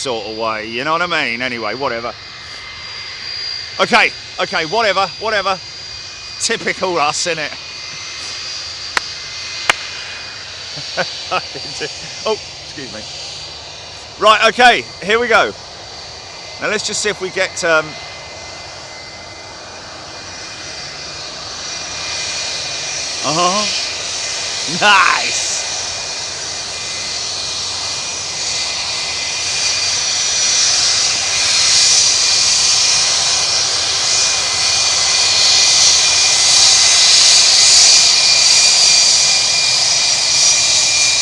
sort of way, you know what I mean? Anyway, whatever. Okay, whatever. Typical us, innit? Oh, excuse me. Right, okay, here we go. Now let's just see if we get nice.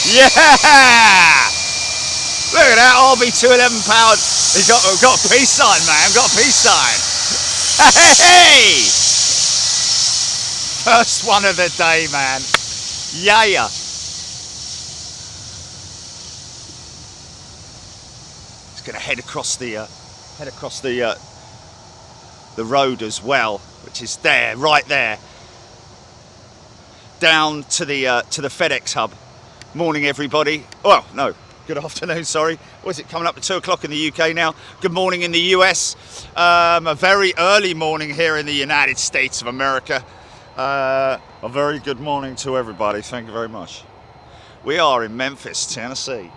Yeah! Look at that, RB211 powered. We've got a peace sign, man. Got a peace sign. Hey! First one of the day, man. Yeah. Just gonna head across the road as well, which is there, right there, down to the FedEx hub. Morning, everybody. Well, no. Good afternoon, sorry. What is it, coming up to 2 o'clock in the UK now? Good morning in the US. A very early morning here in the United States of America. A very good morning to everybody. Thank you very much. We are in Memphis, Tennessee.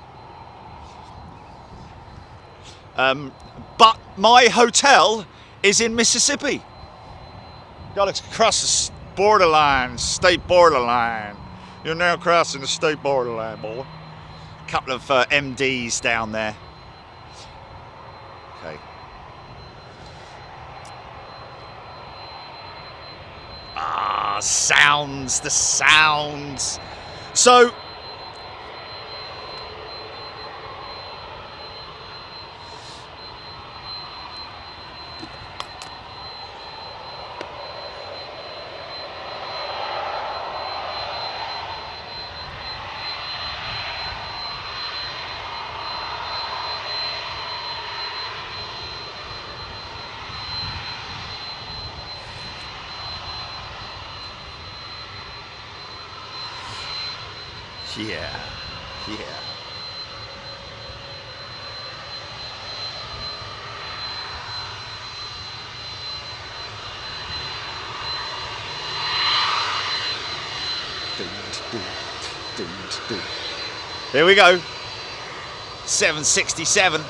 But my hotel is in Mississippi. Got to cross the borderline, state borderline. You're now crossing the state borderline, boy. Couple of MDs down there. Okay. Sounds, the sounds. So, yeah. Here we go. 767.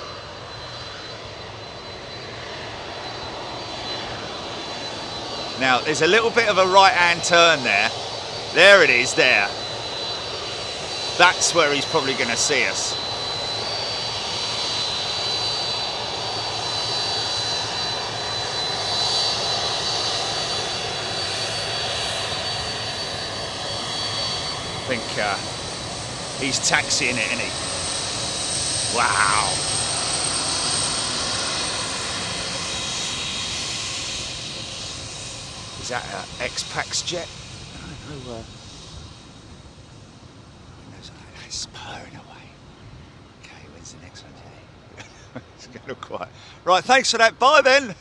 Now, there's a little bit of a right-hand turn there. There it is, there. That's where he's probably going to see us. I think he's taxiing it, isn't he? Wow. Is that an X-Pax jet? I don't know. It's purring away. Okay, when's the next one, Jenny? It's going to look quiet. Right, thanks for that. Bye then.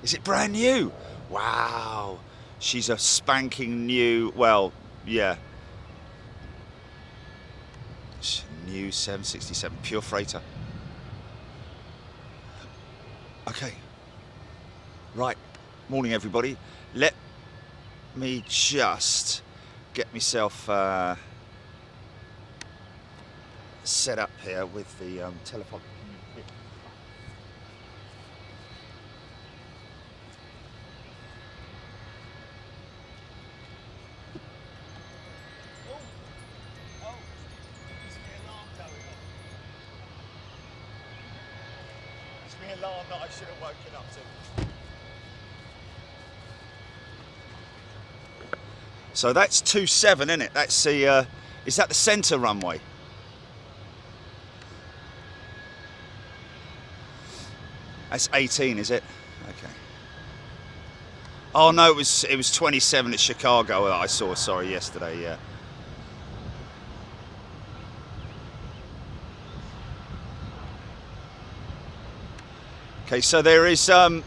Is it brand new? Wow. She's a spanking new, well, yeah. New 767, pure freighter. Okay. Right. Morning, everybody. Let me just get myself set up here with the telephone. It's my alarm that I should have woken up to. So that's 27, isn't it? That's the, is that the centre runway? That's 18, is it? Okay. Oh no, it was 27 at Chicago that I saw, sorry, yesterday, yeah. Okay, so there is a,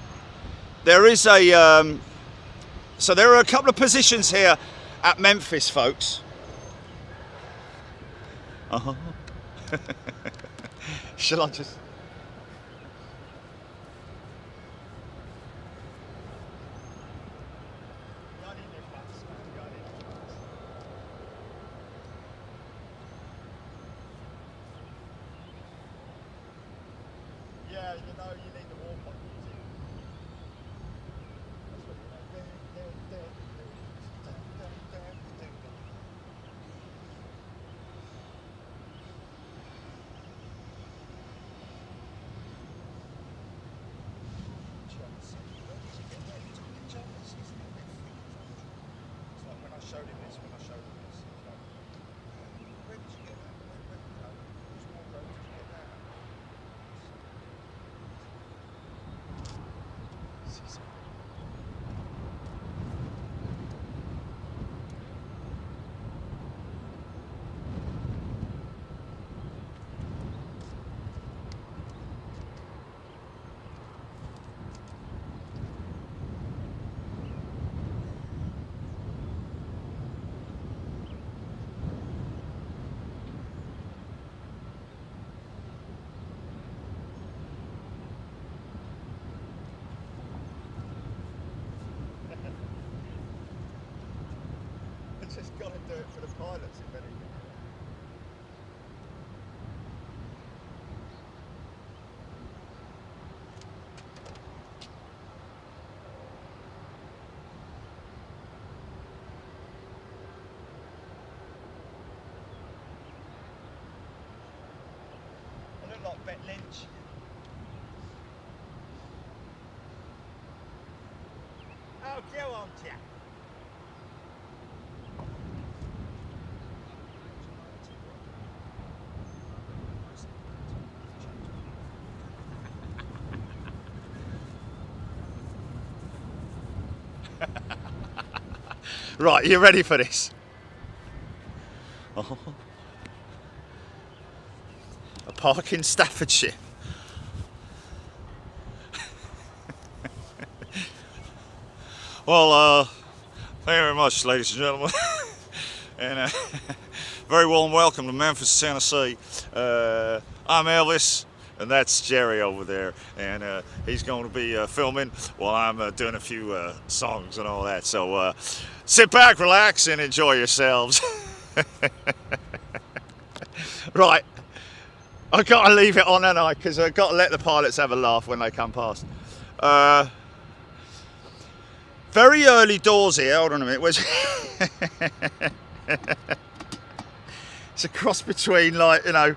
so there are a couple of positions here at Memphis, folks. Uh-huh. Shall I just... Yeah, you know, you need the warm-up music. Just got to do it for the pilots, if anything. I look like Bet Lynch. Oh, go on, Jack. Right, you ready for this? Oh. A park in Staffordshire. Well, thank you very much, ladies and gentlemen. And very warm welcome to Memphis, Tennessee. I'm Elvis, and that's Jerry over there. And he's going to be filming while I'm doing a few songs and all that. So sit back, relax, and enjoy yourselves. Right, I've got to leave it on, haven't I? Because I've got to let the pilots have a laugh when they come past. Very early doors here. Hold on a minute. It's a cross between, like, you know,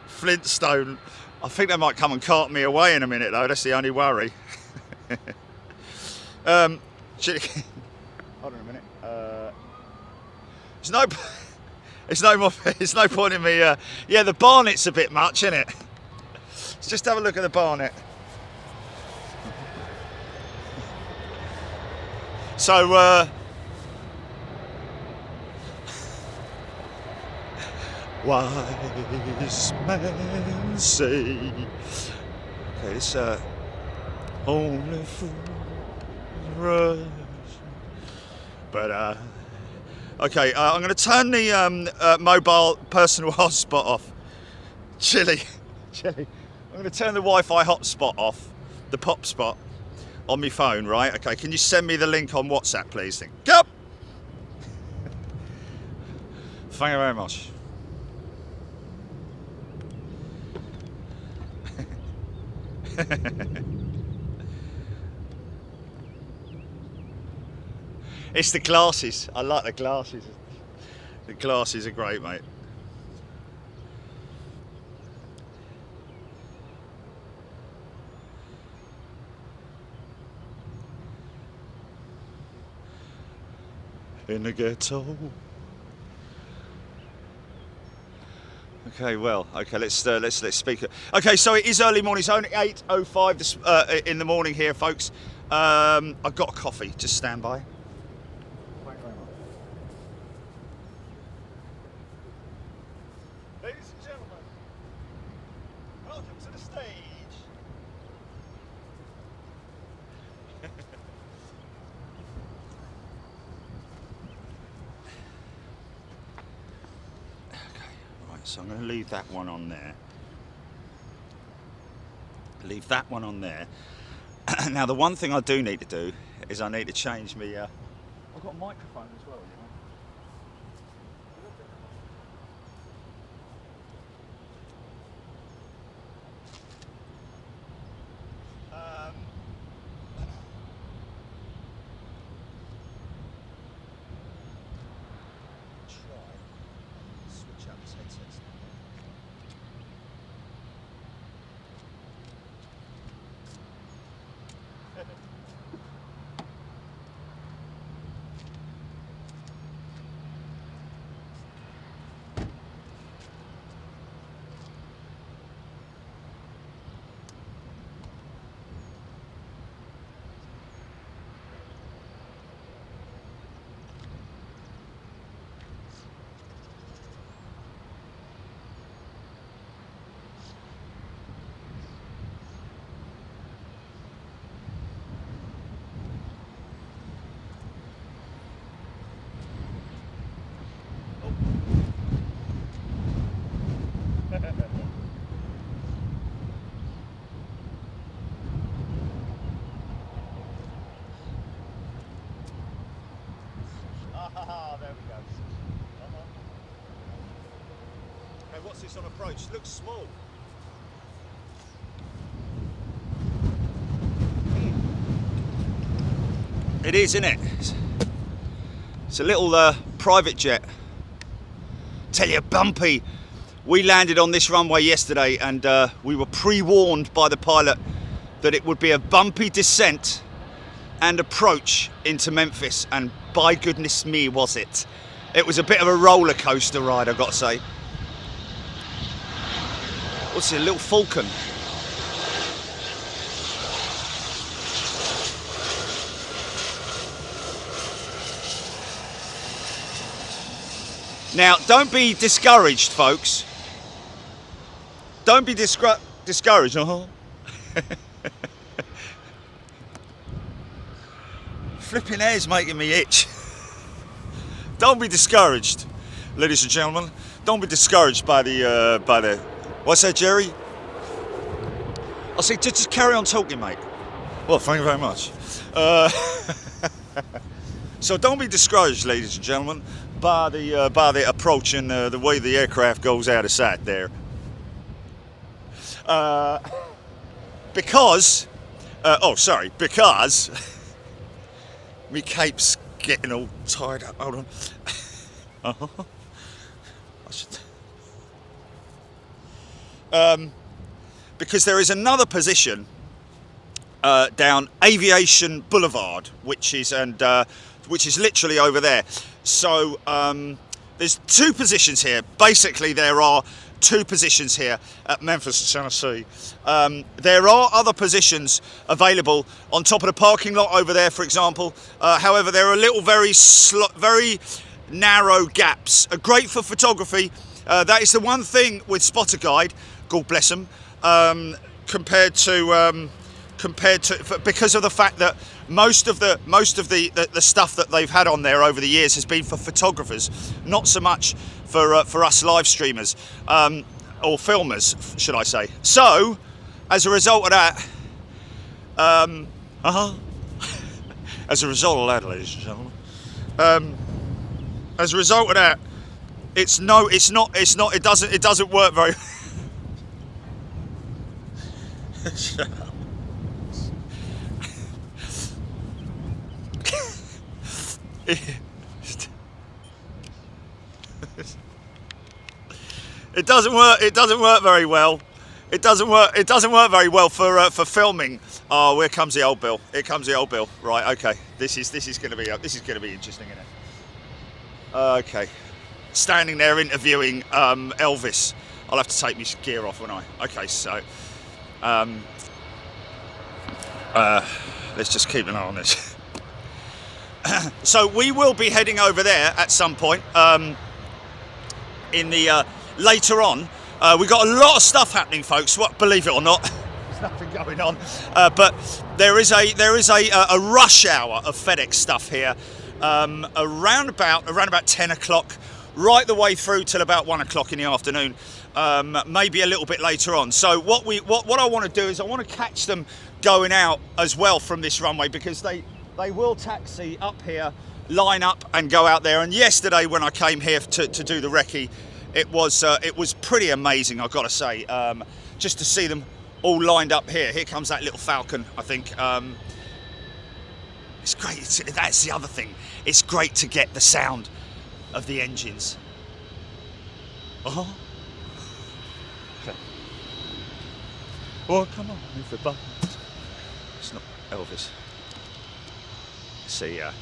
Flintstone. I think they might come and cart me away in a minute, though. That's the only worry. Hold on a minute. There's no point in me. Yeah, the barnet's a bit much, isn't it? Let's just have a look at the barnet. So, wise men say, okay, it's only fools rush. But okay, I'm going to turn the mobile personal hotspot off. Chilly. I'm going to turn the Wi-Fi hotspot off, the pop spot, on my phone, right? Okay, can you send me the link on WhatsApp, please? Thank you very much. It's the glasses. I like the glasses. The glasses are great, mate. In the ghetto. Okay, well, okay, let's speak. Okay, so it is early morning. It's only 8:05 in the morning here, folks. I've got a coffee. Just stand by. Thank you very much. Ladies and gentlemen, welcome to the stage. so I'm going to leave that one on there. Leave that one on there. Now the one thing I do need to do is I need to change me. I've got a microphone as well, you know. Try switch up this headset. There we go. Hey, what's this on approach? Looks small. It is, isn't it? It's a little private jet. Tell you, bumpy. We landed on this runway yesterday and we were pre-warned by the pilot that it would be a bumpy descent and approach into Memphis, and by goodness me was it. It was a bit of a roller coaster ride, I've got to say. What's it, a little falcon? Now, don't be discouraged, folks. Don't be discouraged. Flipping hair's making me itch. Don't be discouraged, ladies and gentlemen. Don't be discouraged by the. What's that, Jerry? I'll say just carry on talking, mate. Well, thank you very much. So don't be discouraged, ladies and gentlemen, by the approach and the way the aircraft goes out of sight there. Because me cape's getting all tied up. Hold on. Because there is another position down Aviation Boulevard, which is literally over there. So there's two positions here. Basically, there are two positions here at Memphis, Tennessee. There are other positions available on top of the parking lot over there, for example. However, there are little very narrow gaps. Great for photography. That is the one thing with Spotter Guide, God bless them, compared to because of the fact that most of the stuff that they've had on there over the years has been for photographers, not so much for us live streamers or filmers, should I say. So, as a result of that, as a result of that, ladies and gentlemen, as a result of that, it doesn't work very. Shut up. It doesn't work very well. It doesn't work very well for filming. Oh, here comes the old bill. Here comes the old bill. Right, okay. This is going to be interesting, isn't it? Okay. Standing there interviewing Elvis. I'll have to take my gear off, won't I? Okay, so let's just keep an eye on this. So we will be heading over there at some point in the later on. We've got a lot of stuff happening, folks. Believe it or not, there's nothing going on. But there is a rush hour of FedEx stuff here around about 10 o'clock right the way through till about 1 o'clock in the afternoon, maybe a little bit later on. So what I want to do is I want to catch them going out as well from this runway, because they will taxi up here, line up and go out there. And yesterday when I came here to do the recce, it was pretty amazing, I've got to say, just to see them all lined up here. Here comes that little Falcon, I think. It's great. That's the other thing. It's great to get the sound of the engines. Oh. Okay. Oh, come on, move the buttons. It's not Elvis. See ya.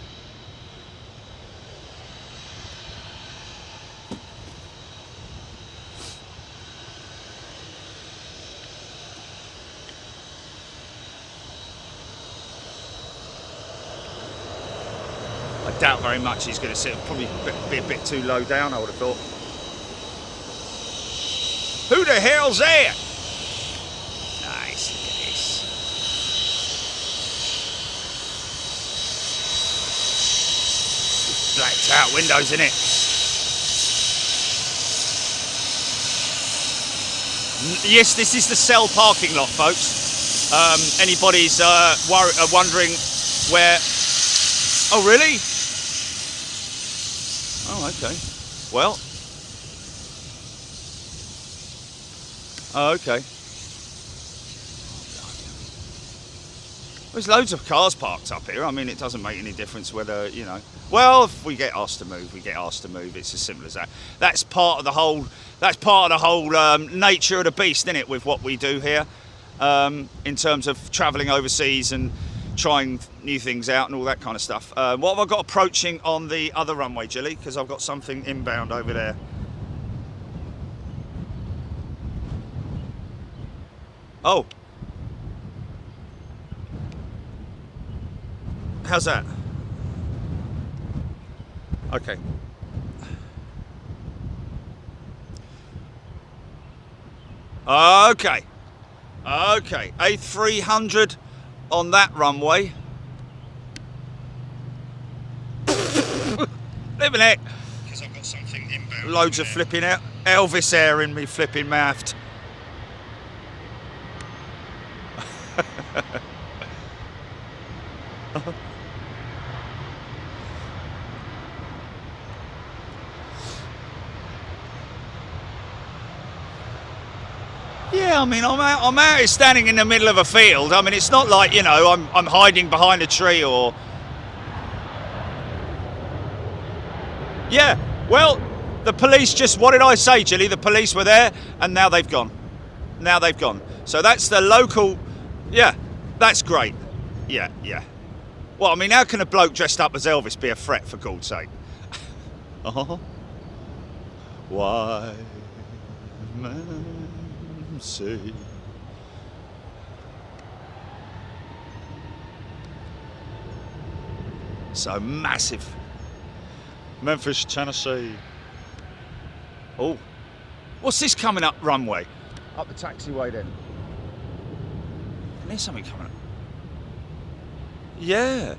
I doubt very much he's going to sit. Probably be a bit too low down, I would have thought. Who the hell's there? Nice, look at this. Blacked out windows, innit? Yes, this is the Cell parking lot, folks. Anybody's wondering where... Oh, really? Oh, okay. Well. Oh, okay. There's loads of cars parked up here. I mean, it doesn't make any difference whether, you know. Well, if we get asked to move, we get asked to move. It's as simple as that. That's part of the whole. That's part of the whole nature of the beast, isn't it? With what we do here, in terms of travelling overseas and trying new things out and all that kind of stuff. What have I got approaching on the other runway, Jilly? Because I've got something inbound over there. Oh. How's that? Okay. Okay. Okay. A300 on that runway. Living it. Because I've got something inbound. Loads of flipping out. Elvis air in me flipping mouthed. Yeah, I mean, I'm out here standing in the middle of a field. I mean, it's not like, you know, I'm hiding behind a tree or... Yeah, well, the police just... What did I say, Jilly? The police were there, and now they've gone. Now they've gone. So that's the local... Yeah, that's great. Yeah, yeah. Well, I mean, how can a bloke dressed up as Elvis be a threat, for God's sake? Oh. Why, man, say... So massive. Memphis, Tennessee. Oh. What's this coming up runway? Up the taxiway then. There's something coming up. Yeah.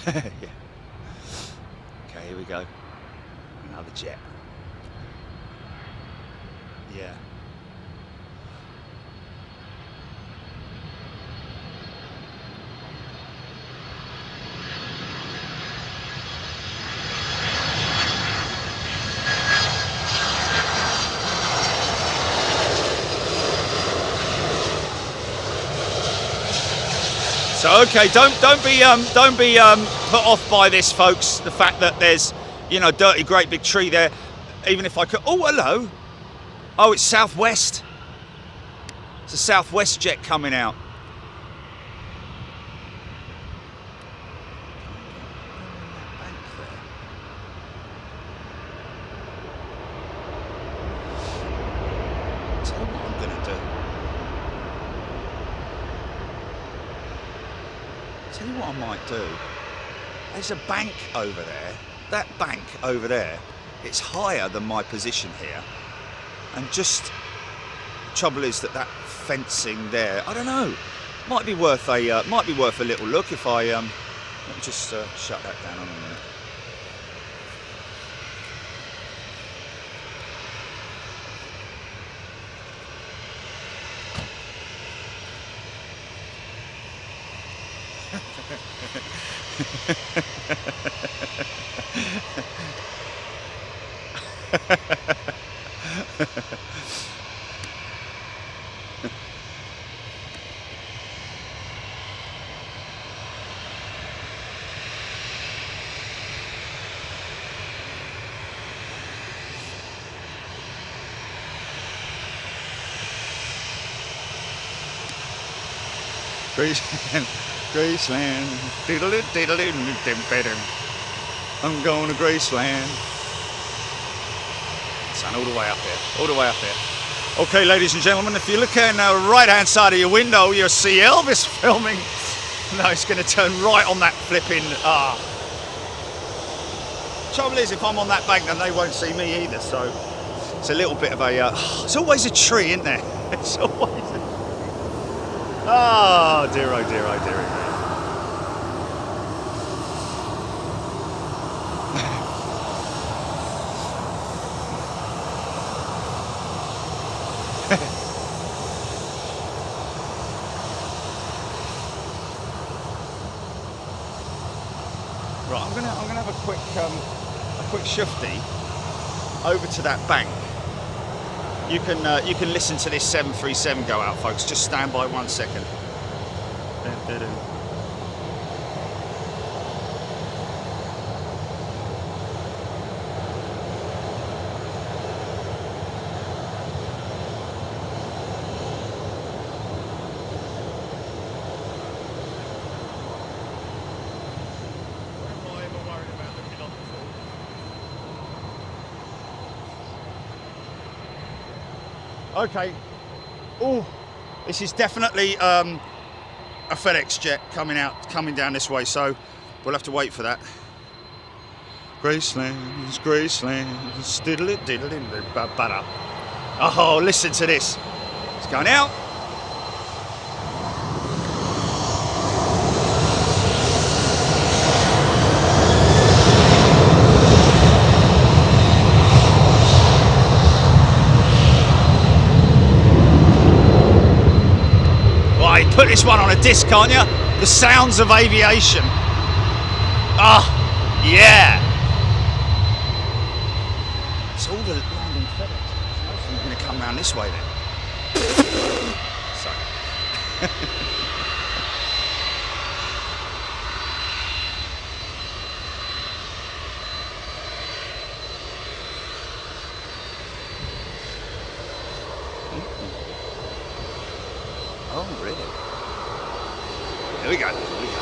Yeah. Okay, here we go. Another jet. Yeah. So okay, don't be put off by this, folks. The fact that there's, you know, dirty great big tree there. Even if I could. Oh, hello. Oh, it's Southwest. It's a Southwest jet coming out. Tell you what I'm gonna do. Tell you what I might do. There's a bank over there. That bank over there, it's higher than my position here. And just, trouble is that fencing there, I don't know. Might be worth a little look if I let me just shut that down on a minute. Graceland, Graceland, diddle-it, diddle-it, I'm going to Graceland. Son, all the way up here, all the way up here. Okay, ladies and gentlemen, if you look in the right-hand side of your window, you'll see Elvis filming. No, it's going to turn right on that flipping. Trouble is, if I'm on that bank, then they won't see me either. So it's a little bit of a. It's always a tree, isn't there? It's always. Oh dear, oh dear, oh dear, oh dear. Right, I'm gonna have a quick shifty over to that bank. You can listen to this 737 go out, folks. Just stand by 1 second. Okay. Oh, this is definitely a FedEx jet coming down this way, so we'll have to wait for that. Graceland, diddle-it, diddle-it, butter. Oh, listen to this. It's going out. Put this one on a disc, can't you? The sounds of aviation. Ah, yeah. It's all the London FedEx. I'm going to come round this way then. Sorry. Oh, really? Here we go. Here we go.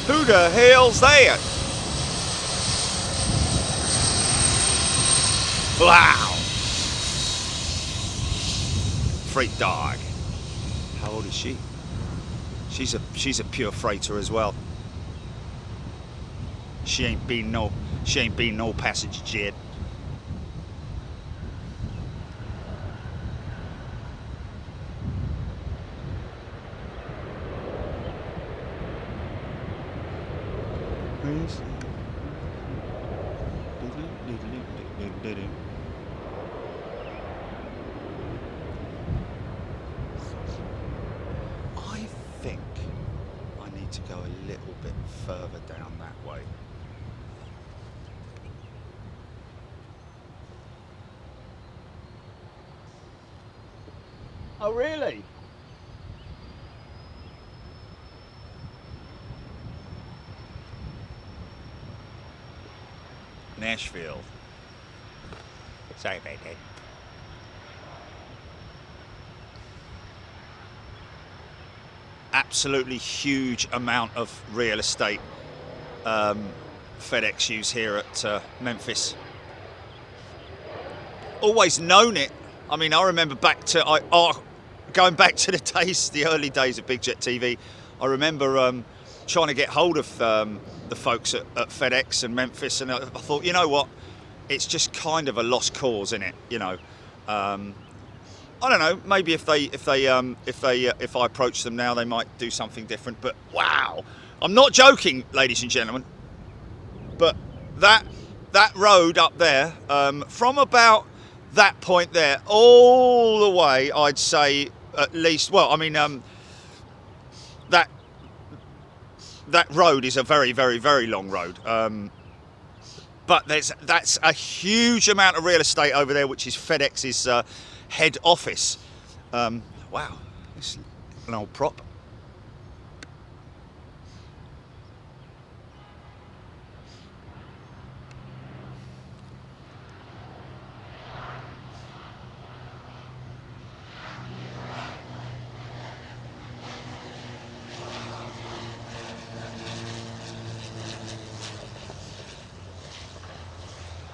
Who the hell's that? Wow. Freight dog. How old is she? She's a pure freighter as well. She ain't been no passenger jet. I think I need to go a little bit further down that way. Oh, really? Nashville. Sorry about that. absolutely huge amount of real estate FedEx use here at Memphis. Always known it. I mean, I remember going back to the early days of Big Jet TV. I remember trying to get hold of the folks at FedEx and Memphis, and I thought, you know what, it's just kind of a lost cause, isn't it? You know, I don't know. Maybe if I approach them now, they might do something different. But wow, I'm not joking, ladies and gentlemen. But that road up there, from about that point there all the way, I'd say at least. Well, I mean, that road is a very, very, very long road. But that's a huge amount of real estate over there, which is FedEx's head office. Wow, it's an old prop.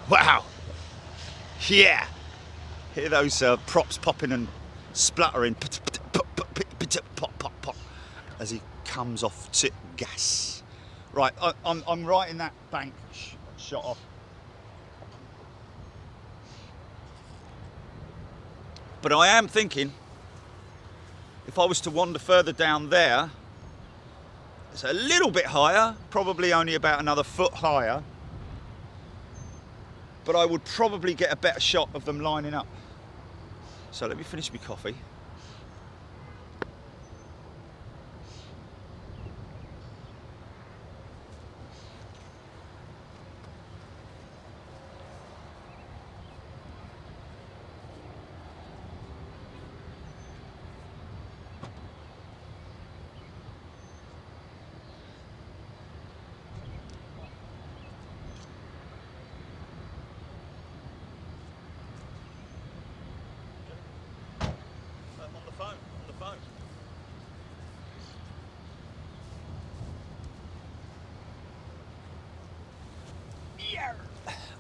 Wow, yeah. Hear those props popping and spluttering pop, pop, pop, as he comes off to gas. Right, I'm right in that bank shot off. But I am thinking, if I was to wander further down there, it's a little bit higher, probably only about another foot higher, but I would probably get a better shot of them lining up. So let me finish my coffee.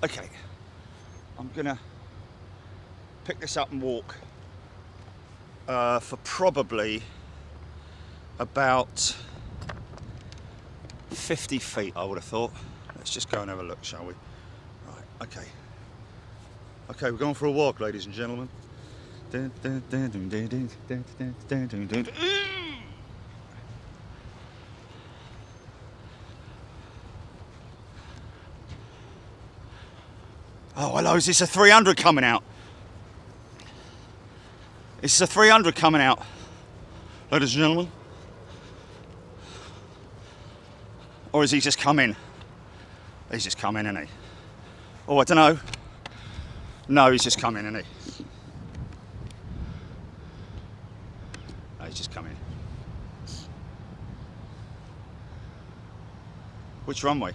Okay, I'm gonna pick this up and walk for probably about 50 feet, I would have thought. Let's just go and have a look, shall we? Right, okay. Okay, we're going for a walk, ladies and gentlemen. Oh, hello, is this a 300 coming out? Is this a 300 coming out, ladies and gentlemen? Or has he just come in? He's just come in, isn't he? Oh, I don't know. No, he's just come in, isn't he? No, he's just come in. Which runway?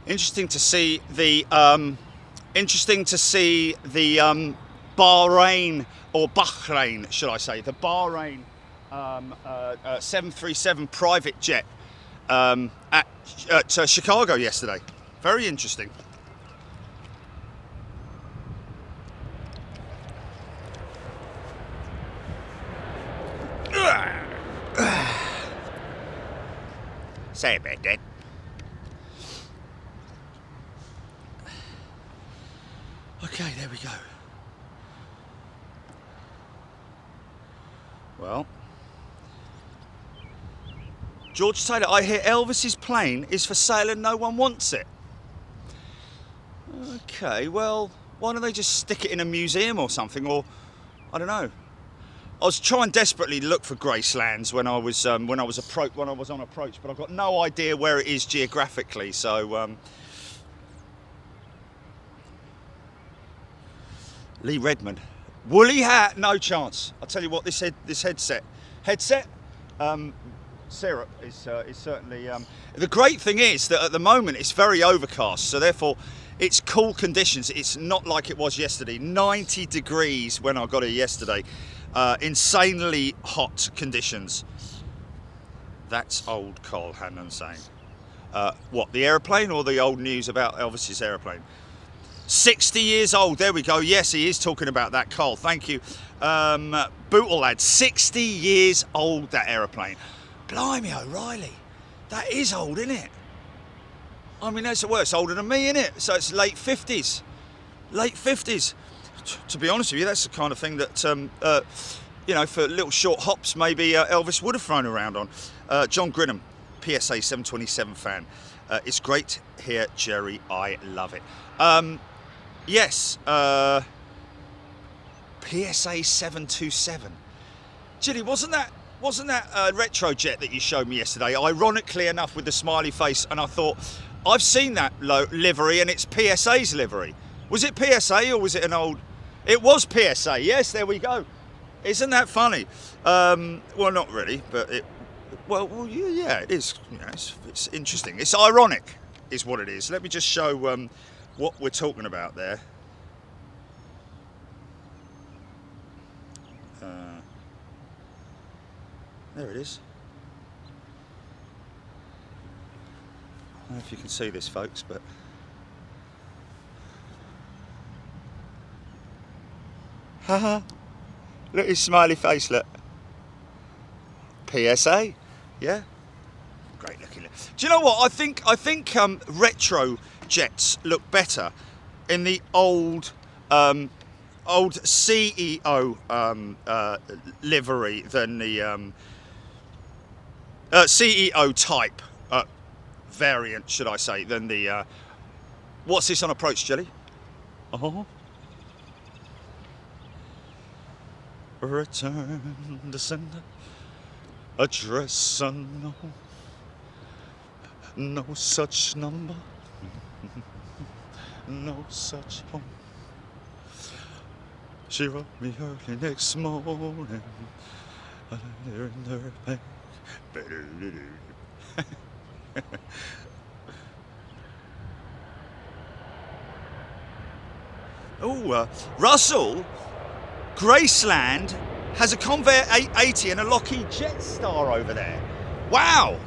Interesting to see the Bahrain, or Bahrain, should I say, the Bahrain 737 private jet at Chicago yesterday. Very interesting. Say about that. Okay, there we go. Well, George Taylor, I hear Elvis's plane is for sale and no one wants it. Okay, well, Why don't they just stick it in a museum or something? Or I don't know. I was trying desperately to look for Gracelands when I was on approach, but I've got no idea where it is geographically. So Lee Redmond, woolly hat, no chance. I'll tell you what, this headset, syrup is certainly. The great thing is that at the moment it's very overcast, so therefore it's cool conditions. It's not like it was yesterday. 90 degrees when I got here yesterday. Insanely hot conditions. That's old Cole Hannon saying. What, the aeroplane or the old news about Elvis's aeroplane? 60 years old, there we go. Yes, he is talking about that, Cole. Thank you. Bootle lad, 60 years old, that aeroplane. Blimey O'Reilly, that is old, isn't it? I mean, that's worse, older than me, isn't it? So it's late 50s. Late 50s. To be honest with you, that's the kind of thing that, you know, for little short hops, maybe Elvis would have thrown around on. John Grinham, PSA 727 fan. It's great here, Jerry. I love it. Yes, PSA 727. Gilly, wasn't that retro jet that you showed me yesterday? Ironically enough, with the smiley face, and I thought, I've seen that livery, and it's PSA's livery. Was it PSA or was it an old? It was PSA. Yes, there we go. Isn't that funny? Well, not really, but it. Well, yeah, it is. You know, it's interesting. It's ironic, is what it is. Let me just show what we're talking about there. There it is. I don't know if you can see this, folks, but haha, look at his smiley face, look. PSA, yeah, great looking. Do you know what? I think retro jets look better in the old CEO livery than the CEO type variant, should I say, than the what's this on approach, Jelly? Oh, return to sender, address unknown, no such number, no such home. She wrote me early next morning. Oh, Russell, Graceland has a Convair 880 and a Lockheed Jetstar over there. Wow.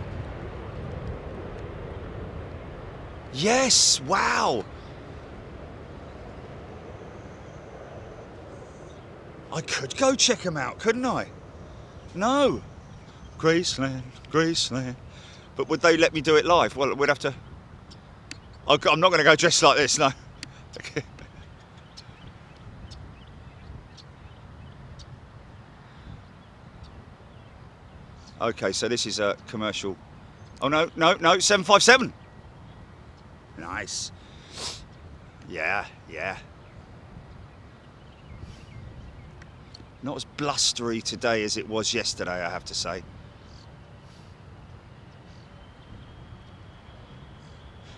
Yes, wow. I could go check them out, couldn't I? No. Graceland, Graceland. But would they let me do it live? Well, we'd have to. I'm not going to go dressed like this, no. Okay, so this is a commercial. Oh, no, 757. Nice. Yeah. Not as blustery today as it was yesterday, I have to say.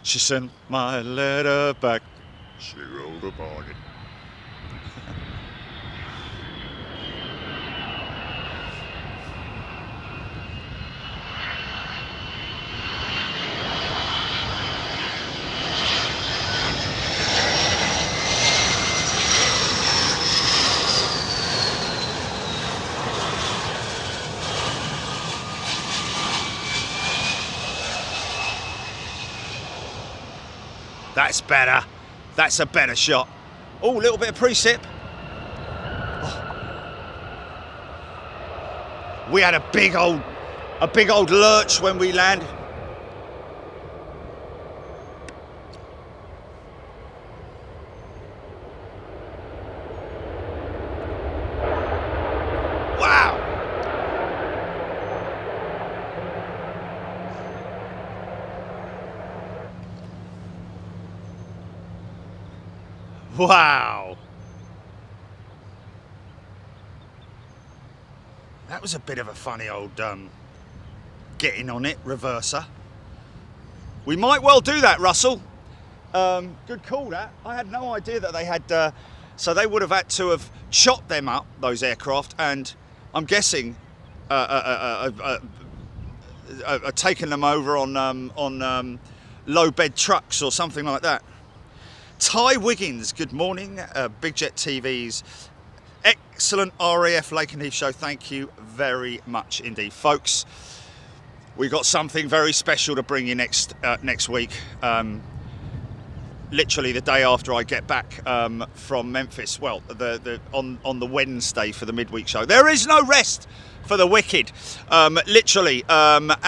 She sent my letter back. She wrote upon it. That's better. That's a better shot. Oh, a little bit of precip. Oh. We had a big old lurch when we landed. Wow. Wow. That was a bit of a funny old getting on it, reverser. We might well do that, Russell. Good call, that. I had no idea that they had... so they would have had to have chopped them up, those aircraft, and I'm guessing taken them over on low bed trucks or something like that. Ty Wiggins, good morning. Big Jet TV's excellent RAF Lake and Heath show. Thank you very much indeed, folks. We got something very special to bring you next week. Literally the day after I get back from Memphis. Well, on the Wednesday for the midweek show. There is no rest for the wicked, literally. But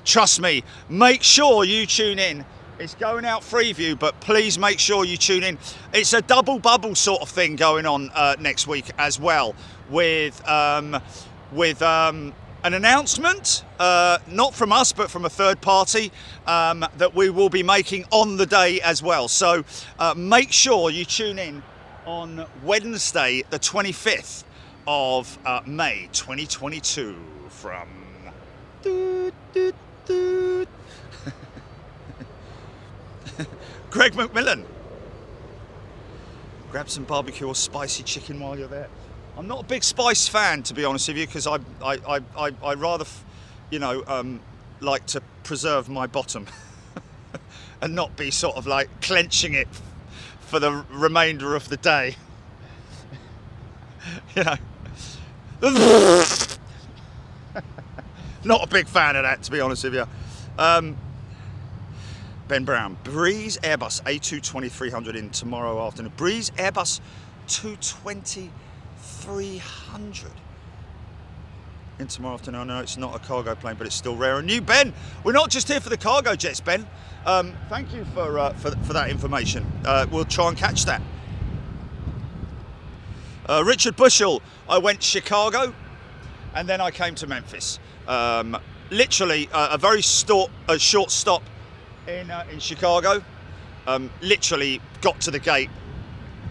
trust me, make sure you tune in. It's going out Freeview, but please make sure you tune in. It's a double bubble sort of thing going on next week as well, with an announcement, not from us, but from a third party, that we will be making on the day as well. So make sure you tune in on Wednesday, the 25th of May 2022 from... Greg McMillan. Grab some barbecue or spicy chicken while you're there. I'm not a big spice fan, to be honest with you, because I rather, like to preserve my bottom and not be sort of like clenching it for the remainder of the day. Not a big fan of that, to be honest with you. Ben Brown, Breeze Airbus A220-300 in tomorrow afternoon. Breeze Airbus 220-300 in tomorrow afternoon. I know it's not a cargo plane, but it's still rare and new. Ben, we're not just here for the cargo jets, Ben. Thank you for that information. We'll try and catch that. Richard Bushell, I went Chicago and then I came to Memphis. Literally a very short stop in Chicago. Literally got to the gate,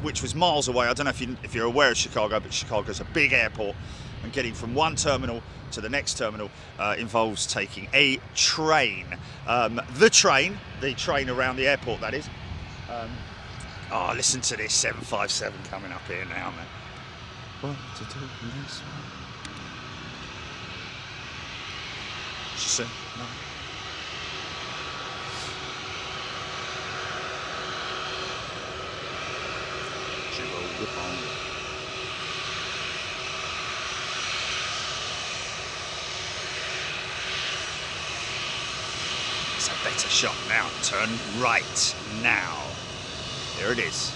which was miles away. I don't know if you're aware of Chicago, but Chicago's a big airport, and getting from one terminal to the next terminal involves taking a train. The train around the airport, that is. Oh, listen to this 757 coming up here now, man. What to do with this one? So, no. It's a better shot now. Turn right now. There it is.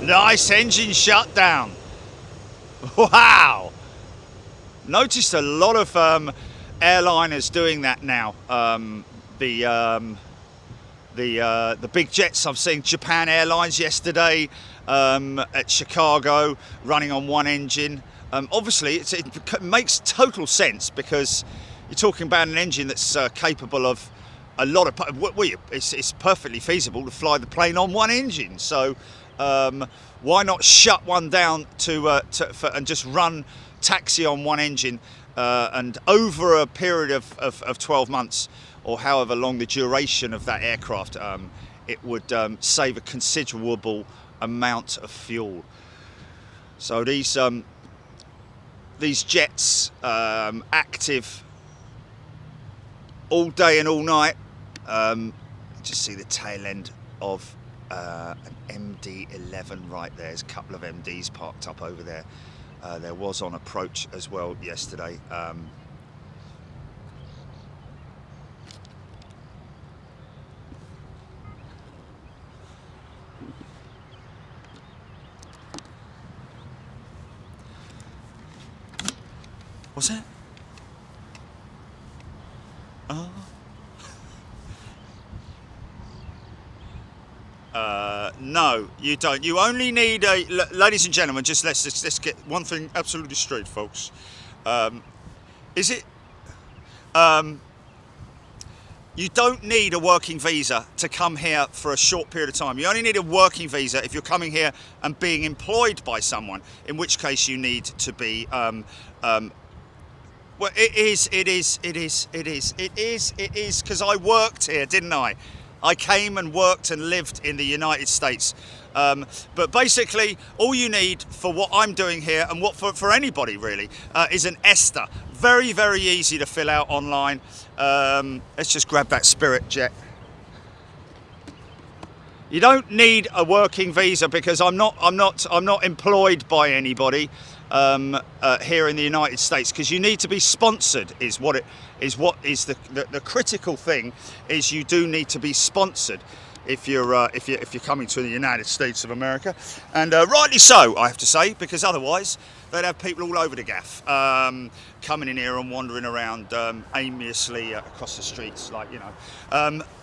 Nice engine shutdown. Wow. Noticed a lot of airliners doing that now. The big jets. I'm seeing Japan Airlines yesterday at Chicago running on one engine. Obviously, it makes total sense because you're talking about an engine that's capable of a lot of. It's perfectly feasible to fly the plane on one engine. So. Why not shut one down and just run taxi on one engine and over a period of 12 months or however long the duration of that aircraft, it would save a considerable amount of fuel. So these jets active all day and all night. Just see the tail end of an MD-11 right there. There's a couple of MDs parked up over there. There was on approach as well yesterday. What's that? Oh. No, you don't. You only need a... Ladies and gentlemen, let's get one thing absolutely straight, folks. Is it... You don't need a working visa to come here for a short period of time. You only need a working visa if you're coming here and being employed by someone, in which case you need to be... well, it is, because I worked here, didn't I? I came and worked and lived in the United States. But basically, all you need for what I'm doing here, and what for anybody really, is an ESTA. Very, very easy to fill out online. Let's just grab that Spirit Jet. You don't need a working visa because I'm not employed by anybody here in the United States, because you need to be sponsored. What is the critical thing is you do need to be sponsored if you're coming to the United States of America, and rightly so, I have to say, because otherwise they'd have people all over the gaff coming in here and wandering around aimlessly across the streets, like, you know.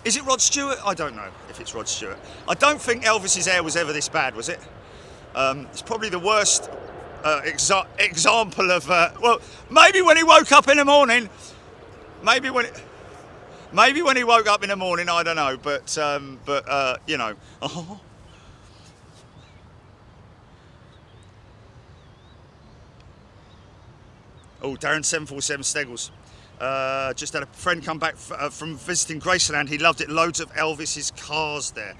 Is it Rod Stewart? I don't know if it's Rod Stewart. I don't think Elvis's hair was ever this bad, was it? It's probably the worst example of well, maybe when he woke up in the morning, maybe when he woke up in the morning, I don't know, but you know. Oh, Darren 747 Steggles. Just had a friend come back from visiting Graceland. He loved it. Loads of Elvis's cars there.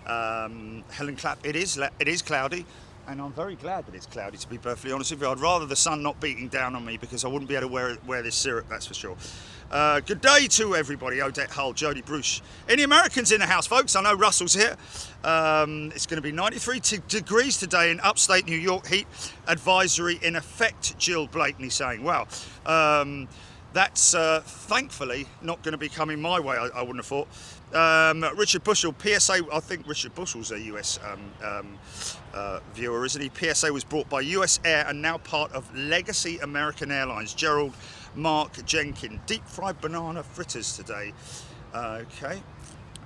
Helen Clapp. It is cloudy, and I'm very glad that it's cloudy, to be perfectly honest with you. I'd rather the sun not beating down on me, because I wouldn't be able to wear this syrup, that's for sure. Good day to everybody. Odette Hull, Jody Bruce. Any Americans in the house, folks? I know Russell's here. It's going to be 93 degrees today in upstate New York. Heat advisory in effect, Jill Blakeney saying. Wow. That's thankfully not going to be coming my way, I wouldn't have thought. Richard Bushell, PSA, I think Richard Bushell's a US viewer, isn't he? PSA was brought by US Air and now part of Legacy American Airlines. Gerald Mark Jenkin, deep fried banana fritters today. Okay,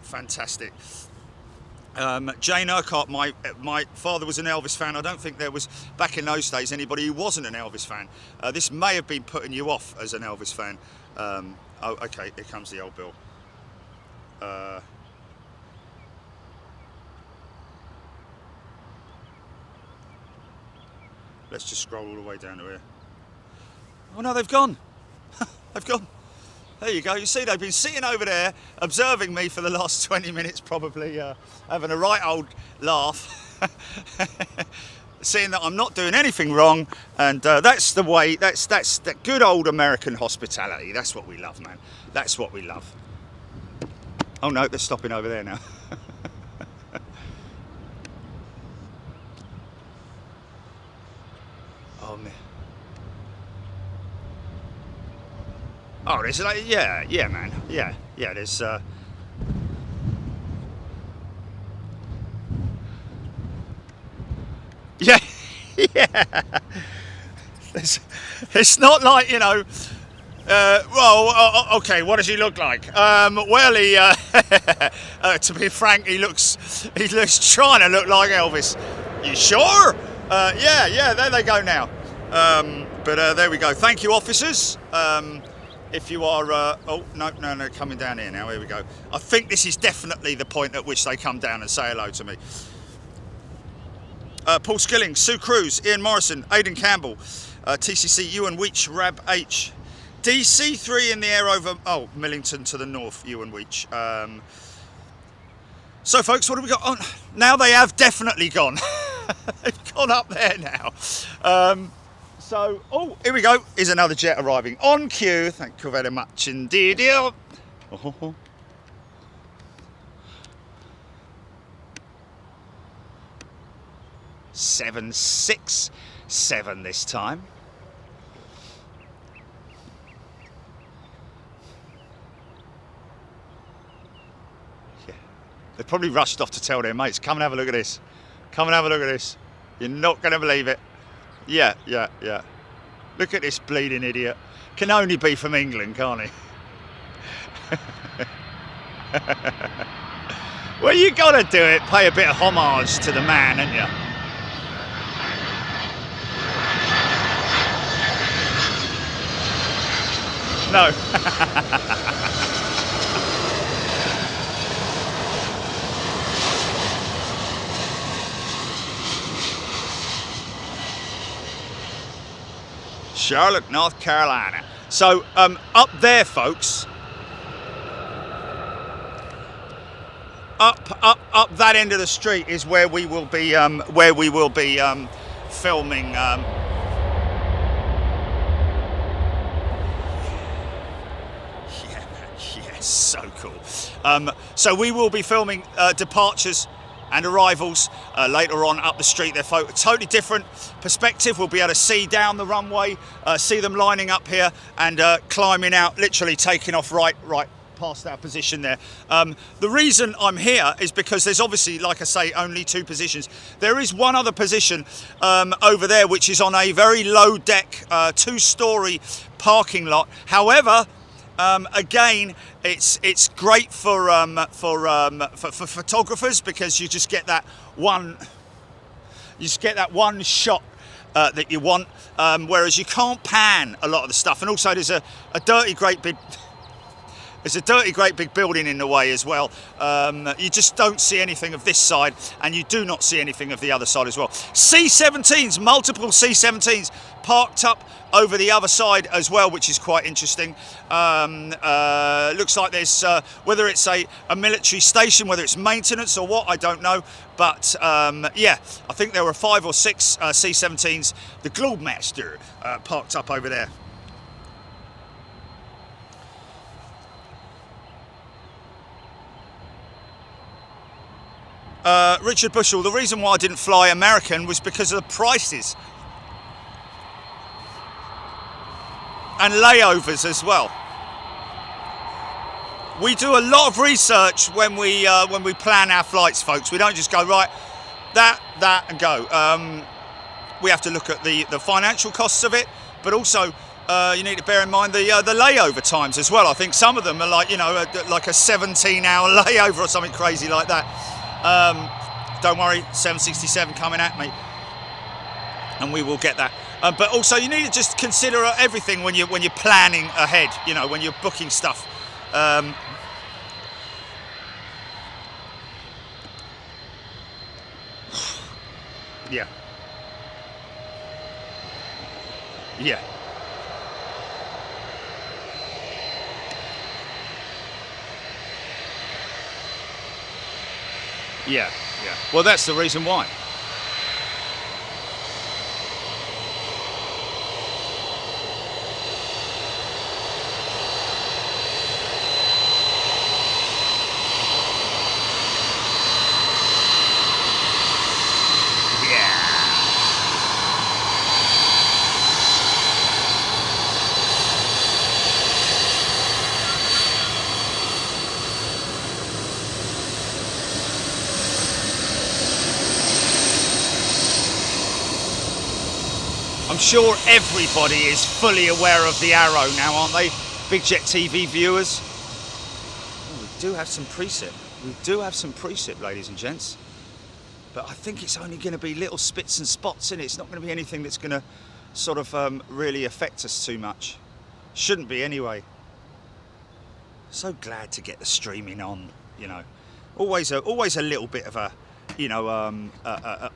fantastic. Jane Urquhart, my father was an Elvis fan. I don't think there was, back in those days, anybody who wasn't an Elvis fan. This may have been putting you off as an Elvis fan. Oh, okay, here comes the old bill. Let's just scroll all the way down to here. Oh no, they've gone. They've gone. There you go. You see, they've been sitting over there observing me for the last 20 minutes, probably having a right old laugh, seeing that I'm not doing anything wrong. And that's the way. That's that good old American hospitality. That's what we love, man. That's what we love. Oh no, they're stopping over there now. Oh man. Oh, there's like, yeah, man, yeah. There's yeah, yeah. It's not like, you know. Well, okay. What does he look like? Well, he, to be frank, he looks trying to look like Elvis. You sure? Yeah. There they go now. But there we go. Thank you, officers. If you are, oh no, coming down here now. Here we go. I think this is definitely the point at which they come down and say hello to me. Paul Skilling, Sue Cruz, Ian Morrison, Aidan Campbell, TCC, Ewan Weech, Rab H, DC3 in the air over, oh, Millington to the north, Ewan Weech. So folks, what have we got on? Now they have definitely gone. They've gone up there now. So, oh, here we go. Here's another jet arriving on cue. Thank you very much indeed. Oh. 767 this time. Yeah, they probably rushed off to tell their mates, come and have a look at this. Come and have a look at this. You're not going to believe it. Yeah. Look at this bleeding idiot. Can only be from England, can't he? Well, you got to do it. Pay a bit of homage to the man, ain't you? No. Charlotte, North Carolina. So up there, folks, up that end of the street is where we will be filming. Yeah, so cool. So we will be filming departures and arrivals later on up the street there, folks. Totally different perspective. We'll be able to see down the runway, see them lining up here and climbing out, literally taking off right past our position there. The reason I'm here is because there's obviously, like I say, only two positions. There is one other position over there, which is on a very low deck, two-story parking lot. However, again, it's great for photographers, because you just get that one shot that you want, whereas you can't pan a lot of the stuff. And also there's a dirty great big building in the way as well. You just don't see anything of this side, and you do not see anything of the other side as well. C-17s, multiple C-17s parked up over the other side as well, which is quite interesting. Looks like there's, whether it's a military station, whether it's maintenance or what, I don't know. But yeah, I think there were 5 or 6 C-17s, the Globemaster, parked up over there. Richard Bushell, the reason why I didn't fly American was because of the prices and layovers as well. We do a lot of research when we plan our flights, folks. We don't just go right that and go. We have to look at the financial costs of it, but also you need to bear in mind the layover times as well. I think some of them are like, you know, like a 17-hour layover or something crazy like that. Don't worry, 767 coming at me, and we will get that. But also, you need to just consider everything when you're planning ahead. You know, when you're booking stuff. Yeah. Yeah. Yeah, yeah. Well, that's the reason why. I'm sure everybody is fully aware of the arrow now, aren't they? Big Jet TV viewers. Oh, we do have some precip. We do have some precip, ladies and gents. But I think it's only going to be little spits and spots in it. It's not going to be anything that's going to sort of really affect us too much. Shouldn't be anyway. So glad to get the streaming on, you know. Always a little bit of a, you know,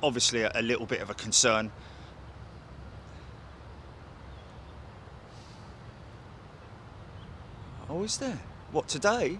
obviously a little bit of a concern. Oh, is there? What, today?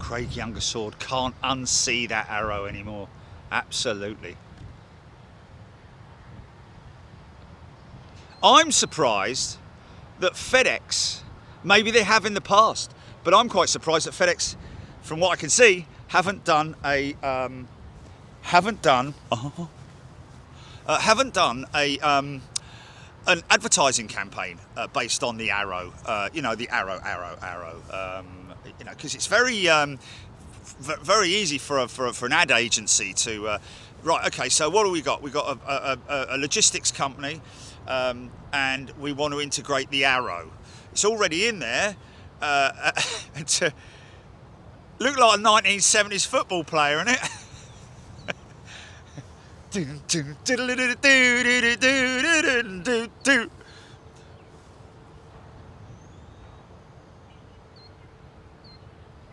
Craig Younger sword. Can't unsee that arrow anymore. Absolutely. I'm surprised that FedEx, maybe they have in the past, but I'm quite surprised that FedEx, from what I can see, haven't done an advertising campaign based on the arrow. You know, the arrow. You know, because it's very easy for an ad agency to right. Okay, so what do we got? We got a logistics company, and we want to integrate the arrow. It's already in there. To look like a 1970s football player, isn't it?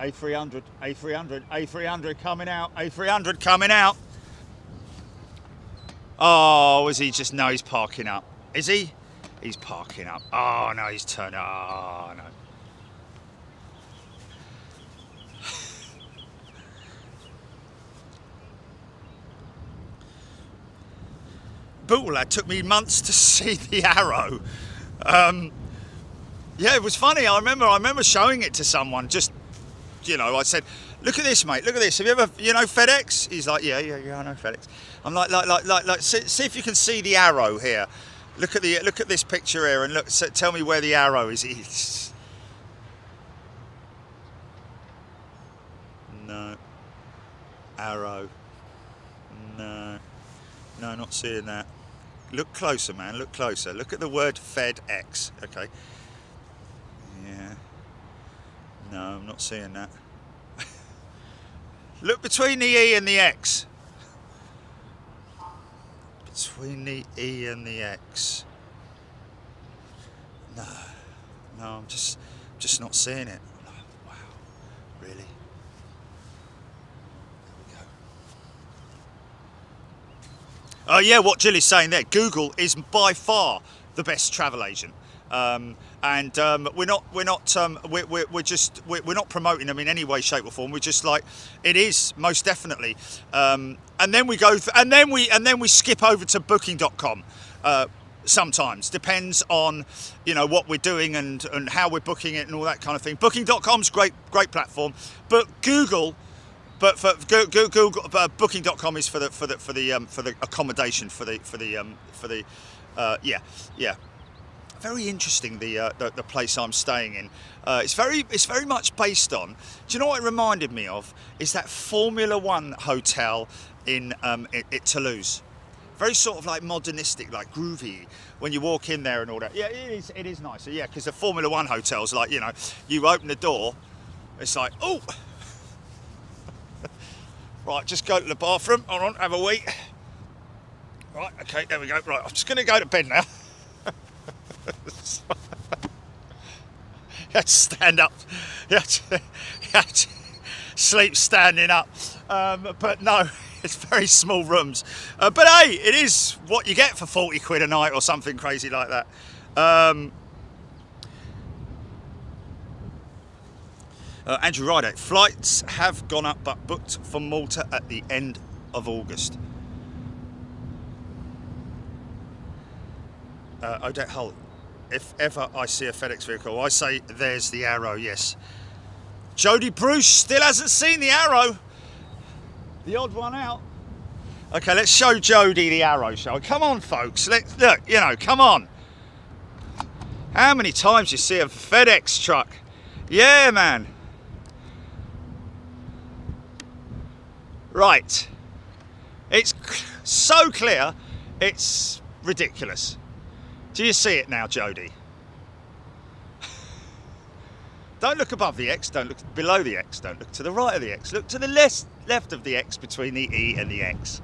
A300 coming out, A300 coming out. Oh, is he just, no, he's parking up. Is he? He's parking up. Oh, no, he's turned, oh, no. Bootle, that took me months to see the arrow. Yeah, it was funny. I remember showing it to someone. Just, you know, I said, "Look at this, mate. Look at this. Have you ever, you know, FedEx?" He's like, "Yeah, I know FedEx." I'm like, see if you can see the arrow here. Look at this picture here, and look. So tell me where the arrow is. No. Arrow. No, not seeing that. Look closer, man. Look closer. Look at the word FedEx. Okay. Yeah. No, I'm not seeing that. Look between the E and the X. Between the E and the X. No, I'm just not seeing it. Wow, really? Oh yeah, what Jill is saying there, Google is by far the best travel agent, and we're not promoting them in any way, shape or form. We're just like, it is most definitely, and then we go and then we skip over to Booking.com. Sometimes depends on, you know, what we're doing and how we're booking it and all that kind of thing. Booking.com's great platform, but Google. But for Google, Booking.com is for the accommodation for the yeah. Very interesting, the place I'm staying in. It's very much based on. Do you know what it reminded me of? Is that Formula One hotel in Toulouse. Very sort of like modernistic, like groovy when you walk in there and all that. Yeah, it is nice. Yeah, because the Formula One hotels, like, you know, you open the door, it's like, oh. Right, just go to the bathroom. Hold on, have a wee. Right, okay, there we go. Right, I'm just going to go to bed now. You had to stand up. You had to sleep standing up. But no, it's very small rooms. But hey, it is what you get for 40 quid a night or something crazy like that. Andrew Ryder, flights have gone up but booked for Malta at the end of August. Odette Hull, if ever I see a FedEx vehicle, I say there's the arrow, yes. Jody Bruce still hasn't seen the arrow. The odd one out. Okay, let's show Jody the arrow, shall we? Come on, folks. Let's look, you know, come on. How many times you see a FedEx truck? Yeah, man. Right, it's so clear, it's ridiculous. Do you see it now, Jody? Don't look above the X, don't look below the X, don't look to the right of the X, look to the left of the X between the E and the X.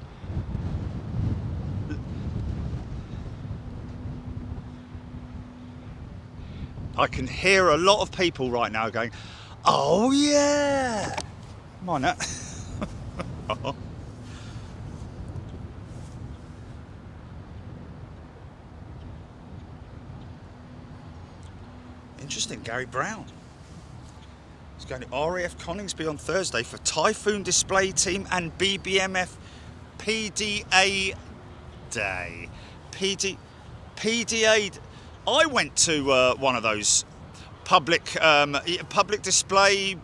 I can hear a lot of people right now going, oh yeah! Come on now. Interesting, Gary Brown. He's going to RAF Coningsby on Thursday for Typhoon Display Team and BBMF PDA Day. PDA. I went to one of those public display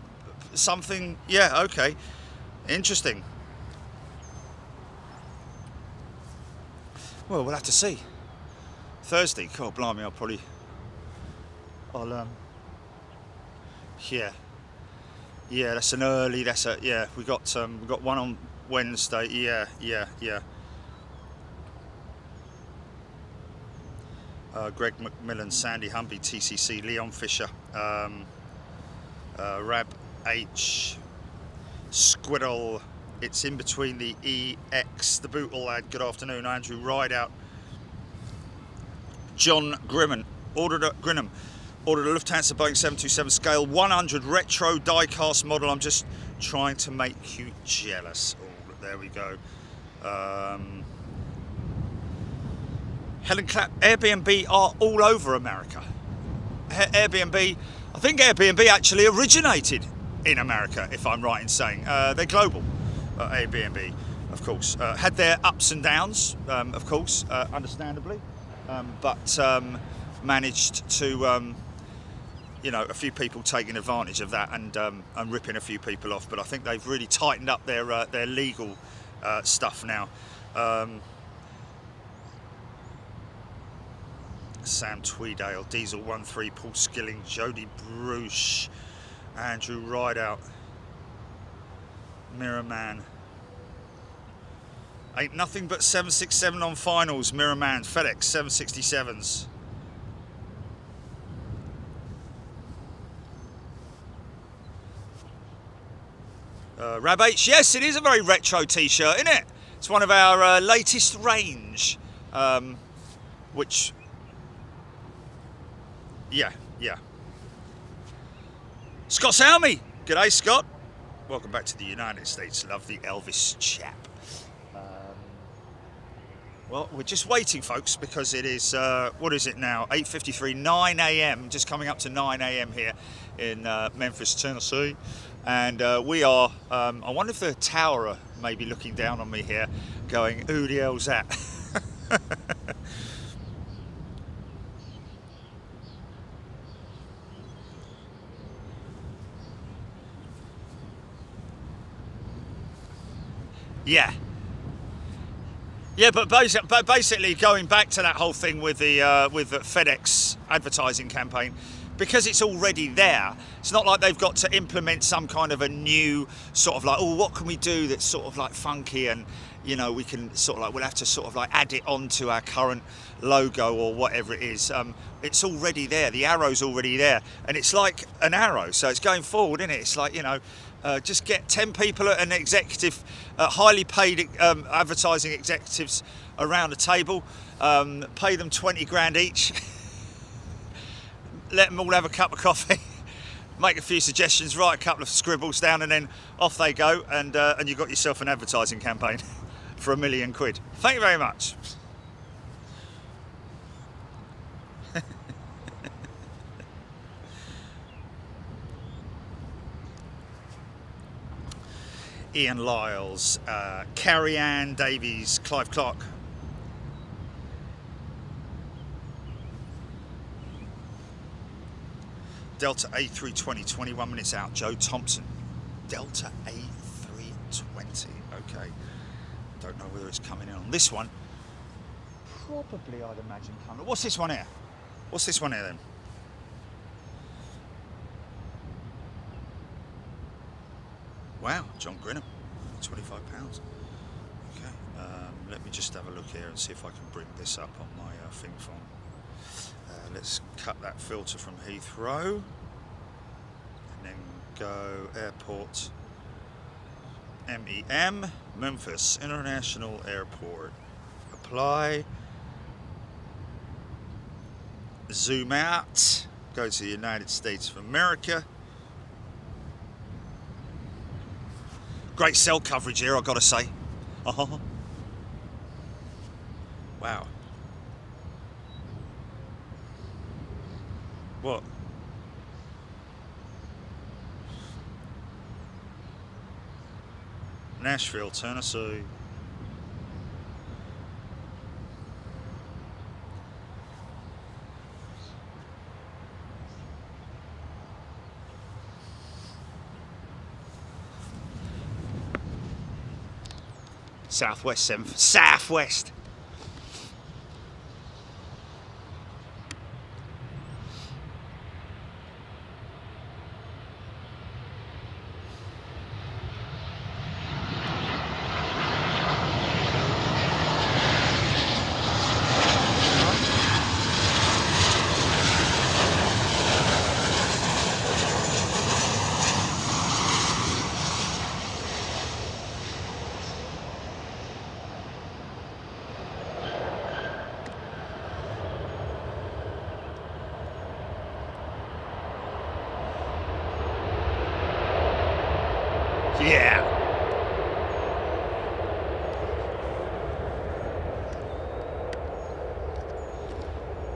something. Yeah, okay, interesting. Well, we'll have to see. Thursday, God blimey, yeah, that's an early, we got one on Wednesday, yeah. Greg McMillan, Sandy Humby, TCC, Leon Fisher, Rab H, Squiddle, it's in between the EX, the Bootle lad, good afternoon, Andrew Rideout, John Grinham, ordered a Lufthansa Boeing 727 scale 100 retro die-cast model. I'm just trying to make you jealous. Oh, there we go. Helen Clapp, Airbnb are all over America. Airbnb, I think Airbnb actually originated in America, if I'm right in saying. They're global, Airbnb, of course. Had their ups and downs, of course, understandably. But managed to, a few people taking advantage of that and ripping a few people off. But I think they've really tightened up their legal stuff now. Sam Tweedale, Diesel 13, Paul Skilling, Jody Bruce, Andrew Rideout, Mirrorman. Ain't nothing but 767 on finals, Mirrorman, FedEx 767s. Rab H, yes, it is a very retro t-shirt, isn't it? It's one of our latest range, which, yeah. Scott Salmi, g'day Scott. Welcome back to the United States, love the Elvis chap. Well, we're just waiting, folks, because it is, what is it now? 8:53, 9 a.m., just coming up to 9 a.m. here in Memphis, Tennessee. And we are, I wonder if the tower may be looking down on me here, going, who the hell's that? Yeah. Yeah, but basically going back to that whole thing with the FedEx advertising campaign, because it's already there, it's not like they've got to implement some kind of a new sort of like, oh, what can we do that's sort of like funky, and we can sort of like, we'll have to sort of like add it onto our current logo or whatever it is. It's already there, the arrow's already there, and it's like an arrow, so it's going forward, isn't it? It's like, just get 10 people at an executive, highly paid advertising executives around a table, pay them 20 grand each, let them all have a cup of coffee, make a few suggestions, write a couple of scribbles down, and then off they go, and you've got yourself an advertising campaign for £1 million. Thank you very much. Ian Lyles, Carrie Ann Davies, Clive Clark. Delta A320, 21 minutes out, Joe Thompson. Delta A320, okay. Don't know whether it's coming in on this one. Probably, I'd imagine, coming. What's this one here? What's this one here then? Wow, John Grinham, £25. Okay, let me just have a look here and see if I can bring this up on my thing phone. Let's cut that filter from Heathrow and then go airport MEM, Memphis International Airport. Apply, zoom out, go to the United States of America. Great cell coverage here, I've got to say. Wow. What? Nashville, Tennessee. Southwest 7, Southwest. Yeah.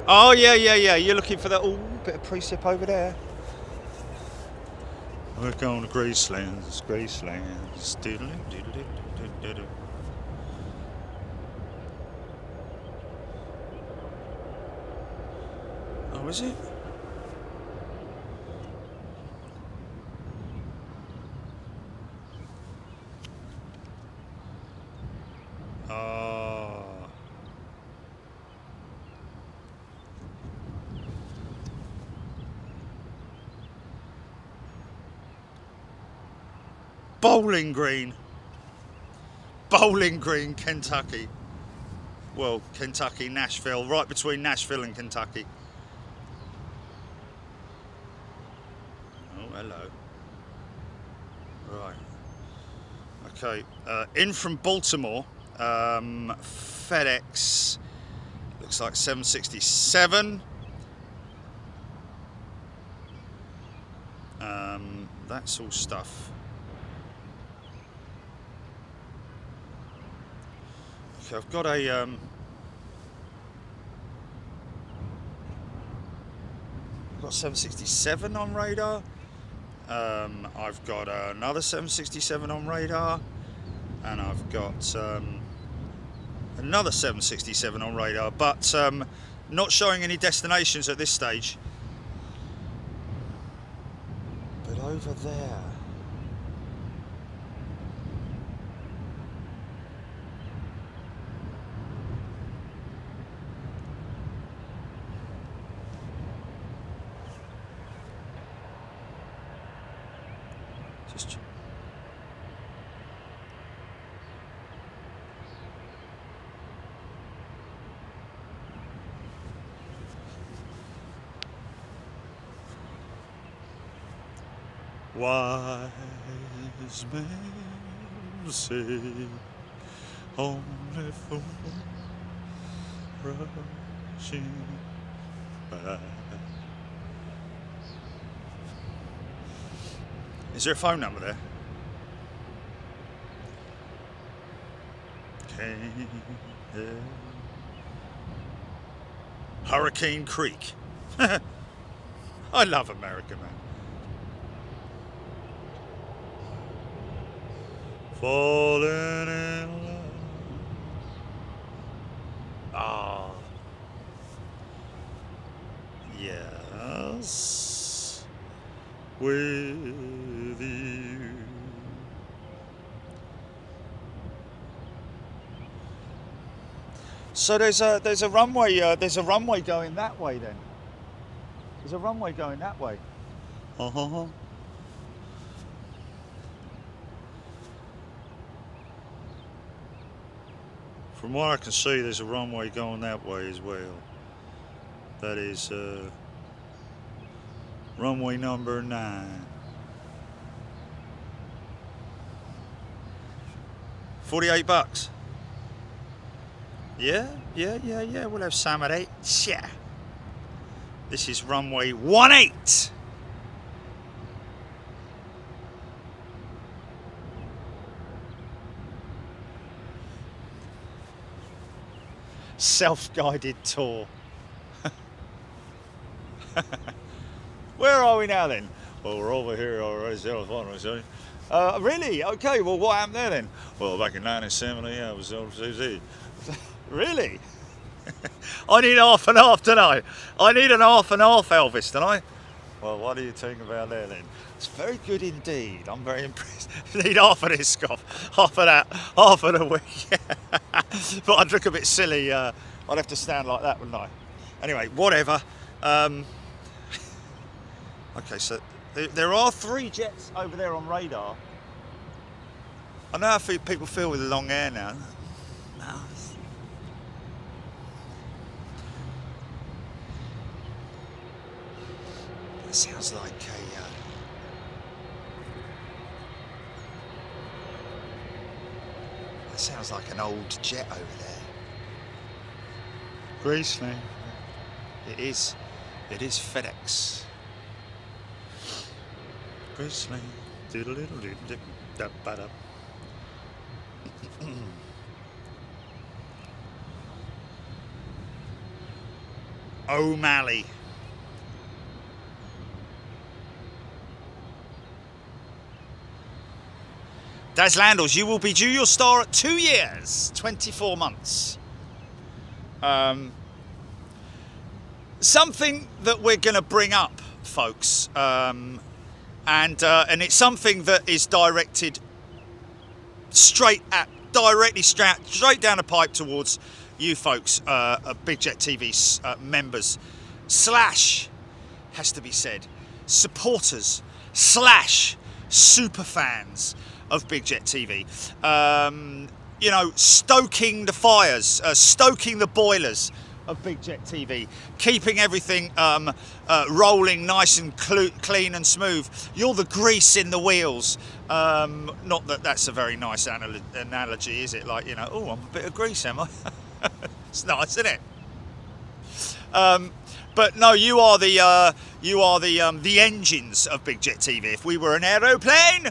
Oh, yeah. You're looking for that bit of precip over there. We're going to Gracelands, Gracelands. Oh, is it? Bowling Green, Kentucky. Well, Kentucky, Nashville, right between Nashville and Kentucky. Oh, hello. Right. Okay. In from Baltimore. FedEx. Looks like 767. That's all stuff. Okay, I've got a got 767 on radar. I've got another 767 on radar, and I've got another 767 on radar, but not showing any destinations at this stage. But over there. Just wise men say only fools rushing by. Is there a phone number there? Hurricane Creek. I love America, man. Falling in love. Ah. Yes. With you. So there's a runway going that way then. There's a runway going that way. Uh-huh. From what I can see, there's a runway going that way as well. That is runway number 9. 48 bucks. Yeah. We'll have some of that. Yeah. This is runway 18. Self-guided tour. Where are we now then? Well, we're over here already. Really? Okay, well, what happened there then? Well, back in 1970, I was on CZ. Really? I need half and half, don't I? I need an half and half Elvis, don't I? Well, what do you think about that then? It's very good indeed. I'm very impressed. Need half of this, Scott. Half of that. Half of the week. But I'd look a bit silly. I'd have to stand like that, wouldn't I? Anyway, whatever. Okay, so there are 3 jets over there on radar. I know how people feel with the long hair now. No. It sounds like it sounds like an old jet over there. Graceland. It is FedEx. Graceland. O'Malley. Daz Landals, you will be due your star at 2 years, 24 months. Something that we're going to bring up, folks, and it's something that is directed straight down the pipe towards you folks, Big Jet TV members / has to be said, supporters / super fans of Big Jet TV. You know, stoking the fires, stoking the boilers of Big Jet TV, keeping everything rolling nice and clean and smooth. You're the grease in the wheels. Not that that's a very nice analogy, is it? Like, you know, oh, I'm a bit of grease, am I? It's nice, isn't it? But no, you are the engines of Big Jet TV. If we were an aeroplane,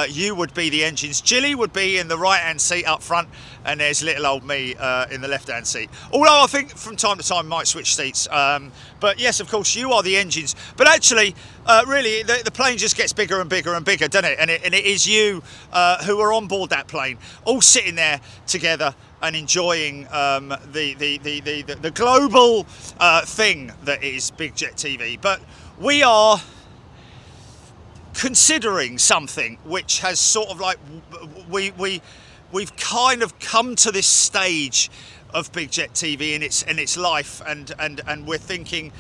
you would be the engines. Jilly would be in the right-hand seat up front, and there's little old me in the left-hand seat. Although I think from time to time might switch seats. But yes, of course, you are the engines. But actually, really, the plane just gets bigger and bigger and bigger, doesn't it? And it is you who are on board that plane, all sitting there together and enjoying the global thing that is Big Jet TV. But we are considering something which has sort of like, we've kind of come to this stage of Big Jet TV in its life, and we're thinking,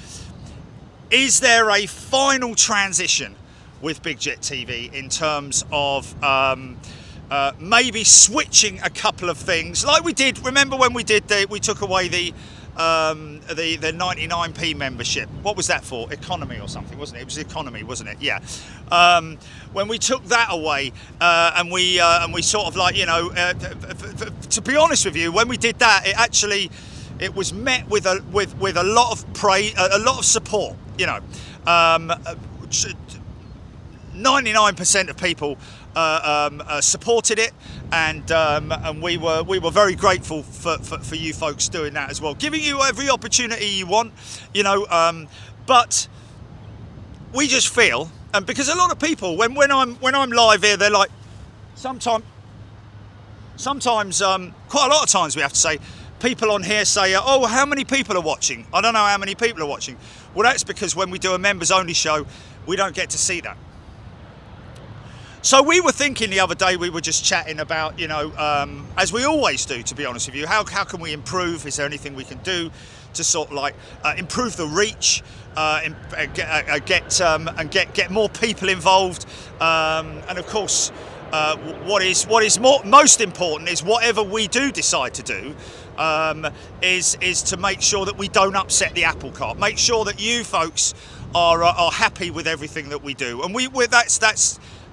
is there a final transition with Big Jet TV in terms of maybe switching a couple of things, like we did. Remember when we took away the 99p membership? What was that for? Economy or something, wasn't it? It was economy, wasn't it? Yeah. When we took that away, and we sort of like, you know, to be honest with you, when we did that, it was met with a lot of praise, a lot of support. You know, 99% of people supported it, and we were very grateful for you folks doing that as well, giving you every opportunity you want, you know. But we just feel, and because a lot of people, when I'm live here, they're like, sometimes quite a lot of times we have to say, people on here say, oh, how many people are watching? I don't know how many people are watching. Well, that's because when we do a members only show, we don't get to see that. So we were thinking the other day, we were just chatting about, you know, as we always do, to be honest with you, how can we improve? Is there anything we can do to sort of like improve the reach, get more people involved, and of course, what is most important is whatever we do decide to do, is to make sure that we don't upset the apple cart. Make sure that you folks are happy with everything that we do, and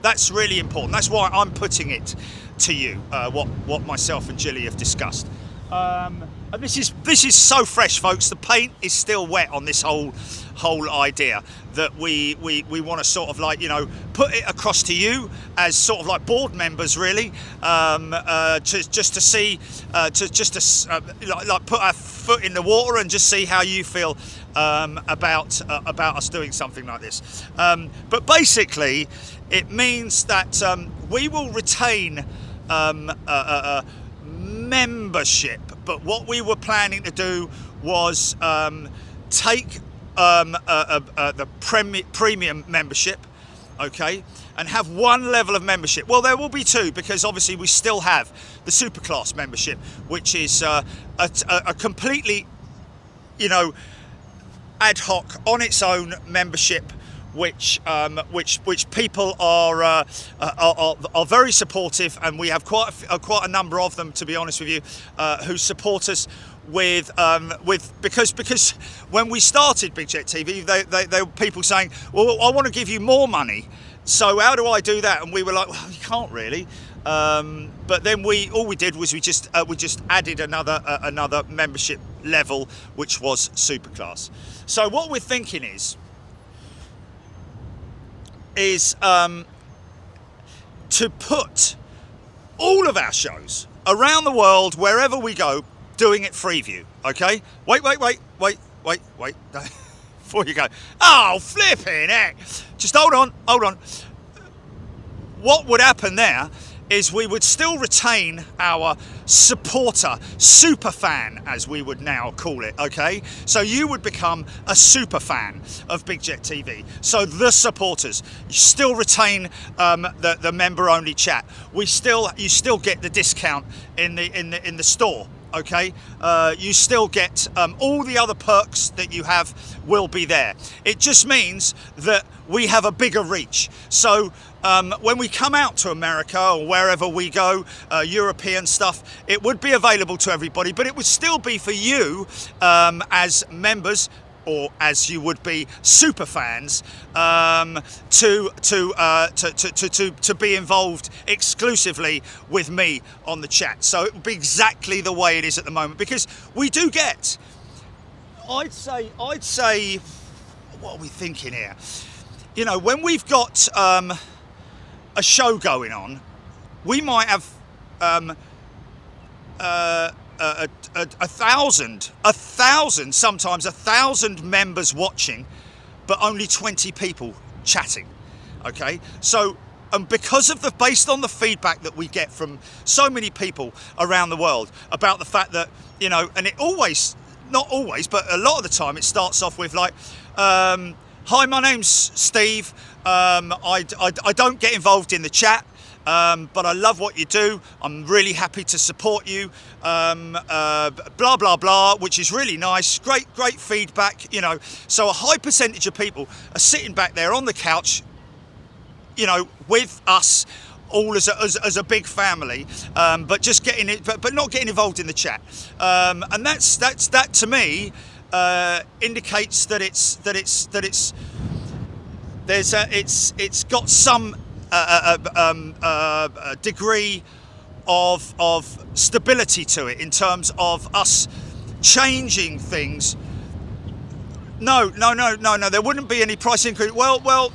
that's really important. That's why I'm putting it to you, what myself and Jilly have discussed. And this is so fresh, folks. The paint is still wet on this whole idea that we want to sort of like, you know, put it across to you as sort of like board members, really, just to put our foot in the water and just see how you feel about us doing something like this. But basically, it means that we will retain membership. But what we were planning to do was take the premium membership, okay, and have one level of membership. Well, there will be two, because obviously we still have the superclass membership, which is a completely, ad hoc on its own membership, which people are very supportive, and we have quite a number of them, to be honest with you, who support us with because when we started Big Jet TV, they were people saying, well, I want to give you more money, so how do I do that? And we were like, well, you can't really. But then all we did was we just added another membership level, which was superclass. So what we're thinking is to put all of our shows around the world, wherever we go, doing it Freeview. Okay? Wait. Before you go, oh, flipping heck. Just hold on. What would happen there is we would still retain our supporter, super fan, as we would now call it, okay? So you would become a super fan of Big Jet TV. So the supporters, you still retain the member-only chat. You still get the discount in the store. Okay, you still get all the other perks that you have will be there. It just means that we have a bigger reach. So when we come out to America or wherever we go, European stuff, it would be available to everybody, but it would still be for you as members, or as you would be super fans, to be involved exclusively with me on the chat. So it would be exactly the way it is at the moment, because we do get, I'd say, what are we thinking here? When we've got a show going on, we might have a thousand, sometimes 1,000 members watching, but only 20 people chatting. Okay, so because of based on the feedback that we get from so many people around the world about the fact that, and it always, not always, but a lot of the time, it starts off with like, hi, my name's Steve. I don't get involved in the chat. But I love what you do. I'm really happy to support you. Blah, blah, blah, which is really nice. Great feedback, So a high percentage of people are sitting back there on the couch, with us all as a big family, but just getting it, but not getting involved in the chat. And that to me indicates that it's got some a degree of stability to it in terms of us changing things. No, there wouldn't be any price increase. Well,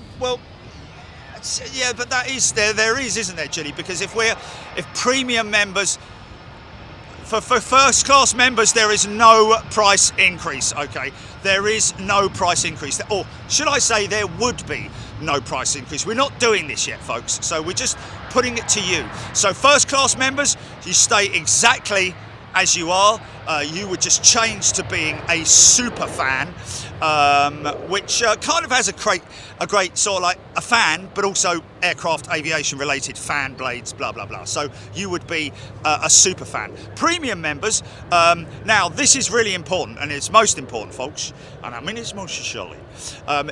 yeah, but that is there is, isn't there, Ginny? Because if premium members, for first class members, there is no price increase. Okay, there is no price increase, or should I say there would be no price increase. We're not doing this yet, folks, so we're just putting it to you. So first class members, you stay exactly as you are. You would just change to being a super fan, which kind of has a great sort of like a fan, but also aircraft aviation related fan blades, blah blah blah. So you would be a super fan. Premium members, now this is really important, and it's most important, folks, and I mean it's most surely,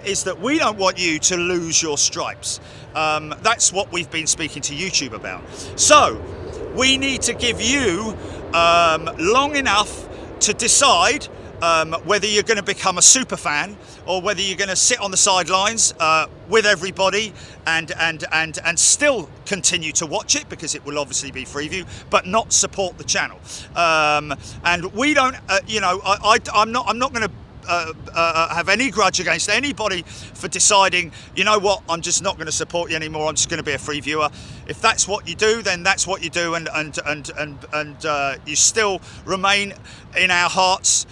is that we don't want you to lose your stripes. That's what we've been speaking to YouTube about. So we need to give you long enough to decide whether you're going to become a super fan or whether you're going to sit on the sidelines with everybody and still continue to watch it, because it will obviously be Freeview, but not support the channel. And we don't, I'm not going to have any grudge against anybody for deciding, you know what, I'm just not going to support you anymore. I'm just going to be a free viewer. If that's what you do, then that's what you do, and you still remain in our hearts,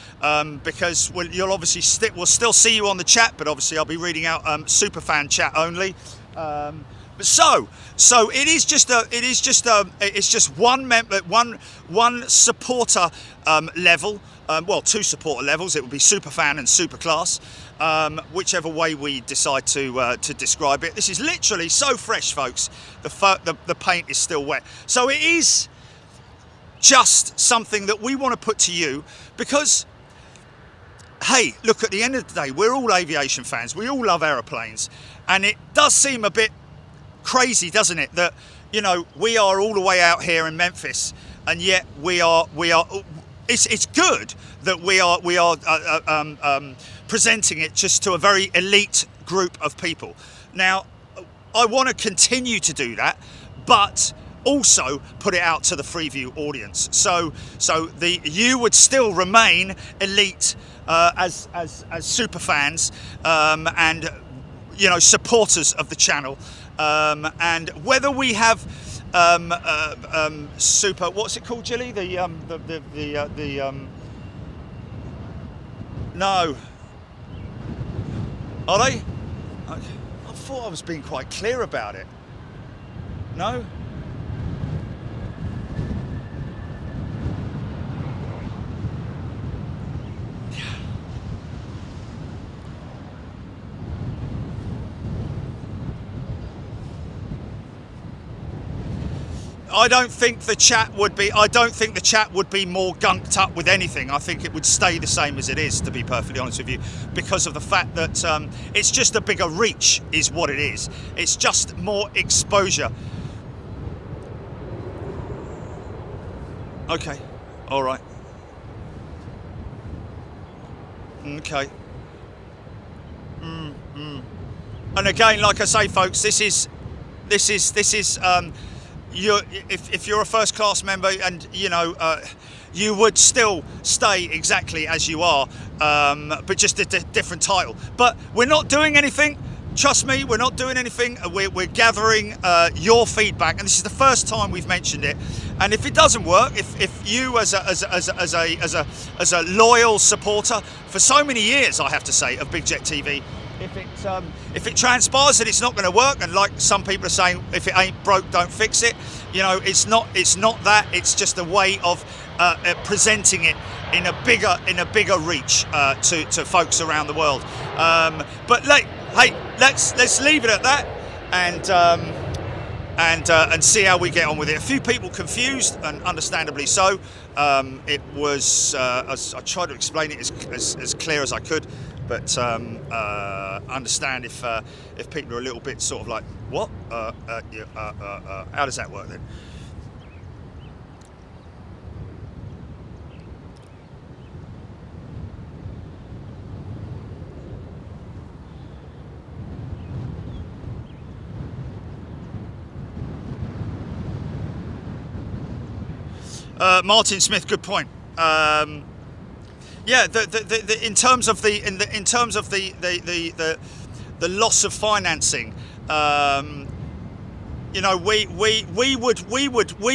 because you'll obviously we'll still see you on the chat, but obviously I'll be reading out superfan chat only. So it's just one supporter level. Well, two supporter levels. It would be superfan and superclass, whichever way we decide to describe it. This is literally so fresh, folks. The paint is still wet, so it is just something that we want to put to you because, hey, look, at the end of the day, we're all aviation fans. We all love aeroplanes, and it does seem a bit crazy, doesn't it, that, you know, we are all the way out here in Memphis, and yet we are. It's good that we are presenting it just to a very elite group of people. Now, I want to continue to do that, but also put it out to the Freeview audience. So you would still remain elite as super fans, and, you know, supporters of the channel. And whether we have super, what's it called, Jilly? No. Are they? I thought I was being quite clear about it. No? I don't think the chat would be more gunked up with anything. I think it would stay the same as it is, to be perfectly honest with you, because of the fact that it's just a bigger reach is what it is. It's just more exposure. Okay, all right. Okay. And again, like I say, folks, this is if you're a first class member, and you know, you would still stay exactly as you are, but just a different title. But we're not doing anything. Trust me, we're not doing anything. We're gathering your feedback, and this is the first time we've mentioned it. And if it doesn't work, if you as a loyal supporter for so many years, I have to say, of Big Jet TV, if it transpires that it's not going to work, and like some people are saying, if it ain't broke, don't fix it. You know, it's not that. It's just a way of presenting it in a bigger reach to folks around the world. But hey, let's leave it at that, and see how we get on with it. A few people confused, and understandably so. It was I tried to explain it as clear as I could, but understand if people are a little bit sort of like, what? How does that work then? Martin Smith, good point. Yeah, in terms of the loss of financing, you know, we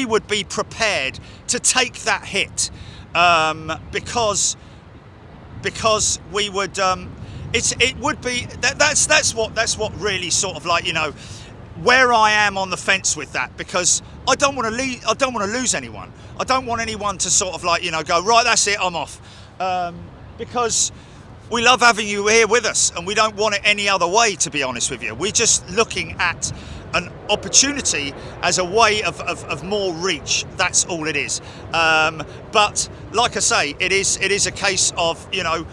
would be prepared to take that hit, because we would it would be that's what really sort of like, you know, where I am on the fence with that, because I don't want to lose anyone. I don't want anyone to sort of like, you know, go, right, that's it, I'm off. Because we love having you here with us, and we don't want it any other way, to be honest with you. We're just looking at an opportunity as a way of more reach. That's all it is. But like I say, it is a case of, you know,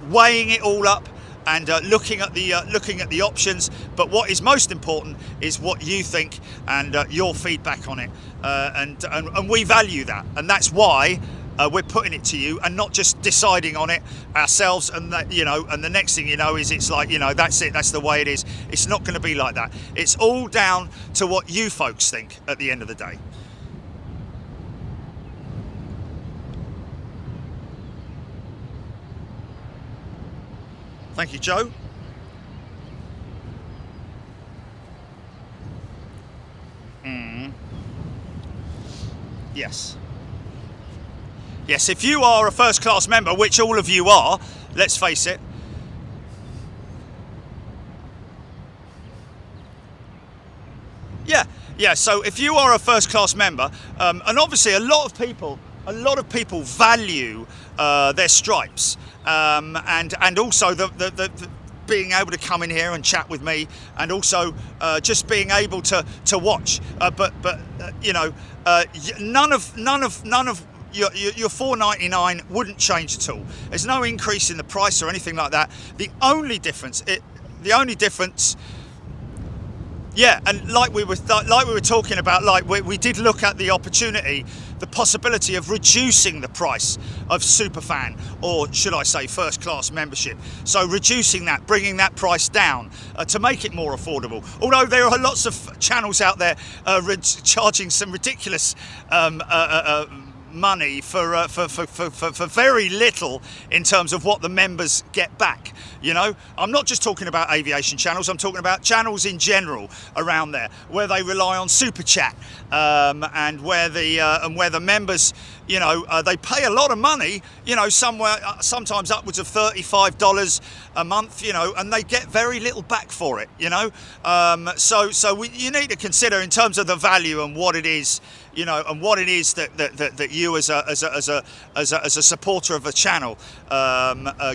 weighing it all up and looking at the options. But what is most important is what you think and your feedback on it, and we value that, and that's why we're putting it to you and not just deciding on it ourselves. And that, you know, and the next thing you know is it's like, you know, that's it, that's the way it is. It's not going to be like that. It's all down to what you folks think at the end of the day. Thank you, Joe. Yes. Yes, if you are a first class member, which all of you are, let's face it. Yeah, so if you are a first class member, and obviously a lot of people value their stripes, and also the being able to come in here and chat with me, and also just being able to watch. But you know, none of your $4.99 wouldn't change at all. There's no increase in the price or anything like that. The only difference. Yeah, and like we were talking about, like we did look at the opportunity, the possibility of reducing the price of superfan, or should I say first class membership. So reducing that, bringing that price down to make it more affordable. Although there are lots of channels out there charging some ridiculous money for very little in terms of what the members get back. You know, I'm not just talking about aviation channels, I'm talking about channels in general around there where they rely on super chat, and where the members, you know, they pay a lot of money, you know, sometimes upwards of $35 a month, you know, and they get very little back for it, you know. You need to consider in terms of the value and what it is, you know, and what it is that you as a supporter of the channel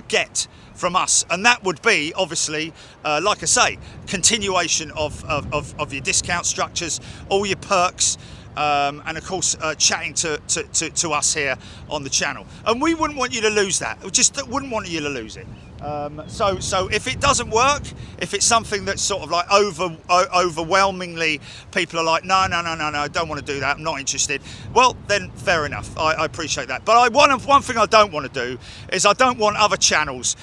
get from us. And that would be obviously, like I say, continuation of your discount structures, all your perks, and of course chatting to us here on the channel. And we wouldn't want you to lose that. We just wouldn't want you to lose it. So if it doesn't work, if it's something that's sort of like overwhelmingly people are like, no, I don't want to do that, I'm not interested, well then fair enough, I appreciate that. But one thing I don't want to do is I don't want other channels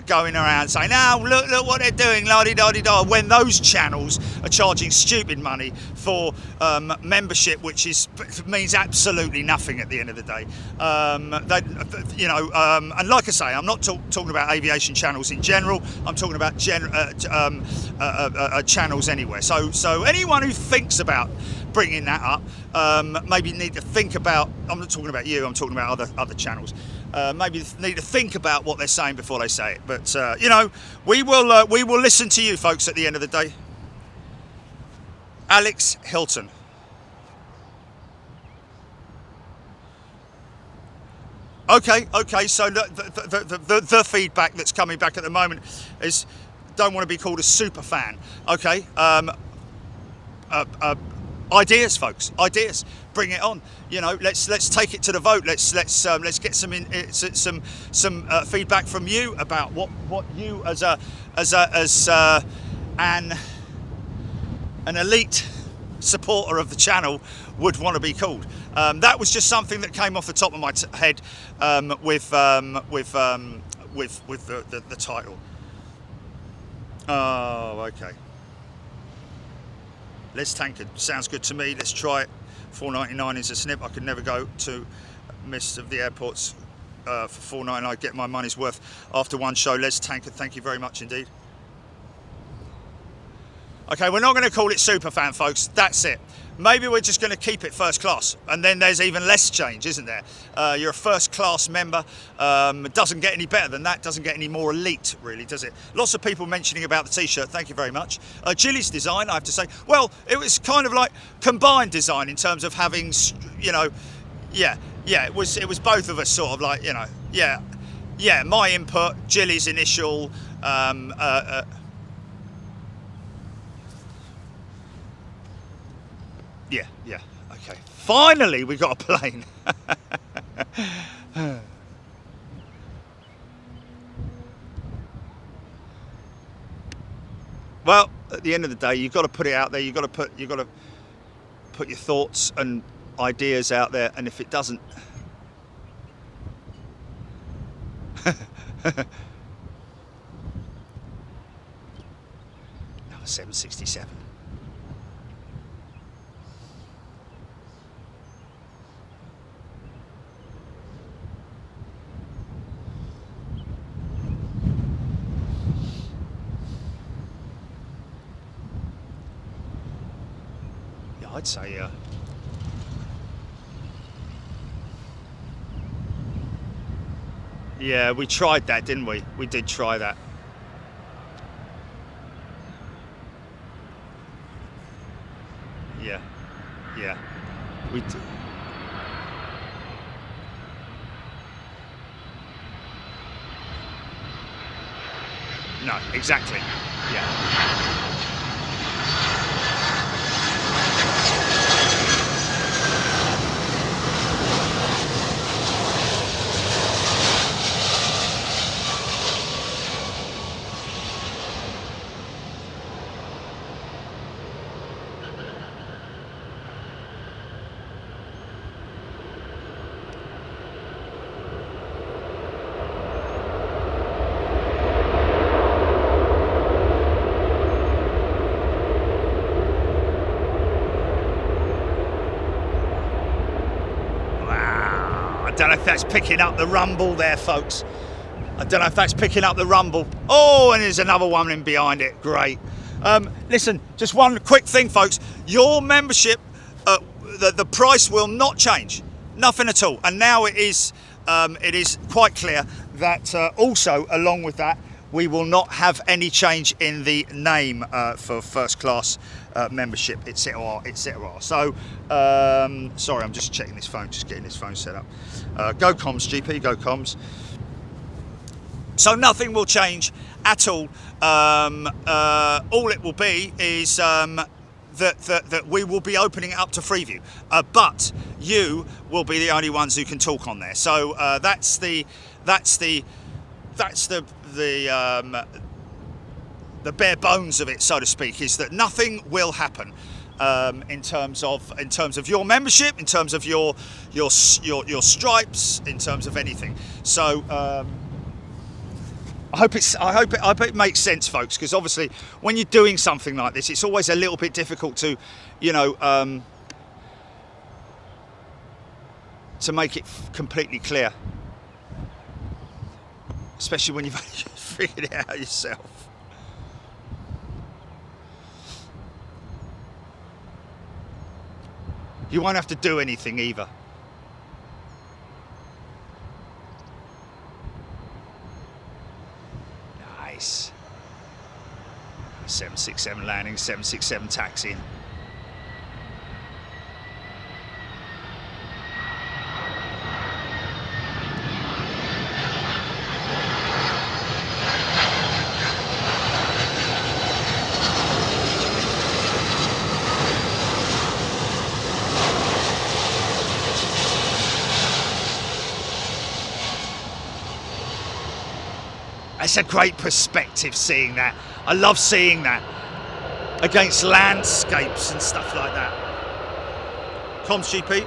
going around saying, look what they're doing, la-di-da-di-da, when those channels are charging stupid money for membership, which means absolutely nothing at the end of the day. You know, and like I say, I'm not talking about aviation channels in general, I'm talking about channels anywhere. So anyone who thinks about bringing that up, maybe need to think about, I'm not talking about you, I'm talking about other channels, maybe need to think about what they're saying before they say it. But you know, we will listen to you folks at the end of the day. Alex Hilton. Okay. So the feedback that's coming back at the moment is don't want to be called a super fan. Okay. Ideas, folks. Ideas. Bring it on. You know, let's take it to the vote. Let's get some feedback from you about what you as an elite supporter of the channel would want to be called. That was just something that came off the top of my head with the title. Oh, okay. Les Tankard sounds good to me. Let's try it. $4.99 is a snip. I could never go to miss of the airports for $4.99. I get my money's worth after one show. Les Tankard, thank you very much indeed. Okay, we're not going to call it Superfan, folks. That's it. Maybe we're just going to keep it first class, and then there's even less change, isn't there? You're a first class member. It doesn't get any better than that. Doesn't get any more elite, really, does it? Lots of people mentioning about the t-shirt. Thank you very much. Gilly's design, I have to say. Well, it was kind of like combined design in terms of having, you know, yeah. It was both of us sort of like, you know, yeah. My input, Gilly's initial. Yeah, okay. Finally, we got a plane. Well, at the end of the day, you've got to put it out there. You've got to put your thoughts and ideas out there. And if it doesn't, number 767. I'd say yeah, we tried that, didn't we? We did try that. Yeah, yeah, we did. No, exactly. Yeah. I don't know if that's picking up the rumble there, folks. I don't know if that's picking up the rumble. Oh, and there's another one in behind it. Great. Listen, just one quick thing, folks. Your membership, the price will not change. Nothing at all. And now it is quite clear that also, along with that, we will not have any change in the name for first class membership, etc., etc. So, sorry, I'm just checking this phone, just getting this phone set up. Go comms, GP, go comms. So nothing will change at all. All it will be is that we will be opening it up to Freeview, but you will be the only ones who can talk on there. So that's the bare bones of it, so to speak, is that nothing will happen in terms of your membership, in terms of your stripes, in terms of anything. So I hope it makes sense, folks, because obviously when you're doing something like this, it's always a little bit difficult to, to make it completely clear, especially when you've figured it out yourself. You won't have to do anything either. Nice. 767 landing, 767 taxiing. It's a great perspective seeing that. I love seeing that against landscapes and stuff like that. Comms GP.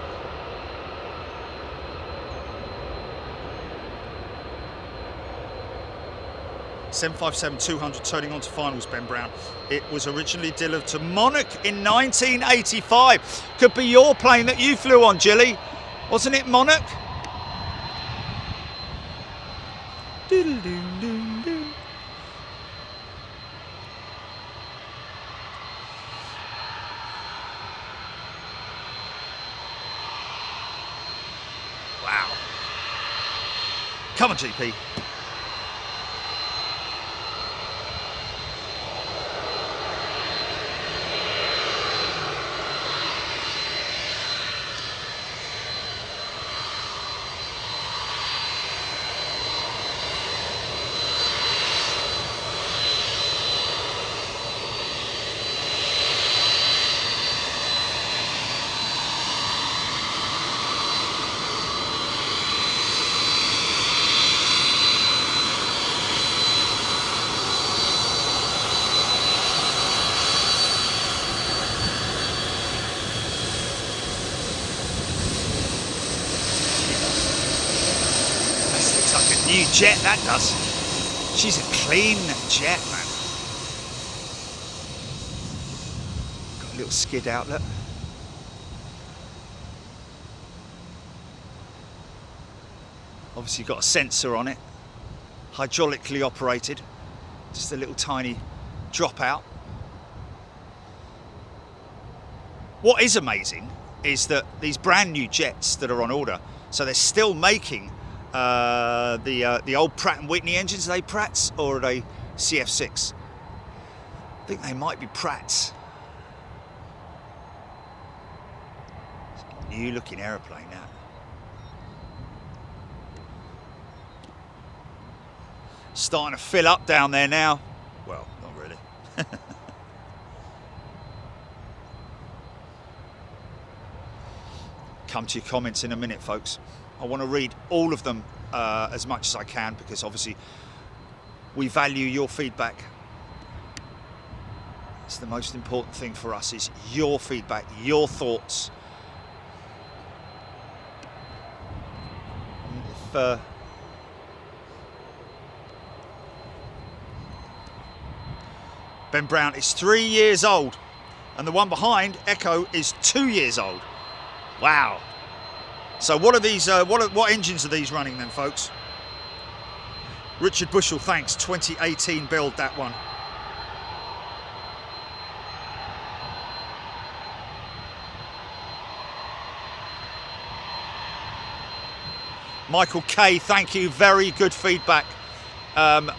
(757-200) turning on to finals, Ben Brown. It was originally delivered to Monarch in 1985. Could be your plane that you flew on, Jilly. Wasn't it Monarch? Wow. Come on, GP. New jet, that does. She's a clean jet, man. Got a little skid outlet. Obviously got a sensor on it, hydraulically operated. Just a little tiny drop out. What is amazing is that these brand new jets that are on order, so they're still making the old Pratt & Whitney engines. Are they Pratts or are they CF6? I think they might be Pratts. It's a new looking aeroplane now. Starting to fill up down there now. Well, not really. Come to your comments in a minute, folks. I want to read all of them as much as I can, because obviously we value your feedback. It's the most important thing for us, is your feedback, your thoughts. If Ben Brown is 3 years old, and the one behind, Echo, is 2 years old. Wow. So what are these? What engines are these running then, folks? Richard Bushell, thanks. 2018 build, that one. Michael K, thank you. Very good feedback.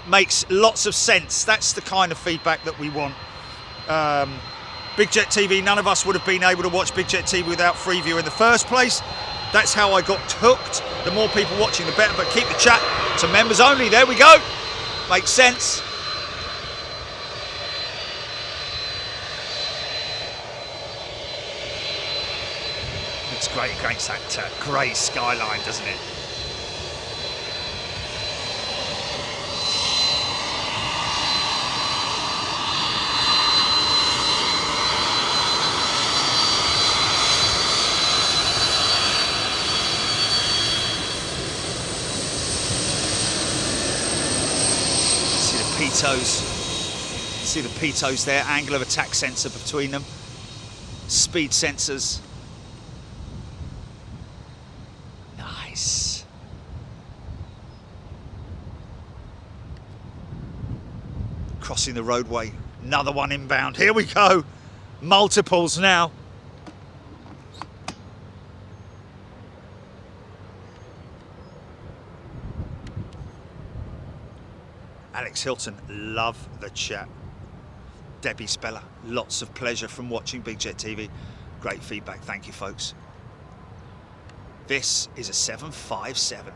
Makes lots of sense. That's the kind of feedback that we want. Big Jet TV, none of us would have been able to watch Big Jet TV without Freeview in the first place. That's how I got hooked. The more people watching, the better, but keep the chat to members only. There we go. Makes sense. Looks great against that grey skyline, doesn't it? See the pitos there, angle of attack sensor between them, speed sensors. Nice. Crossing the roadway, another one inbound. Here we go, multiples now. Alex Hilton, love the chat. Debbie Speller, lots of pleasure from watching Big Jet TV. Great feedback, thank you, folks. This is a 757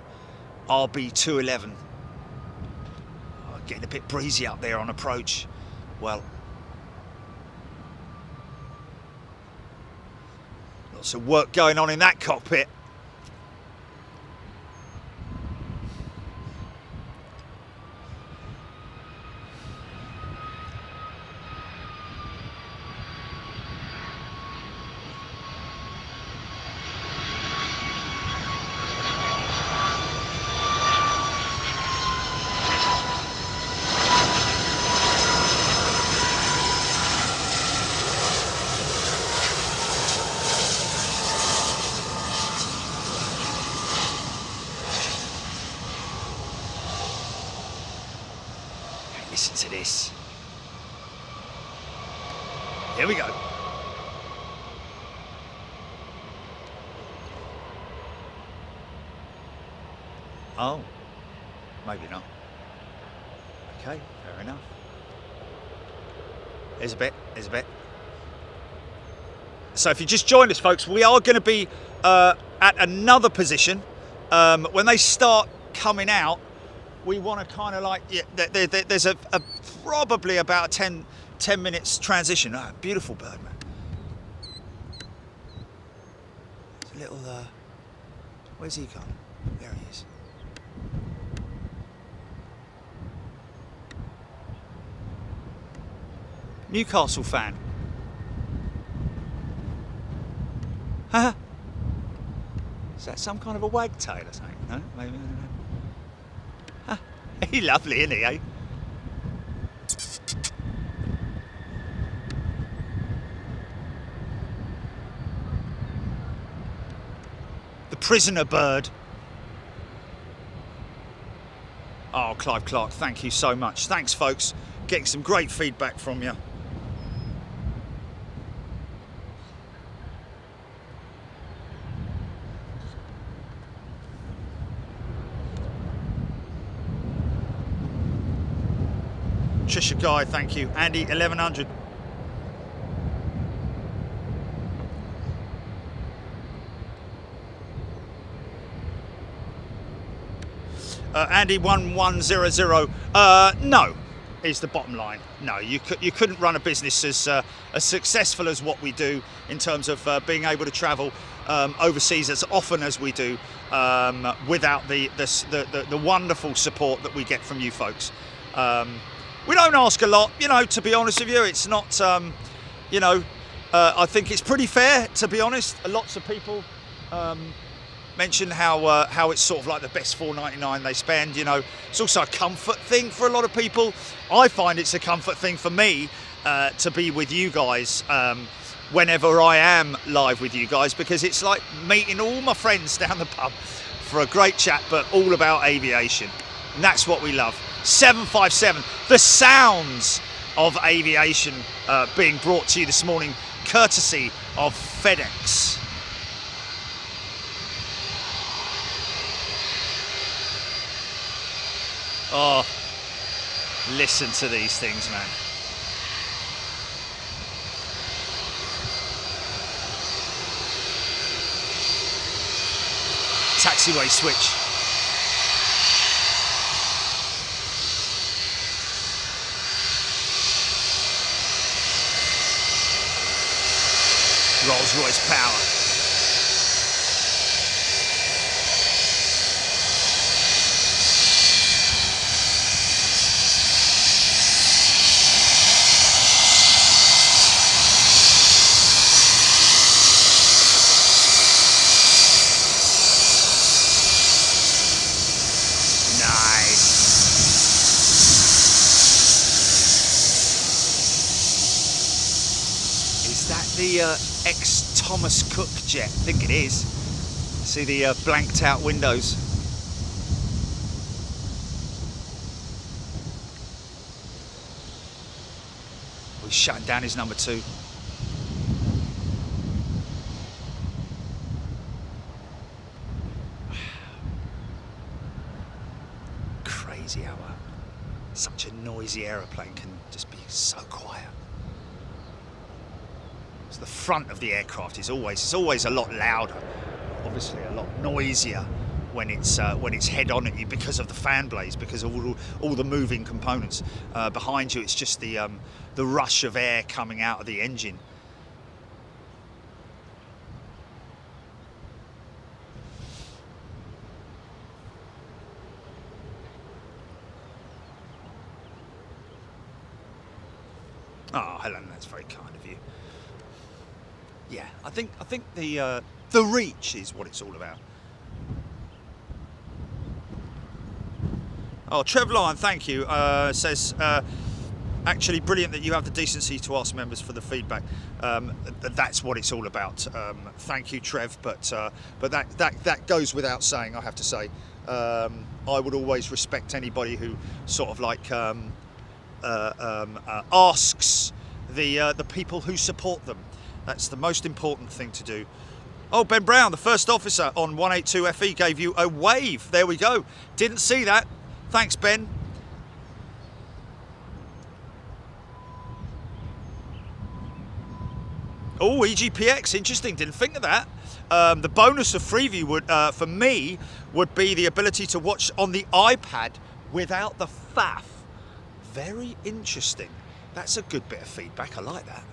RB211. Oh, getting a bit breezy up there on approach. Well, lots of work going on in that cockpit. Listen to this. Here we go. Oh, maybe not. Okay, fair enough. There's a bit, there's a bit. So if you just joined us, folks, we are going to be at another position. When they start coming out, we want to kind of like, yeah, there's a probably about 10 minutes transition. Oh, beautiful bird, man. It's a little, where's he gone? There he is. Newcastle fan. Haha. Is that some kind of a wagtail or something? No, maybe, I don't know. He's lovely, isn't he, eh? The prisoner bird. Oh, Clive Clark, thank you so much. Thanks, folks. Getting some great feedback from you. Patricia Guy, thank you. Andy, 1100. Andy 1100. No, is the bottom line. No, you couldn't run a business as successful as what we do in terms of being able to travel overseas as often as we do without the wonderful support that we get from you folks. We don't ask a lot, you know. To be honest with you, it's not. You know, I think it's pretty fair. To be honest, lots of people. Mention how it's sort of like the best $4.99 they spend. You know, it's also a comfort thing for a lot of people. I find it's a comfort thing for me to be with you guys whenever I am live with you guys, because it's like meeting all my friends down the pub for a great chat, but all about aviation, and that's what we love. 757, the sounds of aviation being brought to you this morning, courtesy of FedEx. Oh, listen to these things, man. Taxiway switch. Rolls-Royce power. The ex-Thomas Cook jet, I think it is. See the blanked out windows. We're shutting down his number 2. Crazy how such a noisy aeroplane can just be so quiet. The front of the aircraft is always a lot louder, obviously a lot noisier when it's head on at you because of the fan blades, because of all the moving components behind you. It's just the rush of air coming out of the engine. Oh, Helen, that's very kind of you. Yeah, I think the reach is what it's all about. Oh, Trev Lyon, thank you. Says actually brilliant that you have the decency to ask members for the feedback. That's what it's all about. Thank you, Trev. But that goes without saying. I have to say, I would always respect anybody who sort of like asks the people who support them. That's the most important thing to do. Oh, Ben Brown, the first officer on 182 FE, gave you a wave. There we go. Didn't see that. Thanks, Ben. Oh, EGPX, interesting. Didn't think of that. The bonus of Freeview would, for me, would be the ability to watch on the iPad without the faff. Very interesting. That's a good bit of feedback. I like that.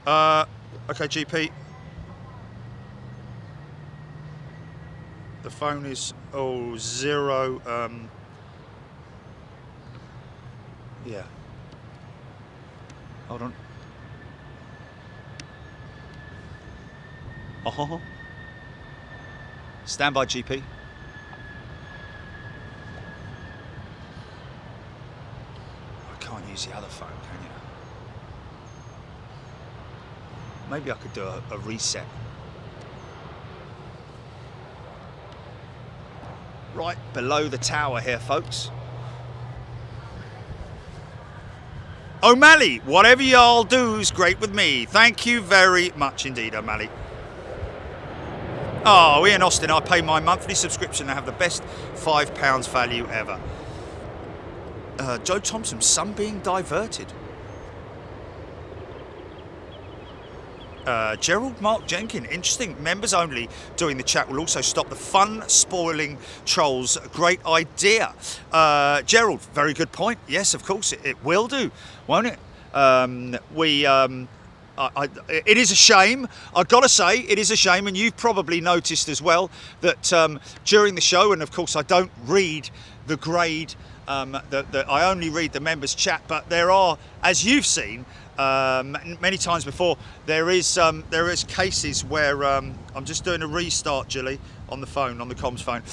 Okay, GP. The phone is 0. Yeah. Hold on. Oh. Stand by, GP. I can't use the other phone, can you? Maybe I could do a reset. Right below the tower here, folks. O'Malley, whatever y'all do is great with me. Thank you very much indeed, O'Malley. Oh, Ian Austin, I pay my monthly subscription and have the best £5 value ever. Joe Thompson, sun being diverted. Gerald Mark Jenkin, interesting. Members only doing the chat will also stop the fun spoiling trolls. Great idea. Gerald, very good point. Yes, of course, it will do, won't it? It is a shame. I've got to say, it is a shame, and you've probably noticed as well that during the show, and of course I don't read the grade, I only read the members' chat, but there are, as you've seen, many times before, there is cases where I'm just doing a restart, Gilly, on the phone, on the comms phone.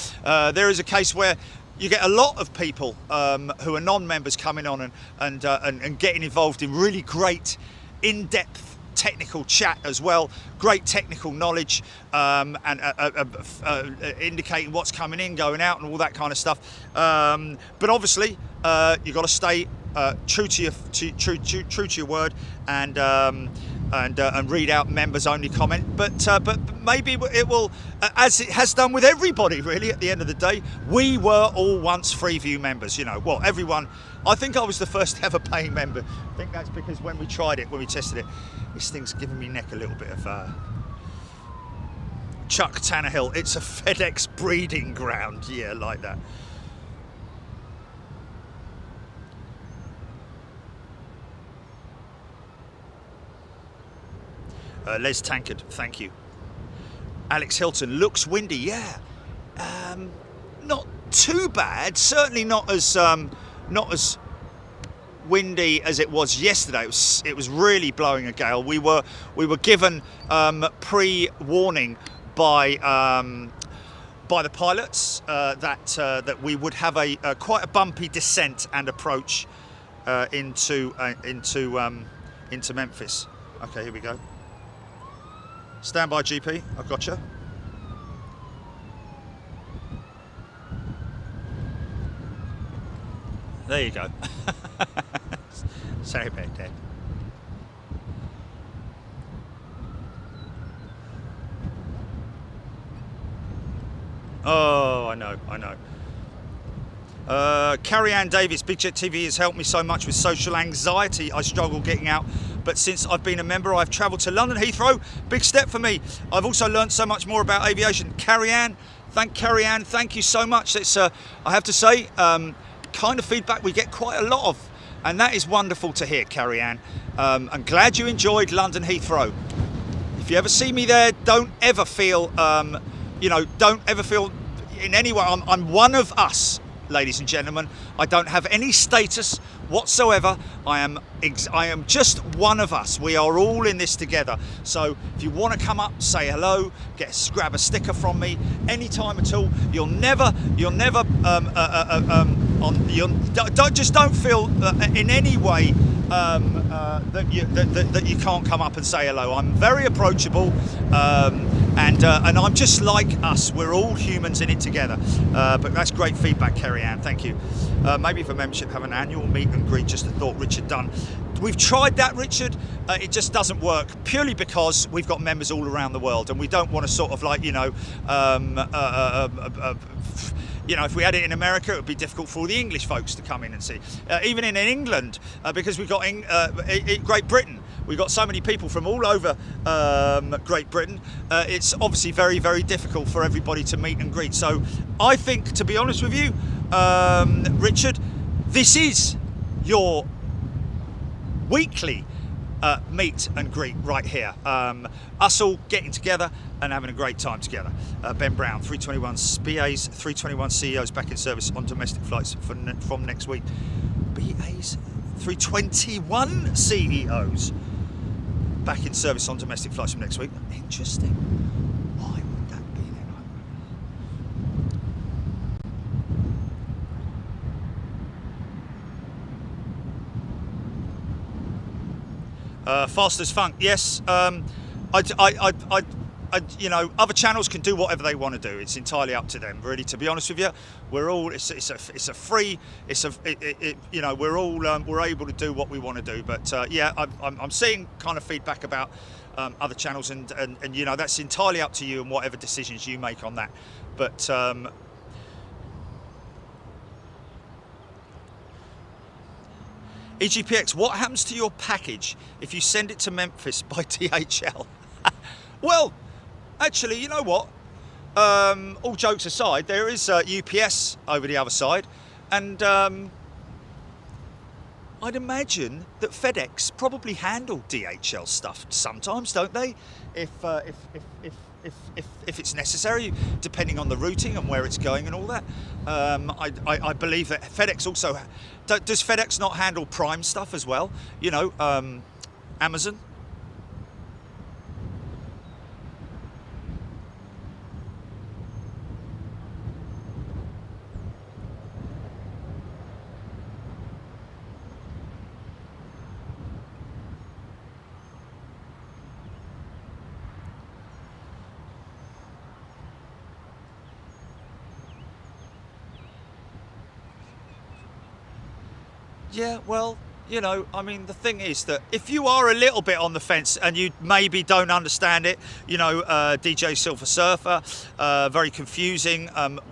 There is a case where you get a lot of people who are non-members coming on and getting involved in really great, in-depth technical chat as well, great technical knowledge, and indicating what's coming in, going out, and all that kind of stuff. But obviously, you've got to stay true to your word and read out members only comment. But maybe it will, as it has done with everybody really. At the end of the day, we were all once Freeview members. You know, well, everyone. I think I was the first ever paying member. I think that's because when we tried it, when we tested it, this thing's giving me neck a little bit of. Chuck Tannehill, it's a FedEx breeding ground. Yeah, like that. Les Tankard, thank you. Alex Hilton, looks windy, yeah. Not too bad. Certainly not as windy as it was yesterday. It was really blowing a gale. We were given pre-warning by the pilots that we would have a quite a bumpy descent and approach into Memphis. Okay, here we go. Stand by, GP. I've got you. There you go. Sorry about that. Oh, I know. Carrie Ann Davis, Big Jet TV has helped me so much with social anxiety. I struggle getting out, but since I've been a member, I've travelled to London Heathrow. Big step for me. I've also learned so much more about aviation. Carrie Ann, thank you so much. It's I have to say, kind of feedback we get quite a lot of, and that is wonderful to hear, Carrie Ann. I'm glad you enjoyed London Heathrow. If you ever see me there, don't ever feel, don't ever feel in any way. I'm one of us, ladies and gentlemen. I don't have any status whatsoever. I am just one of us. We are all in this together. So if you want to come up, say hello, grab a sticker from me anytime at all. Don't feel in any way that you can't come up and say hello. I'm very approachable, and I'm just like us. We're all humans in it together. But that's great feedback, Kerry Ann. Thank you. Maybe for membership, have an annual meet and greet. Just a thought, Richard Dunn. We've tried that, Richard. It just doesn't work, purely because we've got members all around the world, and we don't want to sort of like, if we had it in America, it would be difficult for all the English folks to come in and see. Even in England, because we've got Great Britain, we've got so many people from all over Great Britain. It's obviously very, very difficult for everybody to meet and greet. So I think, to be honest with you, Richard, this is your weekly meet and greet right here. Us all getting together and having a great time together. Ben Brown, 321 BAs, 321 CEOs back in service on domestic flights from next week. BAs, 321 CEOs back in service on domestic flights from next week. Interesting. Why would that be then? Fast as funk, yes. you know, other channels can do whatever they want to do. It's entirely up to them, really. To be honest with you, we're all it's a free you know, we're all we're able to do what we want to do. But yeah, I'm seeing kind of feedback about other channels, and you know, that's entirely up to you and whatever decisions you make on that. But EGPX, what happens to your package if you send it to Memphis by DHL? Well, actually, you know what? All jokes aside, there is UPS over the other side, and I'd imagine that FedEx probably handle DHL stuff sometimes, don't they? If it's necessary, depending on the routing and where it's going and all that. I believe that FedEx also does FedEx not handle Prime stuff as well? You know, Amazon. Yeah, well, you know, I mean, the thing is that if you are a little bit on the fence and you maybe don't understand it, you know, DJ Silver Surfer, very confusing.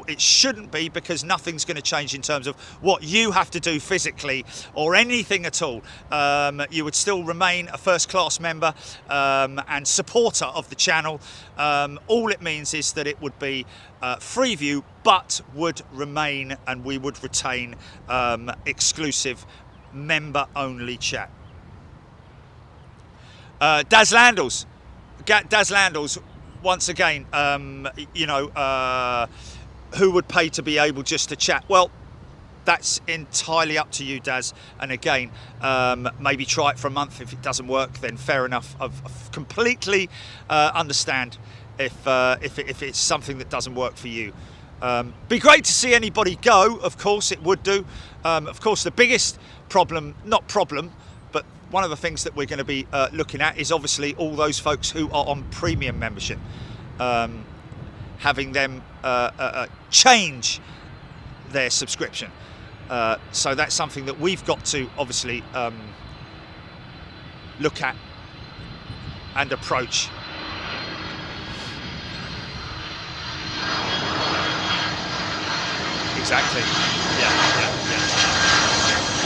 It shouldn't be, because nothing's going to change in terms of what you have to do physically or anything at all. You would still remain a first-class member and supporter of the channel. All it means is that it would be free view, but would remain, and we would retain exclusive member-only chat. Daz Landals, once again, you know, who would pay to be able just to chat? Well, that's entirely up to you, Daz. And again, maybe try it for a month. If it doesn't work, then fair enough. I've completely understand if it's something that doesn't work for you. Be great to see anybody go, of course it would do. Of course, the biggest problem, but one of the things that we're going to be looking at is obviously all those folks who are on premium membership, having them change their subscription. So that's something that we've got to obviously look at and approach. Exactly. Yeah.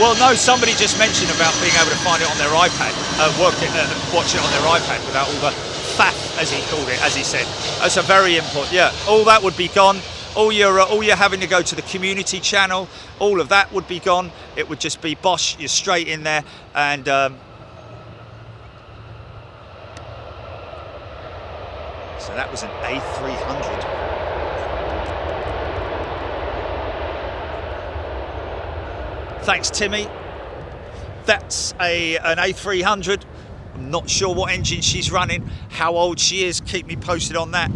Well, no, somebody just mentioned about being able to find it on their iPad, watch it on their iPad without all the faff, as he called it, as he said. That's a very important. Yeah, all that would be gone. All you're having to go to the community channel, all of that would be gone. It would just be bosh. You're straight in there, and so that was an A300. Thanks, Timmy. That's an A300. I'm not sure what engine she's running, how old she is. Keep me posted on that.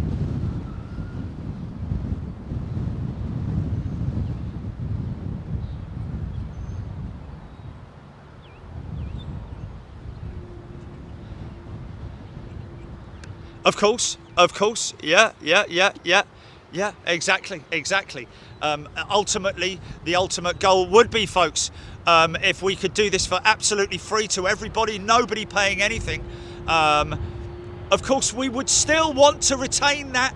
Of course, yeah, exactly. Ultimately, the ultimate goal would be, folks, if we could do this for absolutely free to everybody, nobody paying anything. Of course, we would still want to retain that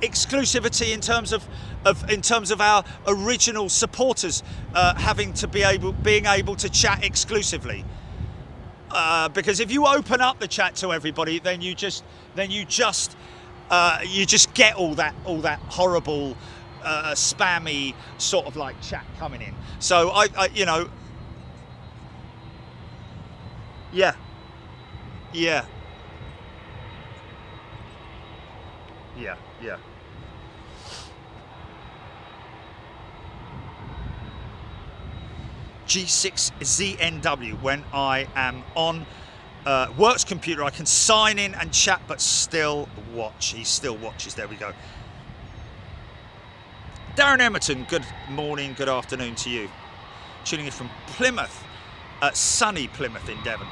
exclusivity in terms of our original supporters being able to chat exclusively. Because if you open up the chat to everybody, then you just get all that horrible spammy sort of like chat coming in. So I you know, yeah. G6ZNW, when I am on works computer, I can sign in and chat, but still watch. He still watches. There we go. Darren Emerton, good morning, good afternoon to you. Tuning in from Plymouth, sunny Plymouth in Devon.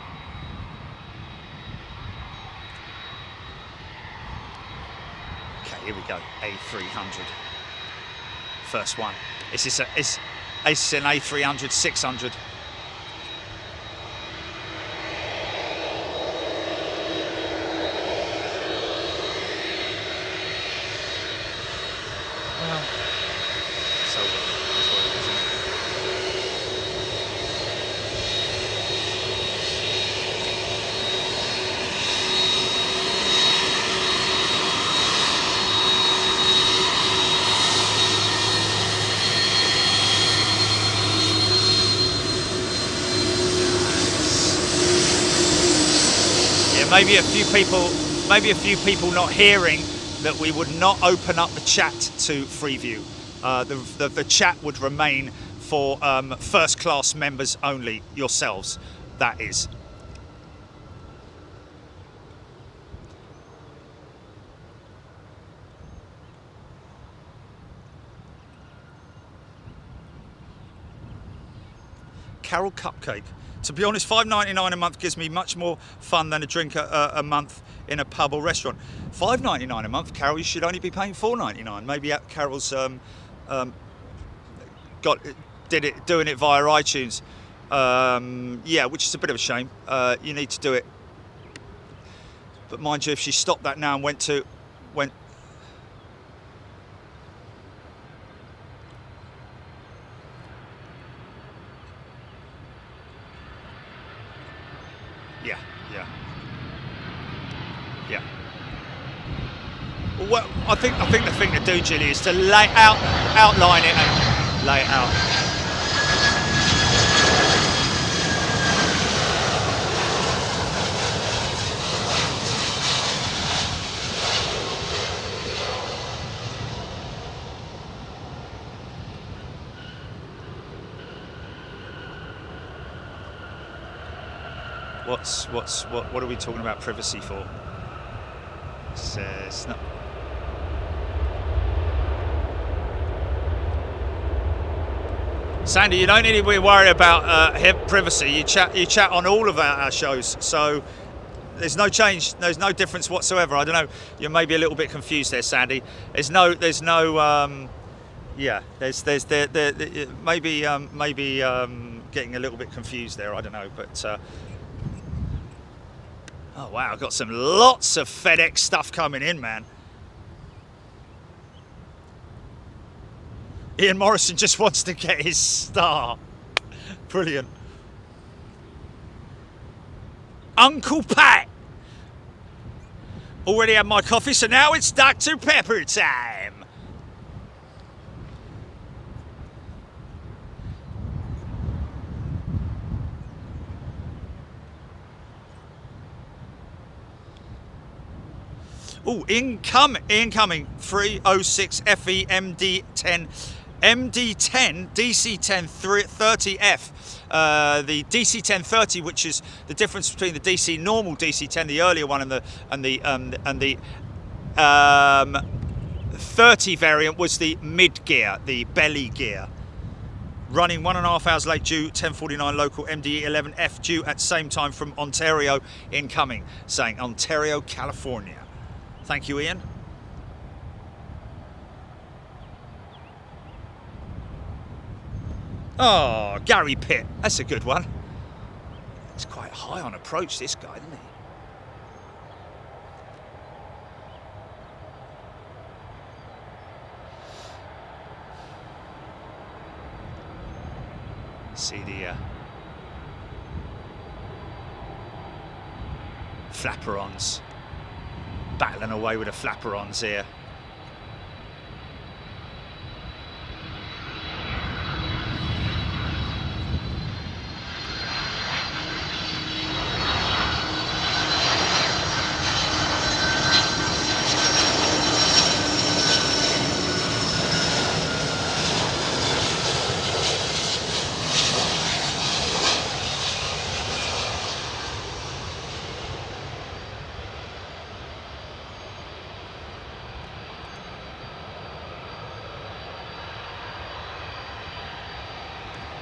here we go. A300. First one. It's an A300, 600. Well, so that's what it is, isn't it? Yeah, maybe a few people not hearing that we would not open up the chat to Freeview. The chat would remain for first class members only, yourselves, that is. Carol Cupcake. To be honest, $5.99 a month gives me much more fun than a drink a month in a pub or restaurant. $5.99 a month, Carol, you should only be paying $4.99. Maybe Carol's doing it via iTunes. Yeah, which is a bit of a shame. You need to do it. But mind you, if she stopped that now and went. Yeah. Well, I think the thing to do, Gilly, is to outline it and lay it out. What are we talking about privacy for? It's not. Sandy, you don't need to be worried about privacy. You chat on all of our shows, so there's no change. There's no difference whatsoever. I don't know. You're maybe a little bit confused there, Sandy. There's no. Yeah. There's maybe getting a little bit confused there. I don't know, but. Oh wow, I've got lots of FedEx stuff coming in, man. Ian Morrison just wants to get his star. Brilliant. Uncle Pat. Already had my coffee, so now it's Dr. Pepper time. Oh, incoming 306 FE MD10 DC10 30F. The DC1030, which is the difference between the DC normal DC10, the earlier one, and the 30 variant was the mid gear, the belly gear. Running 1.5 hours late, due 10:49 local. MD11F due at same time from Ontario, incoming, saying Ontario, California. Thank you, Ian. Oh, Gary Pitt. That's a good one. He's quite high on approach, this guy, isn't he? See the flapperons. Battling away with the flapperons here.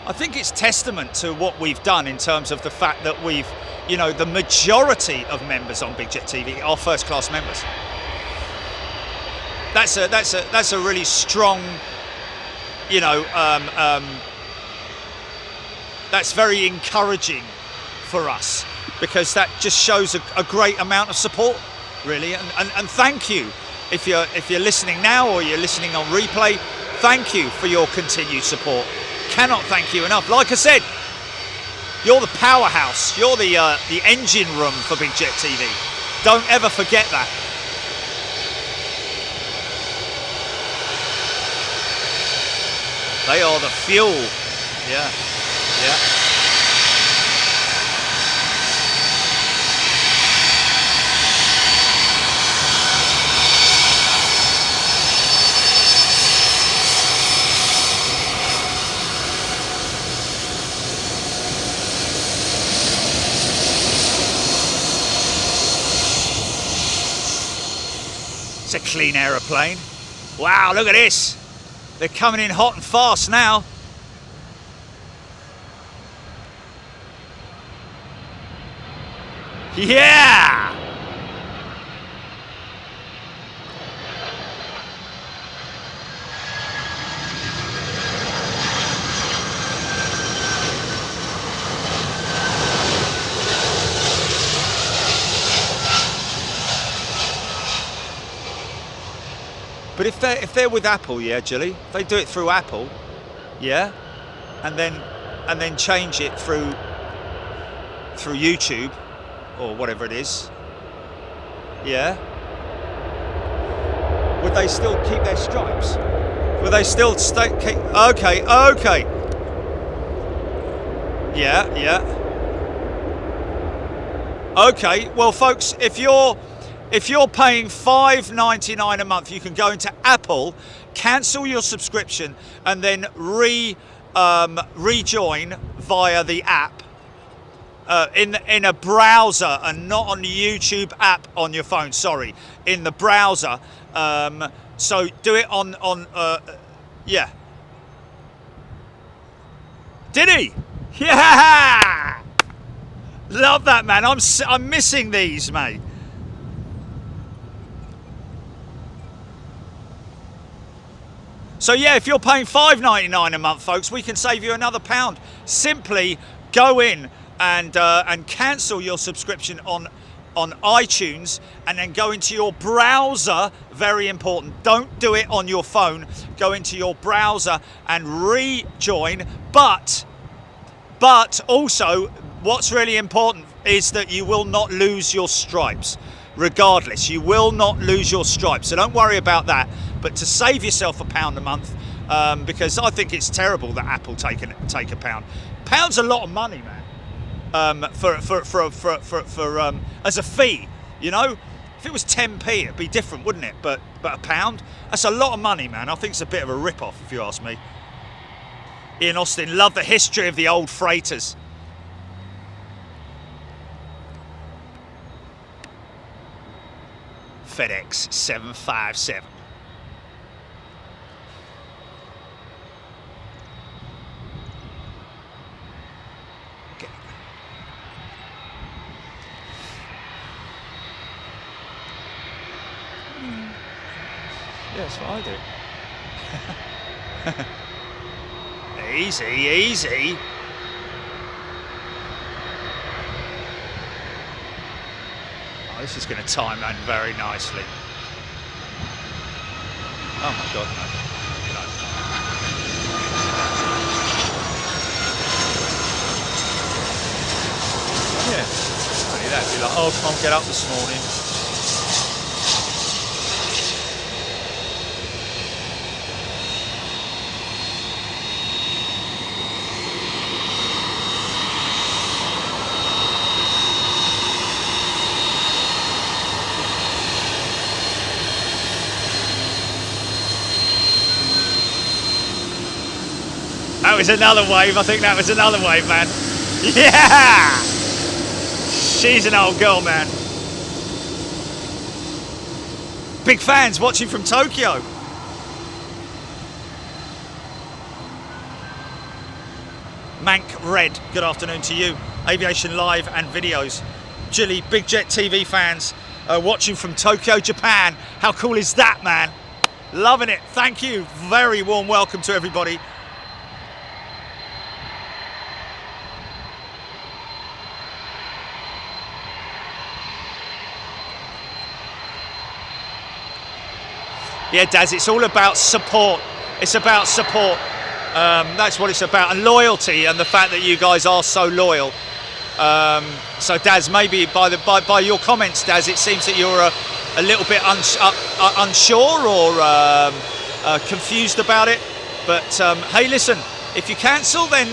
I think it's testament to what we've done in terms of the fact that we've, you know, the majority of members on Big Jet TV are first class members. that's a really strong, you know, that's very encouraging for us, because that just shows a great amount of support, really. And thank you if you're listening now or you're listening on replay. Thank you for your continued support. Cannot thank you enough. Like I said, you're the powerhouse. You're the engine room for Big Jet TV. Don't ever forget that. They are the fuel. Yeah, yeah. It's a clean aeroplane. Wow, look at this. They're coming in hot and fast now. Yeah! But if they're with Apple, yeah, Jilly, if they do it through Apple, yeah, and then change it through YouTube or whatever it is, yeah, would they still keep their stripes? Would they still keep? Okay, yeah, yeah. Okay, well, folks, if you're paying $5.99 a month, you can go into Apple, cancel your subscription, and then rejoin via the app in a browser, and not on the YouTube app on your phone. Sorry, in the browser. So do it on yeah. Did he? Yeah. Love that, man. I'm missing these, mate. So yeah, if you're paying $5.99 a month, folks, we can save you another £1. Simply go in and cancel your subscription on iTunes, and then go into your browser. Very important. Don't do it on your phone. Go into your browser and rejoin. But also, what's really important is that you will not lose your stripes. Regardless, you will not lose your stripes, so don't worry about that. But to save yourself £1 a month, because I think it's terrible that Apple take £1. Pound's a lot of money, man. For as a fee, you know. If it was 10p, it'd be different, wouldn't it? But £1, that's a lot of money, man. I think it's a bit of a rip-off, if you ask me. Ian Austin, love the history of the old freighters. FedEx 757. Okay. Yeah, that's what I do. Easy, easy. This is going to time that very nicely. Oh my God, no. Yeah, only that. Be like, oh, can't get up this morning. That was another wave. I think that was another wave, man. Yeah! She's an old girl, man. Big fans watching from Tokyo. Mank Red, good afternoon to you. Aviation Live and videos. Big Jet TV fans watching from Tokyo, Japan. How cool is that, man? Loving it. Thank you. Very warm welcome to everybody. Yeah, Daz, it's all about support. It's about support. That's what it's about, and loyalty, and the fact that you guys are so loyal. So, Daz, maybe by your comments, Daz, it seems that you're a little bit unsure or confused about it. But hey, listen, if you cancel, then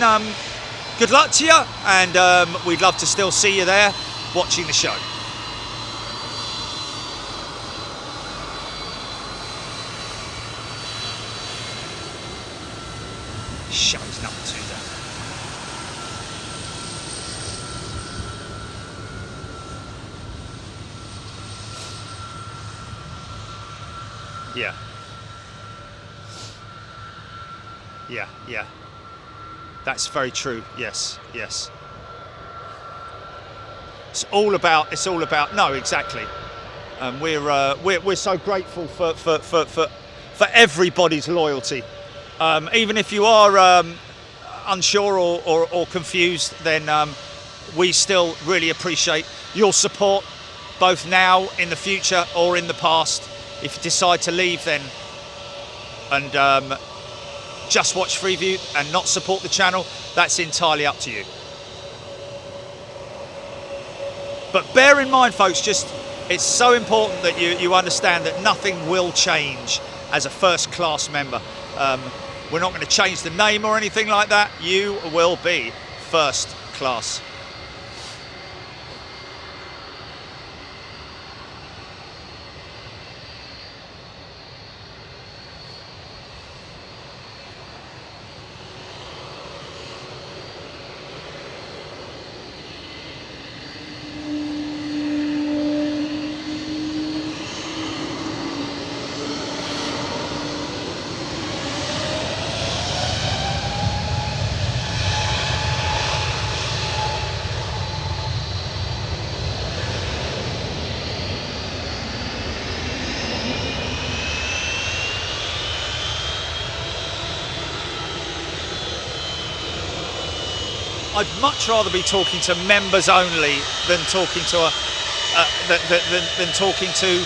good luck to you, and we'd love to still see you there watching the show. Shut his number 2 down. Yeah. Yeah. That's very true. Yes. It's all about. No, exactly. We're so grateful for everybody's loyalty. Even if you are unsure or confused, then we still really appreciate your support, both now, in the future, or in the past. If you decide to leave, then and just watch Freeview and not support the channel, that's entirely up to you. But bear in mind, folks, it's so important that you understand that nothing will change as a first-class member. We're not going to change the name or anything like that. You will be first class. I'd much rather be talking to members only than talking to than talking to,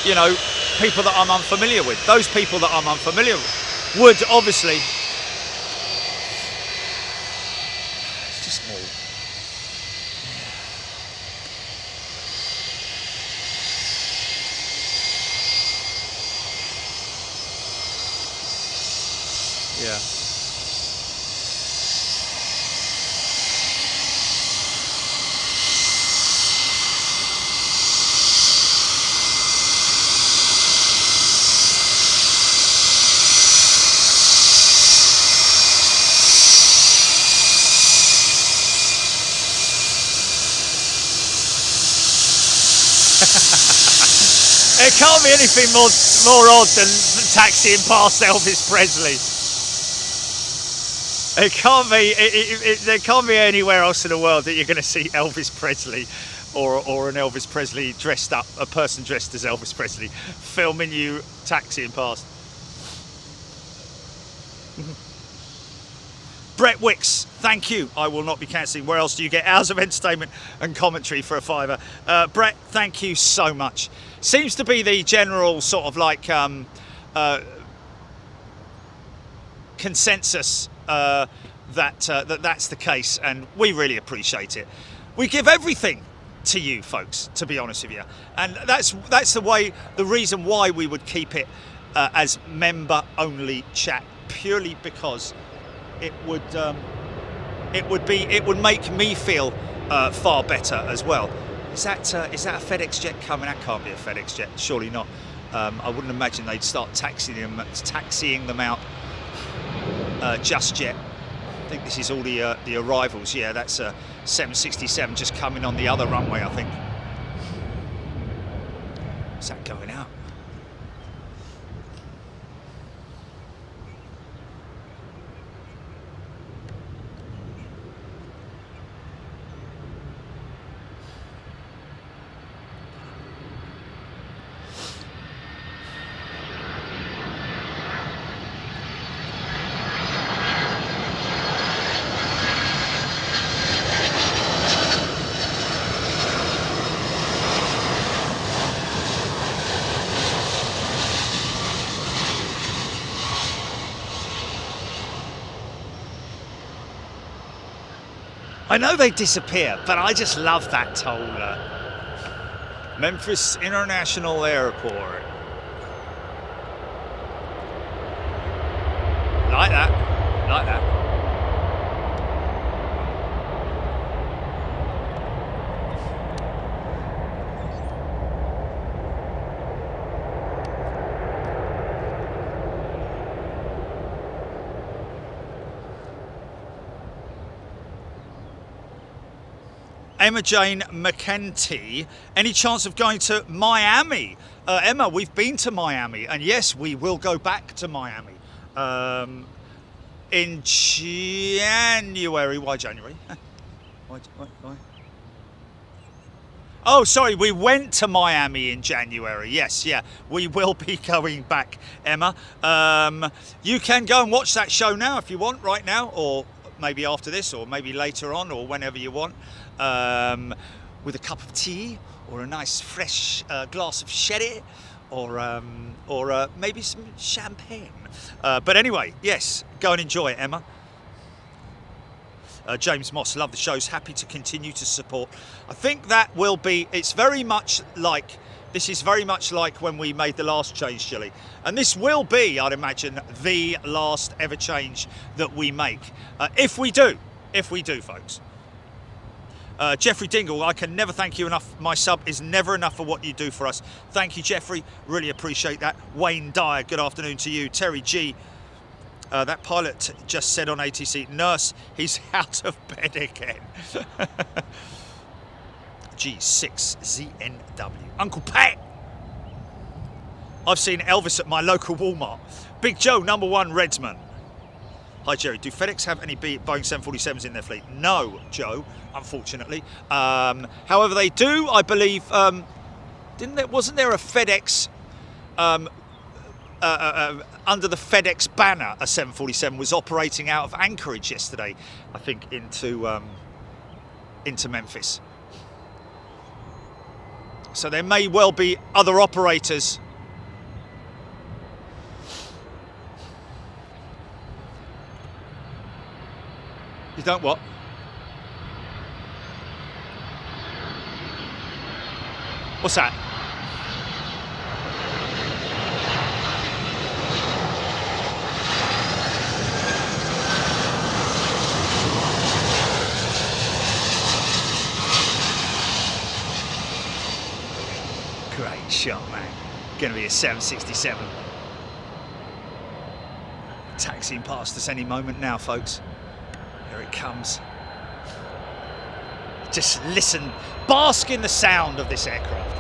you know, people that I'm unfamiliar with. Those people that I'm unfamiliar with would obviously. It's just small. Yeah. It can't be anything more odd than taxiing past Elvis Presley. It can't be. There can't be anywhere else in the world that you're going to see Elvis Presley, or an Elvis Presley dressed up, a person dressed as Elvis Presley, filming you taxiing past. Brett Wicks, thank you. I will not be cancelling. Where else do you get hours of entertainment and commentary for a £5? Brett, thank you so much. Seems to be the general sort of like consensus that's the case, and we really appreciate it. We give everything to you folks, to be honest with you, and that's the reason why we would keep it as member only chat, purely because it would make me feel far better as well. Is that a FedEx jet coming? That can't be a FedEx jet, surely not. I wouldn't imagine they'd start taxiing them out just yet. I think this is all the arrivals. Yeah, that's a 767 just coming on the other runway, I think. Is that going out? I know they disappear, but I just love that toll. Memphis International Airport. Like that. Like that. Emma Jane McKenty, any chance of going to Miami? Emma, we've been to Miami, and yes, we will go back to Miami in January. Why January? Why? Oh, sorry, we went to Miami in January. Yes, yeah, we will be going back, Emma. You can go and watch that show now if you want, right now, or maybe after this, or maybe later on, or whenever you want. With a cup of tea or a nice fresh glass of sherry or maybe some champagne. But anyway, yes, go and enjoy it, Emma. James Moss, love the shows, happy to continue to support. I think that will be, it's very much like, this is very much like when we made the last change, Gilly. And this will be, I'd imagine, the last ever change that we make. If we do, folks. Jeffrey Dingle, I can never thank you enough. My sub is never enough for what you do for us. Thank you, Jeffrey. Really appreciate that. Wayne Dyer, good afternoon to you. Terry G, that pilot just said on ATC, nurse, he's out of bed again. G6ZNW. Uncle Pat. I've seen Elvis at my local Walmart. Big Joe, #1 Redsman. Hi Jerry, do FedEx have any Boeing 747s in their fleet? No, Joe, unfortunately. However, they do, I believe. Wasn't there a FedEx under the FedEx banner? A 747 was operating out of Anchorage yesterday, I think, into Memphis. So there may well be other operators. You don't what? What's that? Great shot, man. Gonna be a 767. Taxiing past us any moment now, folks. Here it comes. Just listen, bask in the sound of this aircraft.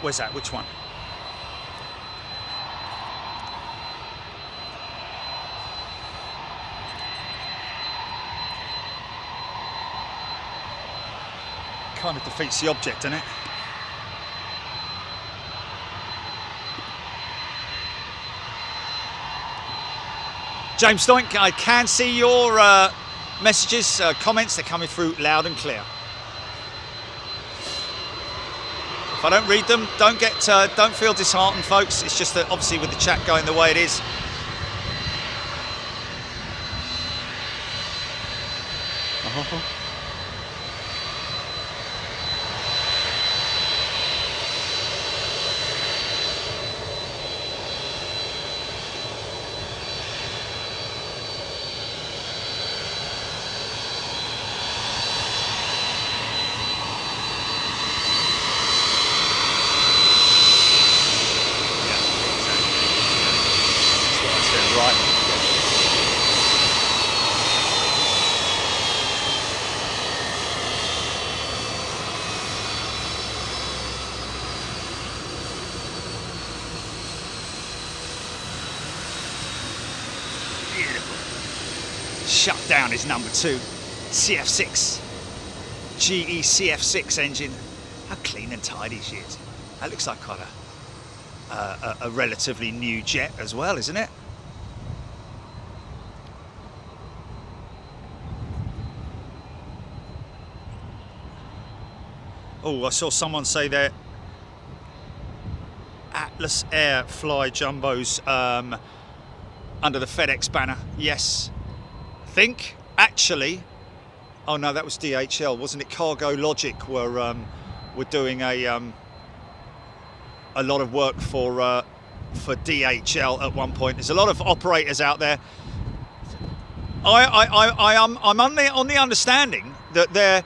Where's that? Which one? Kind of defeats the object, doesn't it? James Doink, I can see your messages, comments. They're coming through loud and clear. If I don't read them, don't feel disheartened, folks. It's just that obviously with the chat going the way it is. Shut down is #2 CF6 GE CF6 engine. How clean and tidy she is. That looks like quite a relatively new jet as well, isn't it? Oh, I saw someone say there Atlas Air fly jumbos under the FedEx banner. Yes, I think actually. Oh no, that was DHL, wasn't it? Cargo Logic were doing a lot of work for DHL at one point. There's a lot of operators out there. I'm on the understanding that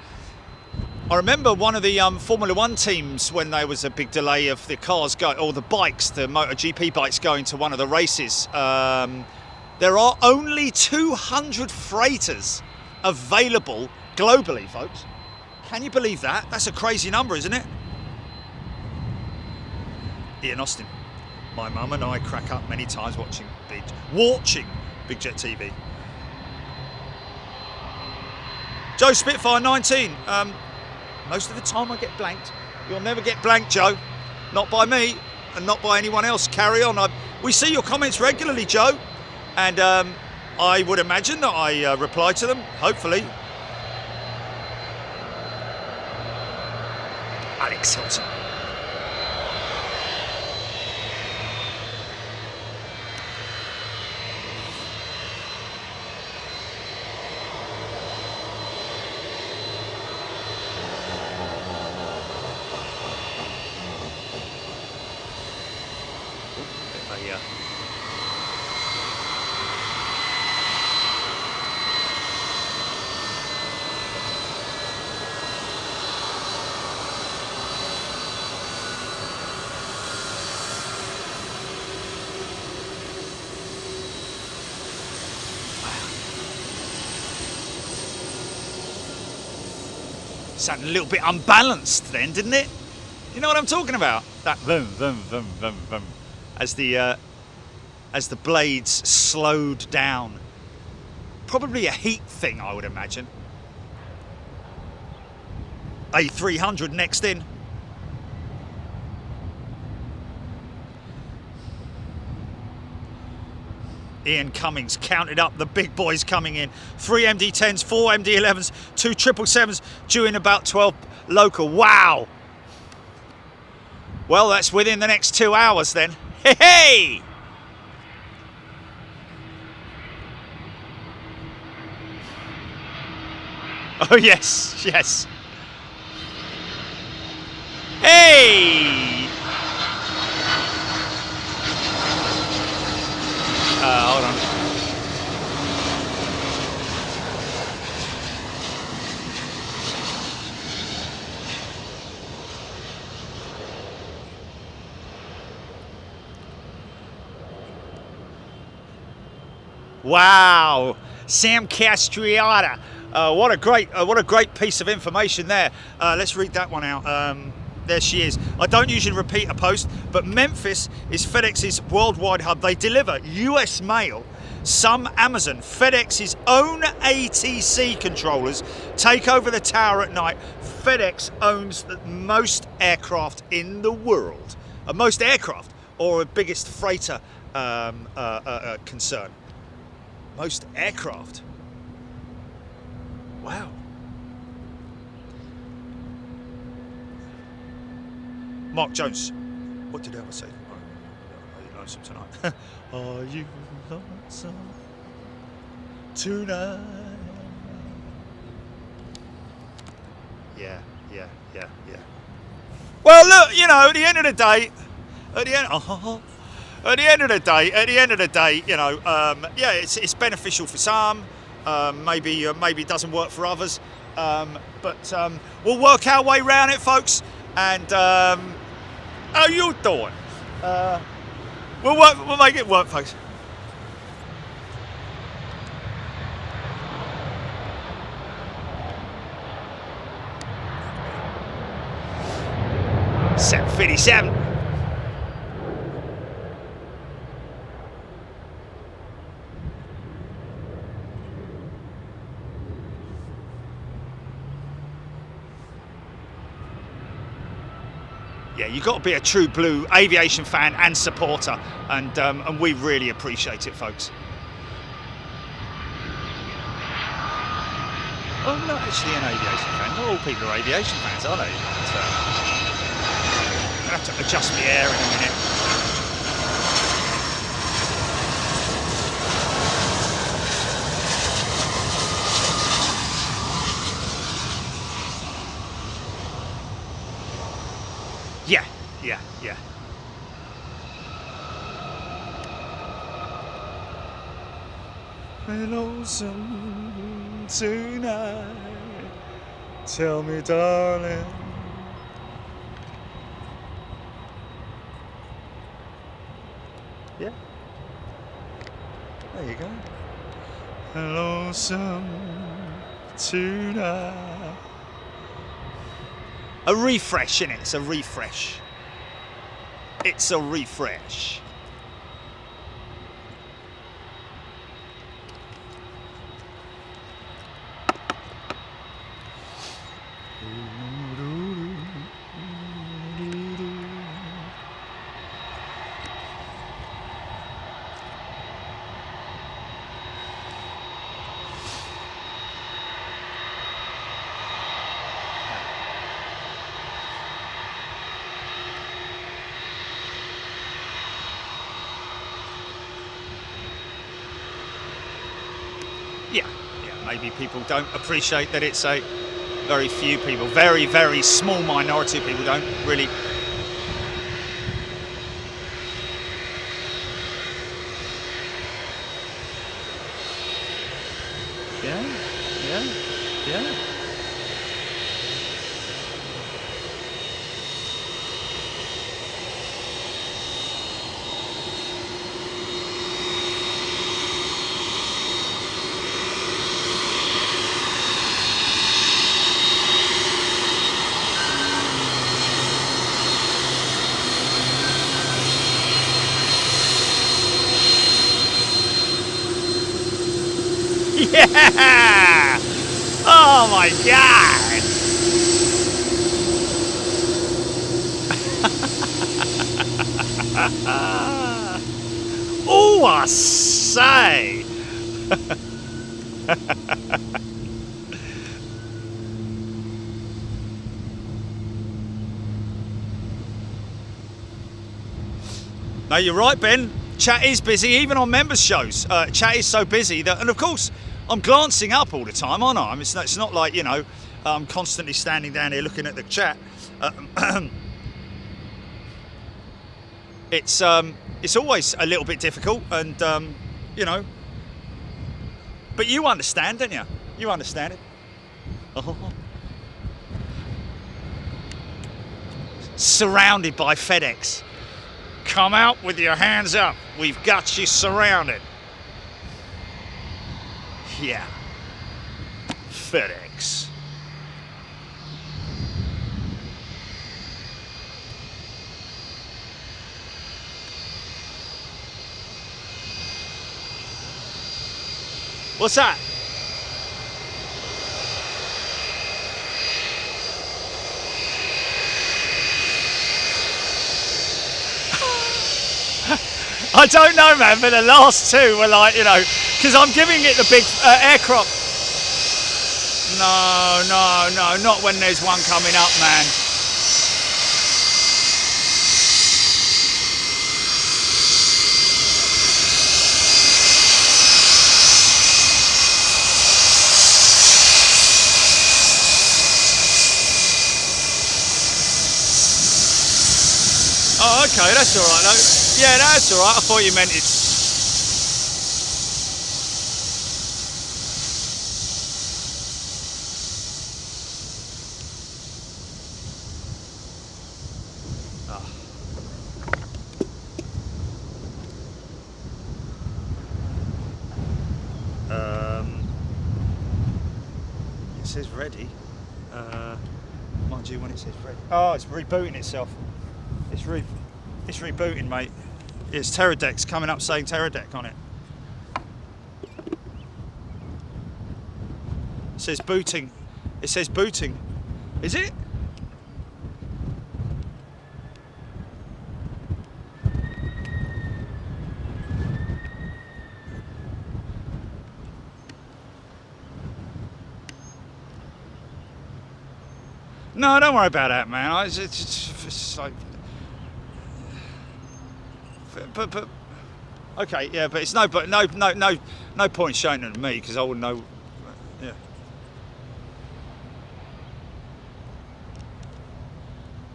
I remember one of the Formula One teams when there was a big delay of the cars or the bikes, the MotoGP bikes going to one of the races. There are only 200 freighters available globally, folks. Can you believe that? That's a crazy number, isn't it? Ian Austin. My mum and I crack up many times watching Big Jet TV. Joe Spitfire 19. Most of the time I get blanked. You'll never get blanked, Joe. Not by me and not by anyone else. Carry on. We see your comments regularly, Joe. And I would imagine that I reply to them, hopefully. Alex Hilton. Sounded a little bit unbalanced then, didn't it? You know what I'm talking about? That boom, boom, boom, boom, boom, as the blades slowed down. Probably a heat thing, I would imagine. A300 next in. Ian Cummings counted up the big boys coming in. 3 MD-10s, 4 MD-11s, 2 777s due in about 12 local. Wow. Well, that's within the next 2 hours then. Hey, hey! Oh, yes, yes. Hey! Hold on. Wow, Sam Castriata. What a great piece of information there. Let's read that one out. There she is. I don't usually repeat a post, but Memphis is FedEx's worldwide hub. They deliver US mail, some Amazon. FedEx's own ATC controllers take over the tower at night. FedEx owns the most aircraft in the world. Most aircraft, or a biggest freighter concern. Most aircraft. Wow. Mark Jones. What did I say? Are you lonesome tonight? Are you lonesome tonight? Yeah. Well, look, you know, at the end of the day, you know, yeah, it's beneficial for some. Maybe it doesn't work for others. But we'll work our way around it, folks. And how you doing? We'll make it work, folks. $757. yeah, you've got to be a true blue aviation fan and supporter, and we really appreciate it, folks. Well, I'm not actually an aviation fan. Not all people are aviation fans, are they? But, I'm going to have to adjust the air in a minute. Yeah. Lonesome tonight, tell me, darling. Yeah. There you go. Lonesome tonight. A refresh, innit? It's a refresh. It's a refresh. Yeah, maybe people don't appreciate that it's a very few people, very, very small minority of people don't really. Yeah. Yeah! Oh my God! Oh, I say! No, you're right, Ben. Chat is busy, even on members' shows. Chat is so busy that, and of course, I'm glancing up all the time, aren't I? It's not like, you know, I'm constantly standing down here looking at the chat. It's always a little bit difficult, and you know, but you understand, don't you? You understand it. Oh. Surrounded by FedEx. Come out with your hands up. We've got you surrounded. Yeah. FedEx. What's that? I don't know, man, but the last two were like, you know, because I'm giving it the big aircraft. No, not when there's one coming up, man. Oh, okay, that's all right, though. Yeah, that's all right. I thought you meant it's... It says ready. Mind you, when it says ready. Oh, it's rebooting itself. It's rebooting, mate. It's Terradeck's coming up saying Terradeck on it. It says booting. It says booting. Is it? No, don't worry about that, man. It's like, but okay, yeah, but it's no point showing it to me because I wouldn't know. Yeah.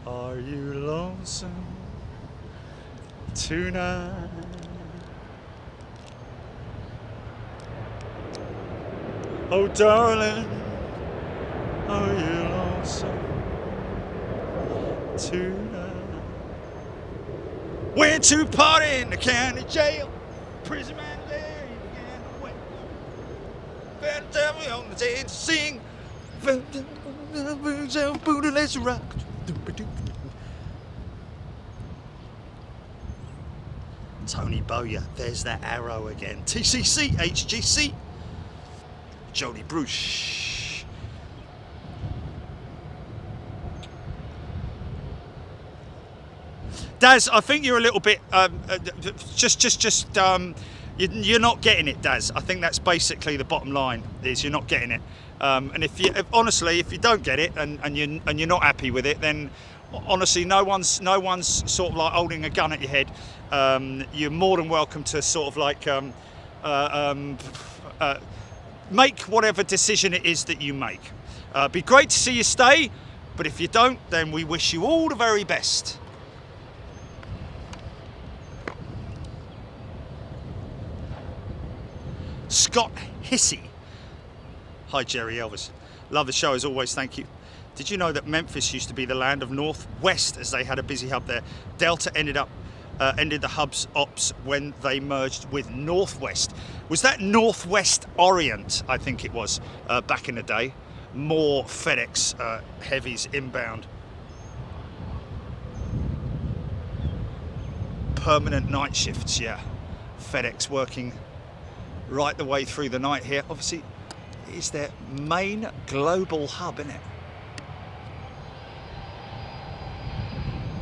Are you lonesome tonight? Oh, darling, are you lonesome tonight? Went to party in the county jail, prison man there, he began to wait. Fed the devil on the stage to sing. Booty, let's rock. Tony Bowyer, there's that arrow again. TCC, HGC. Jody Bruce. Daz, I think you're a little bit you're not getting it, Daz. I think that's basically the bottom line, is you're not getting it. And if you don't get it and you're not happy with it, then honestly no one's sort of like holding a gun at your head. You're more than welcome to sort of like make whatever decision it is that you make. Be great to see you stay, but if you don't, then we wish you all the very best. Scott Hissey. Hi Jerry Elvis. Love the show as always, thank you. Did you know that Memphis used to be the land of Northwest, as they had a busy hub there? Delta ended the hub's ops when they merged with Northwest. Was that Northwest Orient, I think it was, back in the day? More FedEx heavies inbound. Permanent night shifts, yeah. FedEx working right the way through the night here. Obviously, it's their main global hub, isn't it?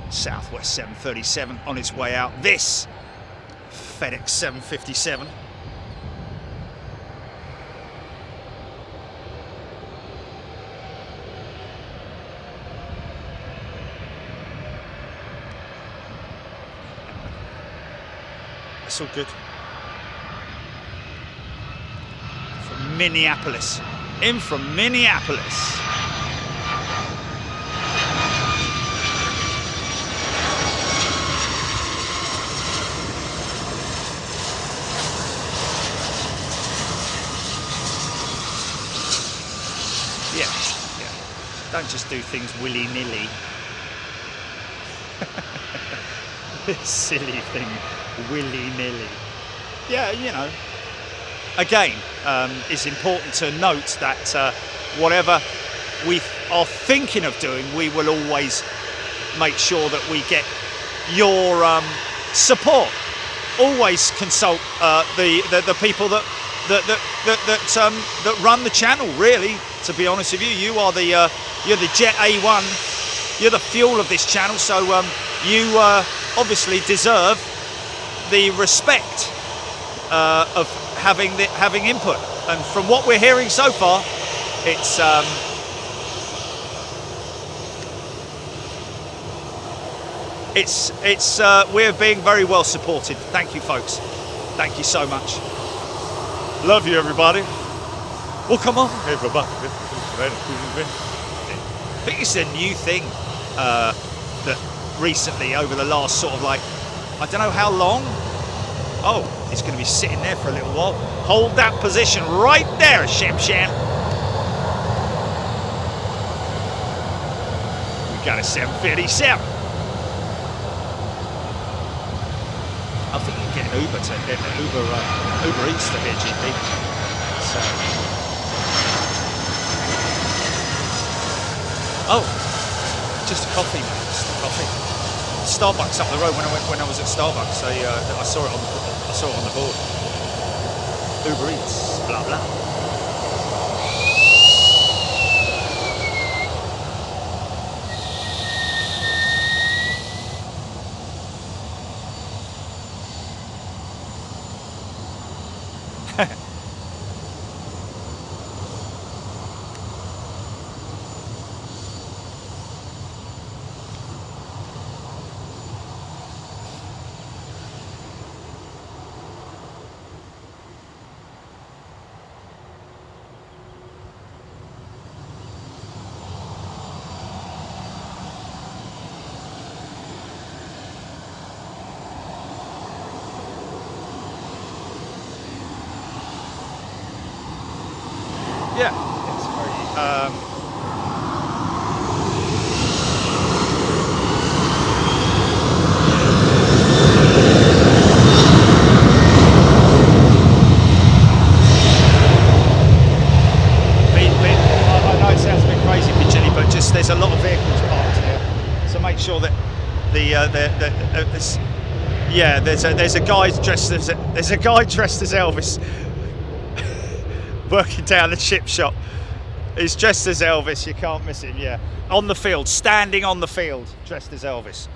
Southwest 737 on its way out. This FedEx 757. That's all good. From Minneapolis. In from Minneapolis. Yeah. Don't just do things willy-nilly. This silly thing, willy-nilly. Yeah, you know. Again, it's important to note that whatever we are thinking of doing, we will always make sure that we get your support. Always consult the people that run the channel. Really, to be honest with you, you're the Jet A1. You're the fuel of this channel, so you obviously deserve the respect of having input. And from what we're hearing so far, we're being very well supported. Thank you, folks. Thank you so much. Love you, everybody. Well, come on, everybody. I think it's a new thing that recently, over the last sort of like, I don't know how long. Oh, it's going to be sitting there for a little while. Hold that position right there, Sham Sham. We got a 757. I think you can get an Uber to Uber Eats to here, GP. So. Oh, just a coffee, mate. Just a coffee. Starbucks up the road. When I was at Starbucks, I saw it on the board. Uber Eats, blah blah. Yeah, it's very. I know it sounds a bit crazy, Chilly, but just there's a lot of vehicles parked here, so make sure that there's a guy dressed as Elvis working down the chip shop. He's dressed as Elvis. You can't miss him. Yeah, on the field, standing on the field, dressed as Elvis.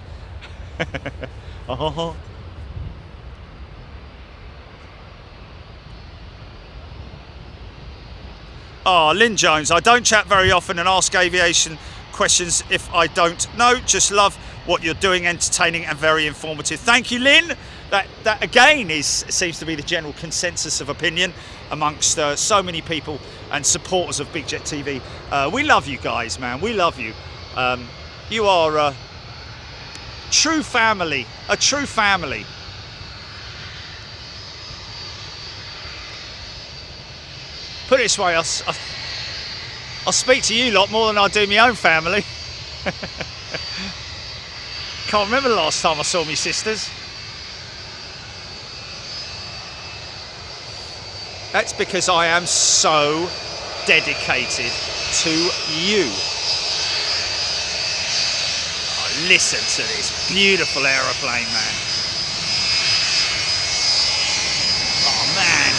Oh, Lynn Jones, I don't chat very often and ask aviation questions if I don't know. Just love what you're doing, entertaining and very informative. Thank you, Lynn. That again seems to be the general consensus of opinion amongst so many people and supporters of Big Jet TV. We love you guys, man. We love you. You are a true family. A true family. Put it this way, I'll speak to you lot more than I do my own family. Can't remember the last time I saw my sisters. That's because I am so dedicated to you. Oh, listen to this beautiful aeroplane, man. Oh, man.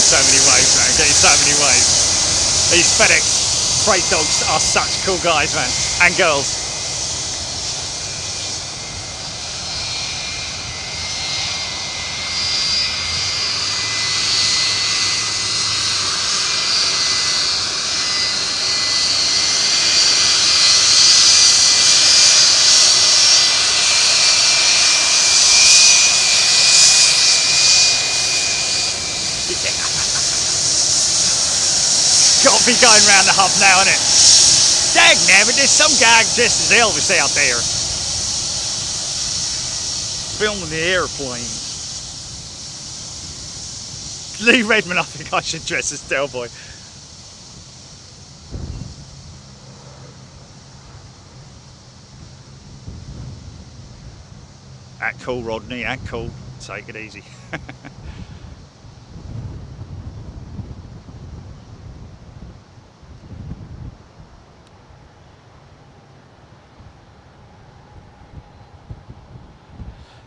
So many waves, man. Getting so many waves. These FedEx freight dogs are such cool guys, man, and girls. Got to be going round the hub now, innit? Dag nabbit, there's some guy dressed as Elvis out there. Filming the airplane. Lee Redmond, I think I should dress as Del Boy. Act cool, Rodney, act cool. Take it easy.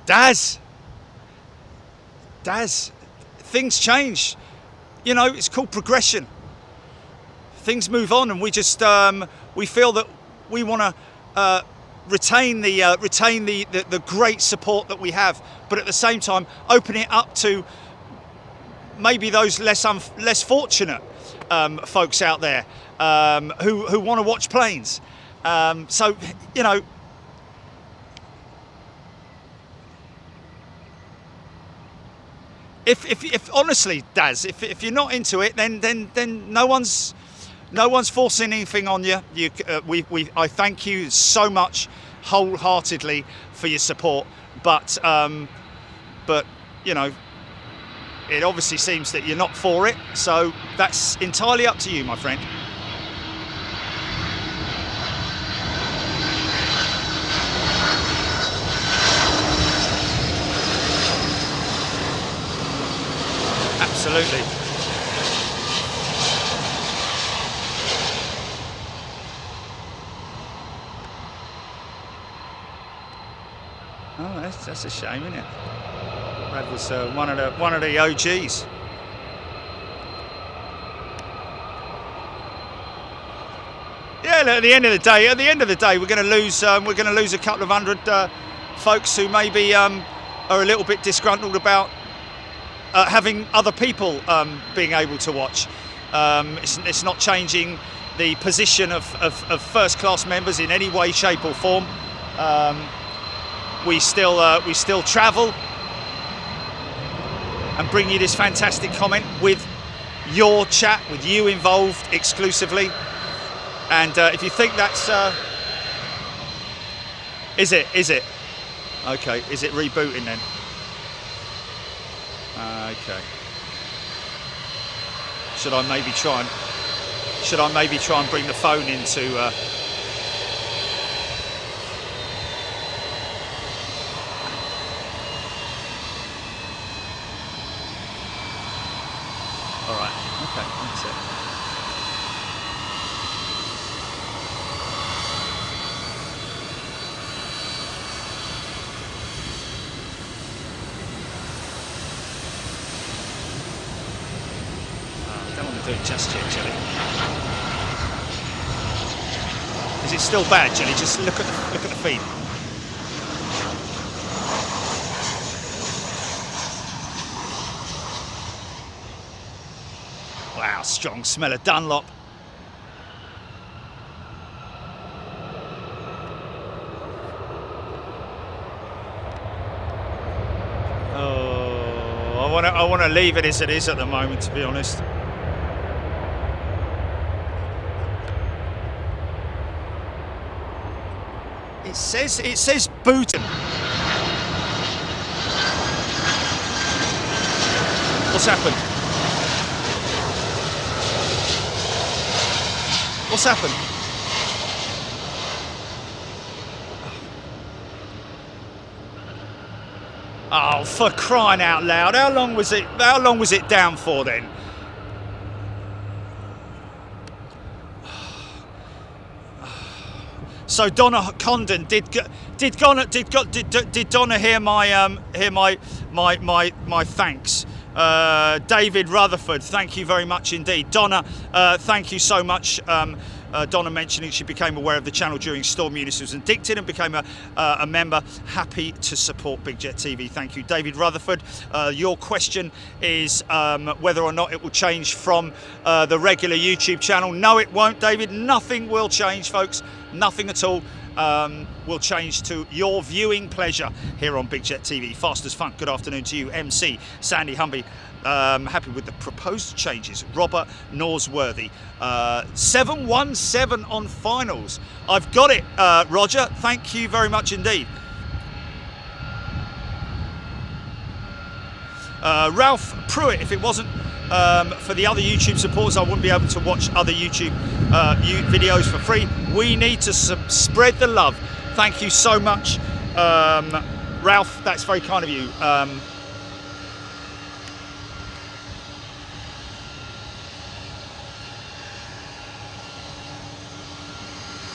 Daz, things change. You know, it's called progression. Things move on, and we just we feel that we want to retain the great support that we have, but at the same time open it up to maybe those less fortunate folks out there who want to watch planes. So you know. If honestly, Daz, if you're not into it, then no one's forcing anything on you. I thank you so much, wholeheartedly, for your support. But you know, it obviously seems that you're not for it. So that's entirely up to you, my friend. Absolutely. Oh, that's a shame, isn't it? That was one of the OGs. Yeah, at the end of the day, we're going to lose a couple of hundred folks who maybe are a little bit disgruntled about having other people being able to watch. It's not changing the position of first-class members in any way, shape or form. We still travel and bring you this fantastic comment with your chat, with you involved exclusively. And if you think that's... Is it? Okay, is it rebooting then? Okay. Should I maybe try and bring the phone into... All right, okay, that's it. I don't want to do it just yet, Jelly. Is it still bad, Jelly? Just look at the feed. Wow, strong smell of Dunlop. Oh, I want to leave it as it is at the moment, to be honest. It says Booten. What's happened? What's happened? Oh, for crying out loud! How long was it down for then? So Donna Condon did Donna hear my thanks? David Rutherford, thank you very much indeed. Donna, thank you so much. Donna mentioning she became aware of the channel during Storm Eunice was addicted and became a member. Happy to support Big Jet TV. Thank you, David Rutherford. Your question is whether or not it will change from the regular YouTube channel. No, it won't, David. Nothing will change, folks. Nothing at all. Will change to your viewing pleasure here on Big Jet TV. Fast as Funk, good afternoon to you. MC, Sandy Humby, happy with the proposed changes. Robert Norsworthy, 717 on finals. I've got it, Roger. Thank you very much indeed. Ralph Pruitt, if it wasn't for the other YouTube supporters, I wouldn't be able to watch other YouTube videos for free. We need to spread the love. Thank you so much, Ralph. That's very kind of you.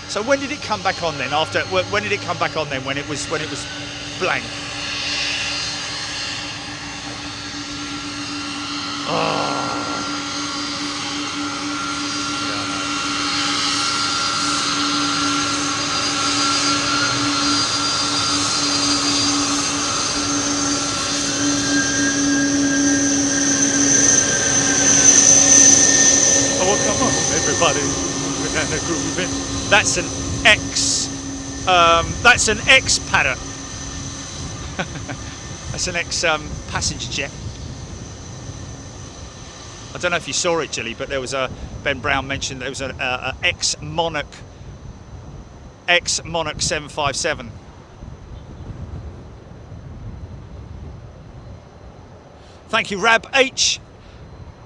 So when did it come back on then? When did it come back on then? When it was blank. Oh. Oh, come on, everybody. That's an X. That's an X paddock. That's an X passenger jet. I don't know if you saw it, Jilly, but there was Ben Brown mentioned there was an X Monarch 757. Thank you, Rab H.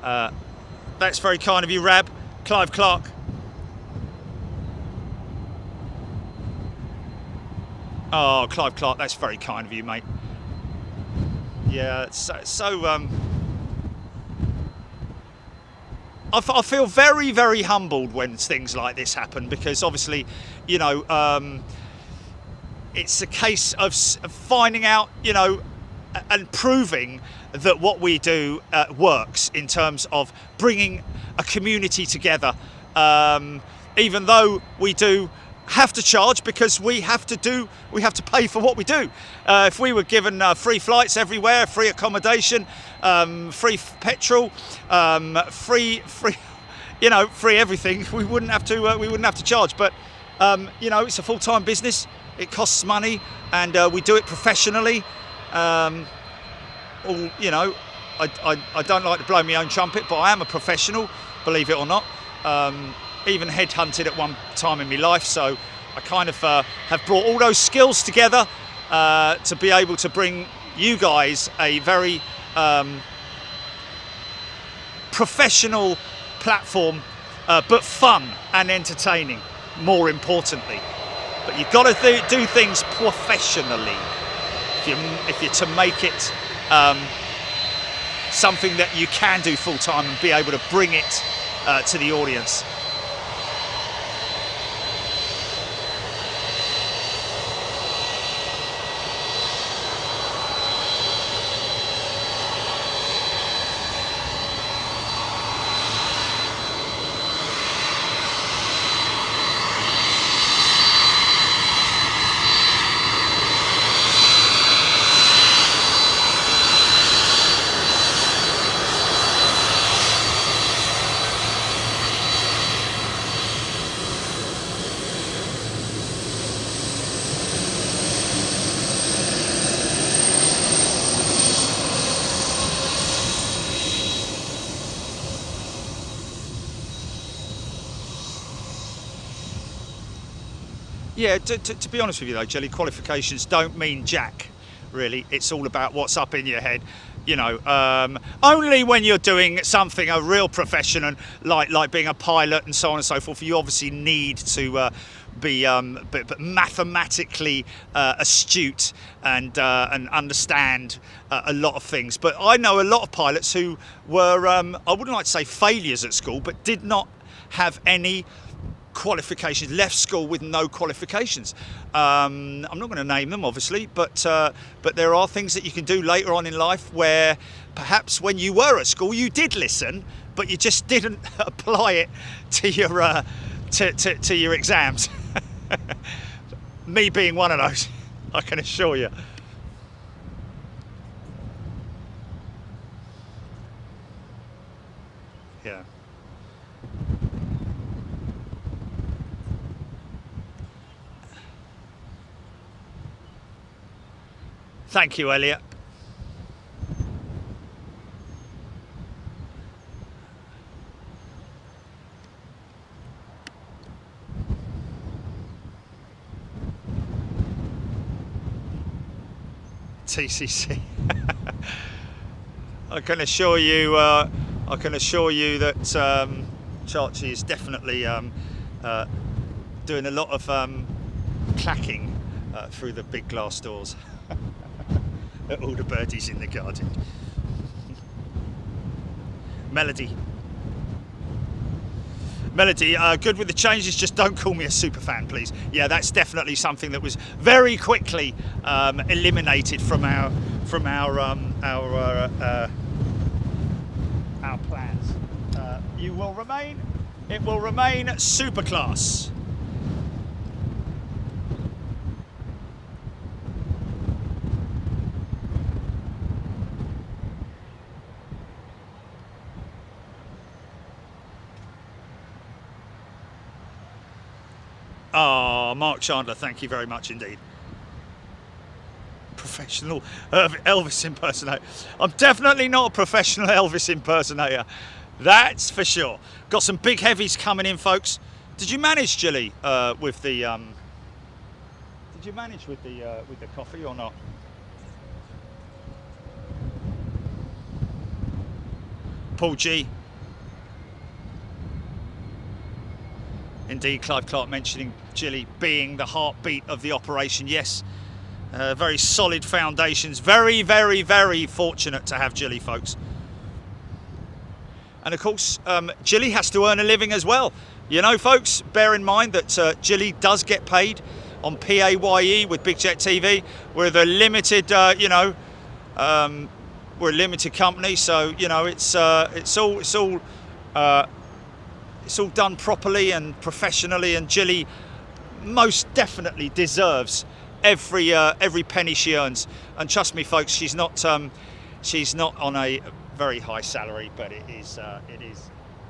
That's very kind of you, Rab. Clive Clark. Oh, Clive Clark, that's very kind of you, mate. Yeah, it's so I feel very, very humbled when things like this happen, because obviously, you know, it's a case of finding out, you know, and proving that what we do works in terms of bringing a community together, even though we do have to charge, because we have to pay for what we do. If we were given free flights everywhere, free accommodation, free petrol, free you know, free everything, we wouldn't have to charge. But you know, it's a full-time business. It costs money, and we do it professionally. You know, I don't like to blow my own trumpet, but I am a professional, believe it or not. Even headhunted at one time in my life, so I kind of have brought all those skills together to be able to bring you guys a very professional platform, but fun and entertaining, more importantly. But you've got to do things professionally if you're to make it something that you can do full time and be able to bring it to the audience. Yeah, to be honest with you though, Jelly, qualifications don't mean jack, really. It's all about what's up in your head. You know, only when you're doing something a real profession, and like being a pilot and so on and so forth, you obviously need to be but mathematically astute and understand a lot of things. But I know a lot of pilots who were, I wouldn't like to say failures at school, but did not have any qualifications, left school with no qualifications. I'm not going to name them, obviously, but there are things that you can do later on in life where perhaps when you were at school you did listen, but you just didn't apply it to your to your exams. Me being one of those, I can assure you. Yeah. Thank you, Elliot. TCC. I can assure you that Chachi is definitely doing a lot of clacking through the big glass doors at all the birdies in the garden. Melody, good with the changes, just don't call me a super fan, please. Yeah, that's definitely something that was very quickly eliminated from our plans. It will remain super class. Oh, Mark Chandler, thank you very much indeed. Professional Elvis impersonator. I'm definitely not a professional Elvis impersonator. That's for sure. Got some big heavies coming in, folks. Did you manage, Jilly, with the? Did you manage with the coffee or not? Paul G. Indeed, Clive Clark mentioning Jilly being the heartbeat of the operation. Yes, very solid foundations. Very, very, very fortunate to have Jilly, folks. And of course, Jilly has to earn a living as well. You know, folks, bear in mind that Jilly does get paid on PAYE with Big Jet TV. We're the limited, we're a limited company, so you know it's all done properly and professionally, and Jilly most definitely deserves every penny she earns. And trust me, folks, she's not on a very high salary, but it is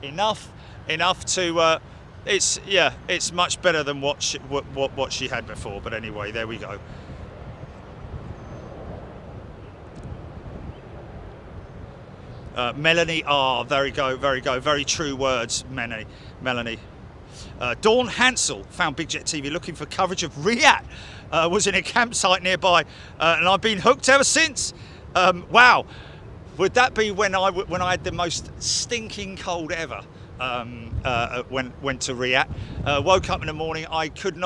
enough enough to. It's much better than what she had before. But anyway, there we go. Melanie R. There we go. Very true words, Melanie. Dawn Hansel found Big Jet TV looking for coverage of Riyadh. Was in a campsite nearby, and I've been hooked ever since. Wow, would that be when I had the most stinking cold ever? Went to Riyadh. Woke up in the morning. I could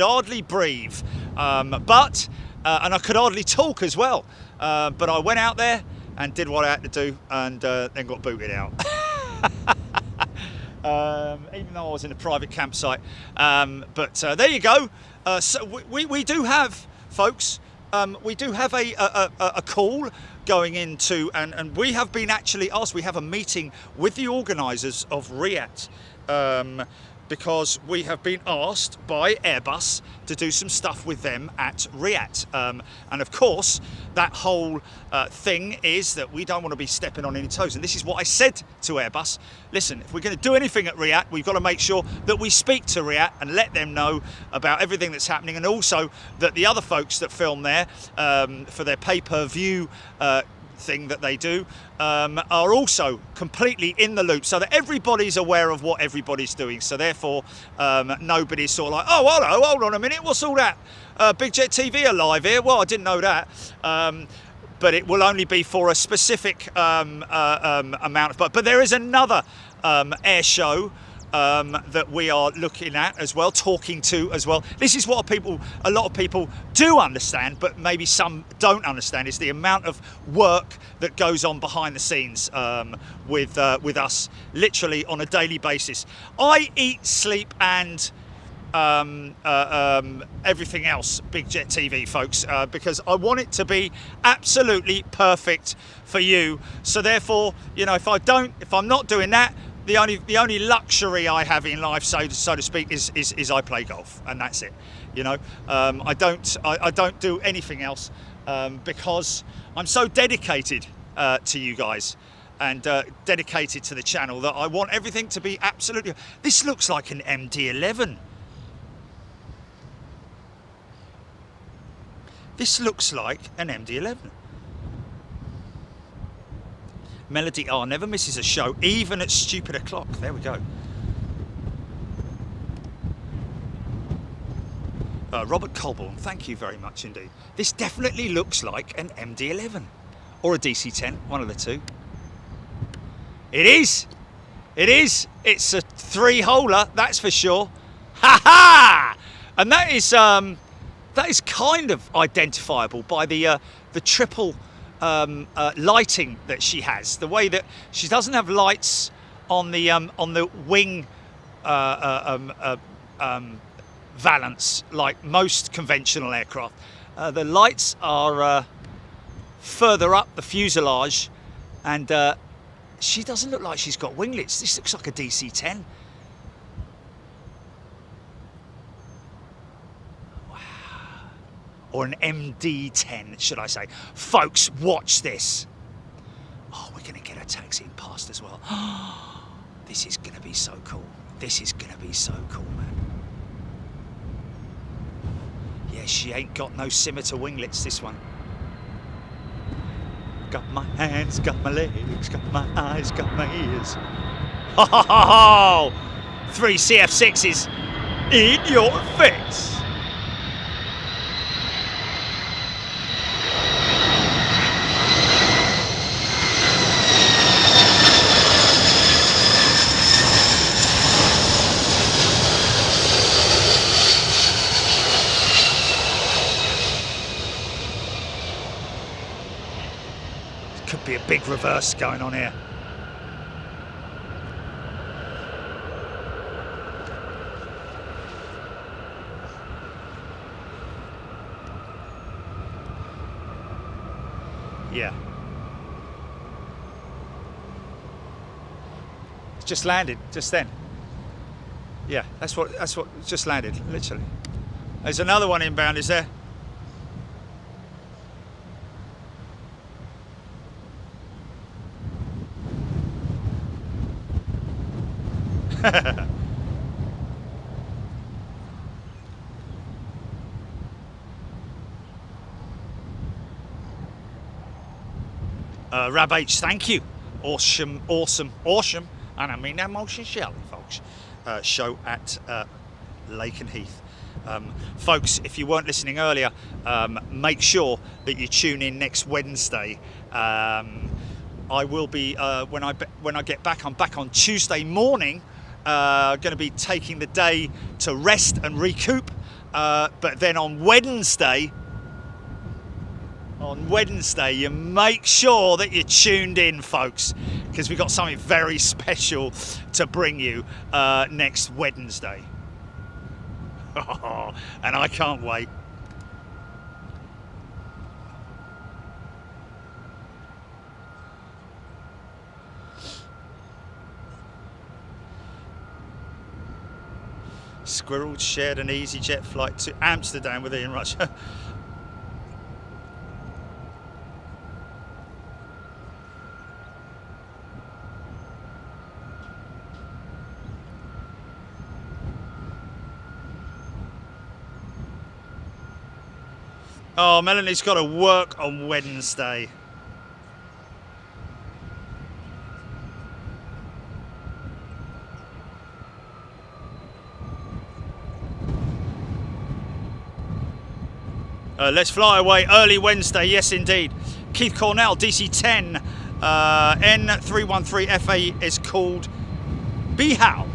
hardly breathe, but I could hardly talk as well. But I went out there and did what I had to do, and then got booted out. Even though I was in a private campsite. But there you go. So we do have, folks, we do have a call going into, and we have been actually asked, we have a meeting with the organisers of Riyadh, because we have been asked by Airbus to do some stuff with them at Riyadh. And of course, that whole thing is that we don't want to be stepping on any toes. And this is what I said to Airbus. Listen, if we're going to do anything at Riyadh, we've got to make sure that we speak to Riyadh and let them know about everything that's happening, and also that the other folks that film there for their pay-per-view thing that they do are also completely in the loop, so that everybody's aware of what everybody's doing. So therefore, nobody's sort of like, oh, hello, hold on a minute, what's all that? Big Jet TV are live here. Well, I didn't know that. But it will only be for a specific amount of. But there is another air show that we are looking at as well, talking to as well. This is what a lot of people do understand, but maybe some don't understand, is the amount of work that goes on behind the scenes with us, literally on a daily basis. I eat, sleep, and everything else Big Jet TV, folks, because I want it to be absolutely perfect for you. So therefore, you know, if I'm not doing that, the only luxury I have in life, so to speak, is I play golf, and that's it. You know, I don't do anything else because I'm so dedicated to you guys and dedicated to the channel that I want everything to be absolutely. This looks like an MD-11. This looks like an MD-11. Melody R never misses a show, even at stupid o'clock. There we go. Robert Colborne, thank you very much indeed. This definitely looks like an MD-11 or a DC-10, one of the two. It is. It is. It's a three-holer, that's for sure. Ha ha! And that is kind of identifiable by the triple lighting that she has. The way that she doesn't have lights on the wing valance like most conventional aircraft. The lights are further up the fuselage, and she doesn't look like she's got winglets. This looks like a DC-10. Or an MD-10, should I say. Folks, watch this. Oh, we're going to get a taxiing past as well. This is going to be so cool. This is going to be so cool, man. Yeah, she ain't got no scimitar winglets, this one. Got my hands, got my legs, got my eyes, got my ears. Ho ho ho ho! 3 CF6s in your face. Could be a big reverse going on here. Yeah. It's just landed just then. Yeah, that's what just landed, literally. There's another one inbound, is there? Rab H, thank you. Awesome, awesome, awesome. And I mean that motion shelley, folks. Show at Lake and Heath. Folks, if you weren't listening earlier, make sure that you tune in next Wednesday. I will be when I get back. I'm back on Tuesday morning. Going to be taking the day to rest and recoup. But then on Wednesday, you make sure that you're tuned in, folks, because we've got something very special to bring you next Wednesday. And I can't wait. Squirrel shared an EasyJet flight to Amsterdam with Ian Rush. Oh, Melanie's got to work on Wednesday. Let's fly away early Wednesday, yes indeed. Keith Cornell, DC-10, N313FA is called Bihao.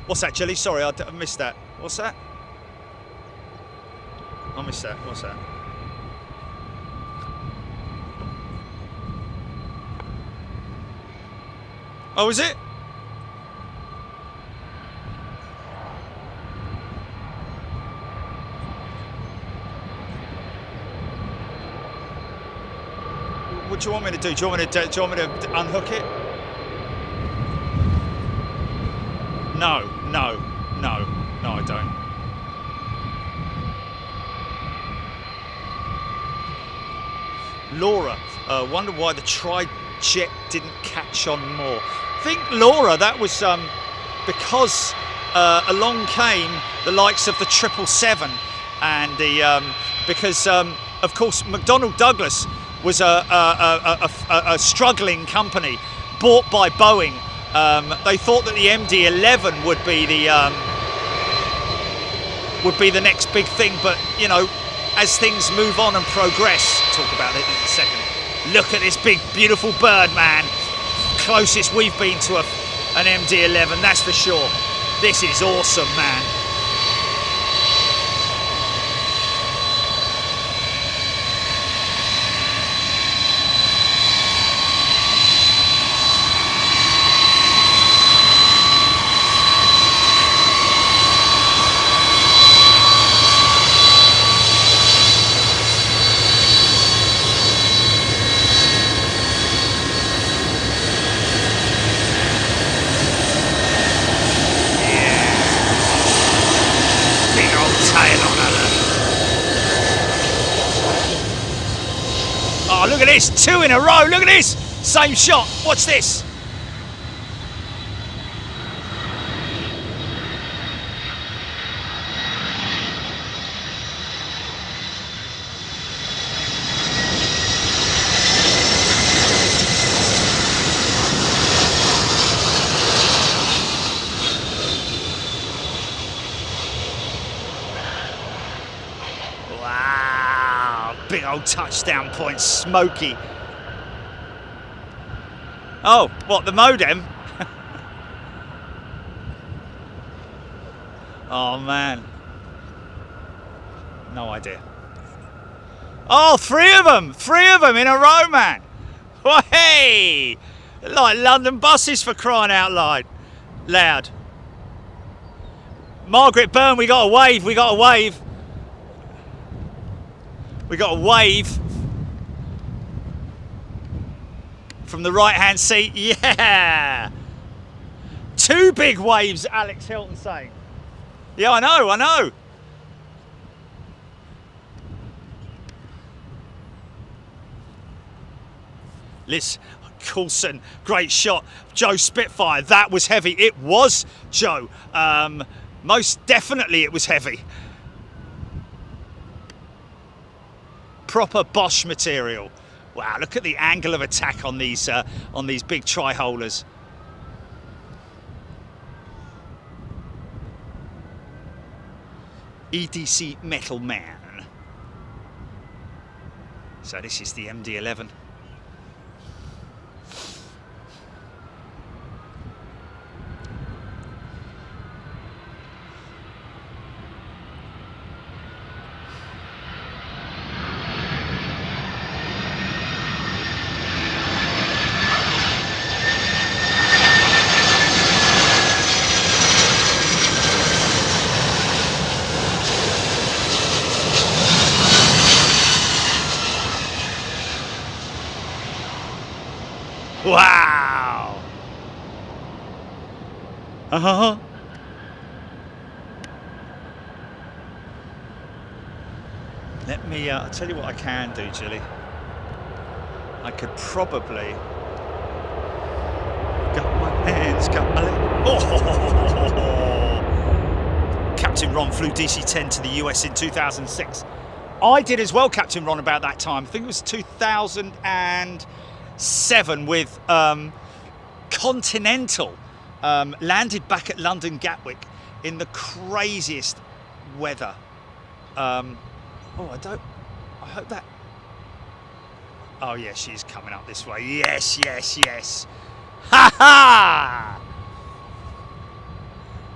What's that, Jelly? Sorry, I missed that. What's that? I missed that. What's that? Oh, is it? What do you want me to do? Do you want me to unhook it? No, I don't. Laura, wonder why the tri-jet didn't catch on more. I think, Laura, that was because along came the likes of the 777 and the because of course McDonnell Douglas was a struggling company bought by Boeing. They thought that the MD-11 would be the next big thing, but you know, as things move on and progress, talk about it in a second. Look at this big, beautiful bird, man. Closest we've been to an MD-11, that's for sure. This is awesome, man. Oh, look at this, 2 in a row, look at this, same shot, watch this. Big old touchdown point, smoky. Oh, what, the modem? Oh, man. No idea. Oh, 3 of them! 3 of them in a row, man! Well, hey! Like London buses, for crying out loud. Margaret Byrne, we got a wave, we got a wave. We got a wave from the right-hand seat. Yeah, 2 big waves. Alex Hilton saying, "Yeah, I know." Liz, Coulson, great shot. Joe Spitfire, that was heavy. It was, Joe. Most definitely it was heavy. Proper Bosch material. Wow, look at the angle of attack on these big tri-holers. EDC Metal Man. So this is the MD-11. Wow! Let me, I'll tell you what I can do, Julie. I could probably... Got my hands, got my legs. Oh! Captain Ron flew DC-10 to the US in 2006. I did as well, Captain Ron, about that time. I think it was 2007 with Continental. Landed back at London Gatwick in the craziest weather. I hope that... Oh yeah, she's coming up this way. Yes, yes, yes. Ha ha!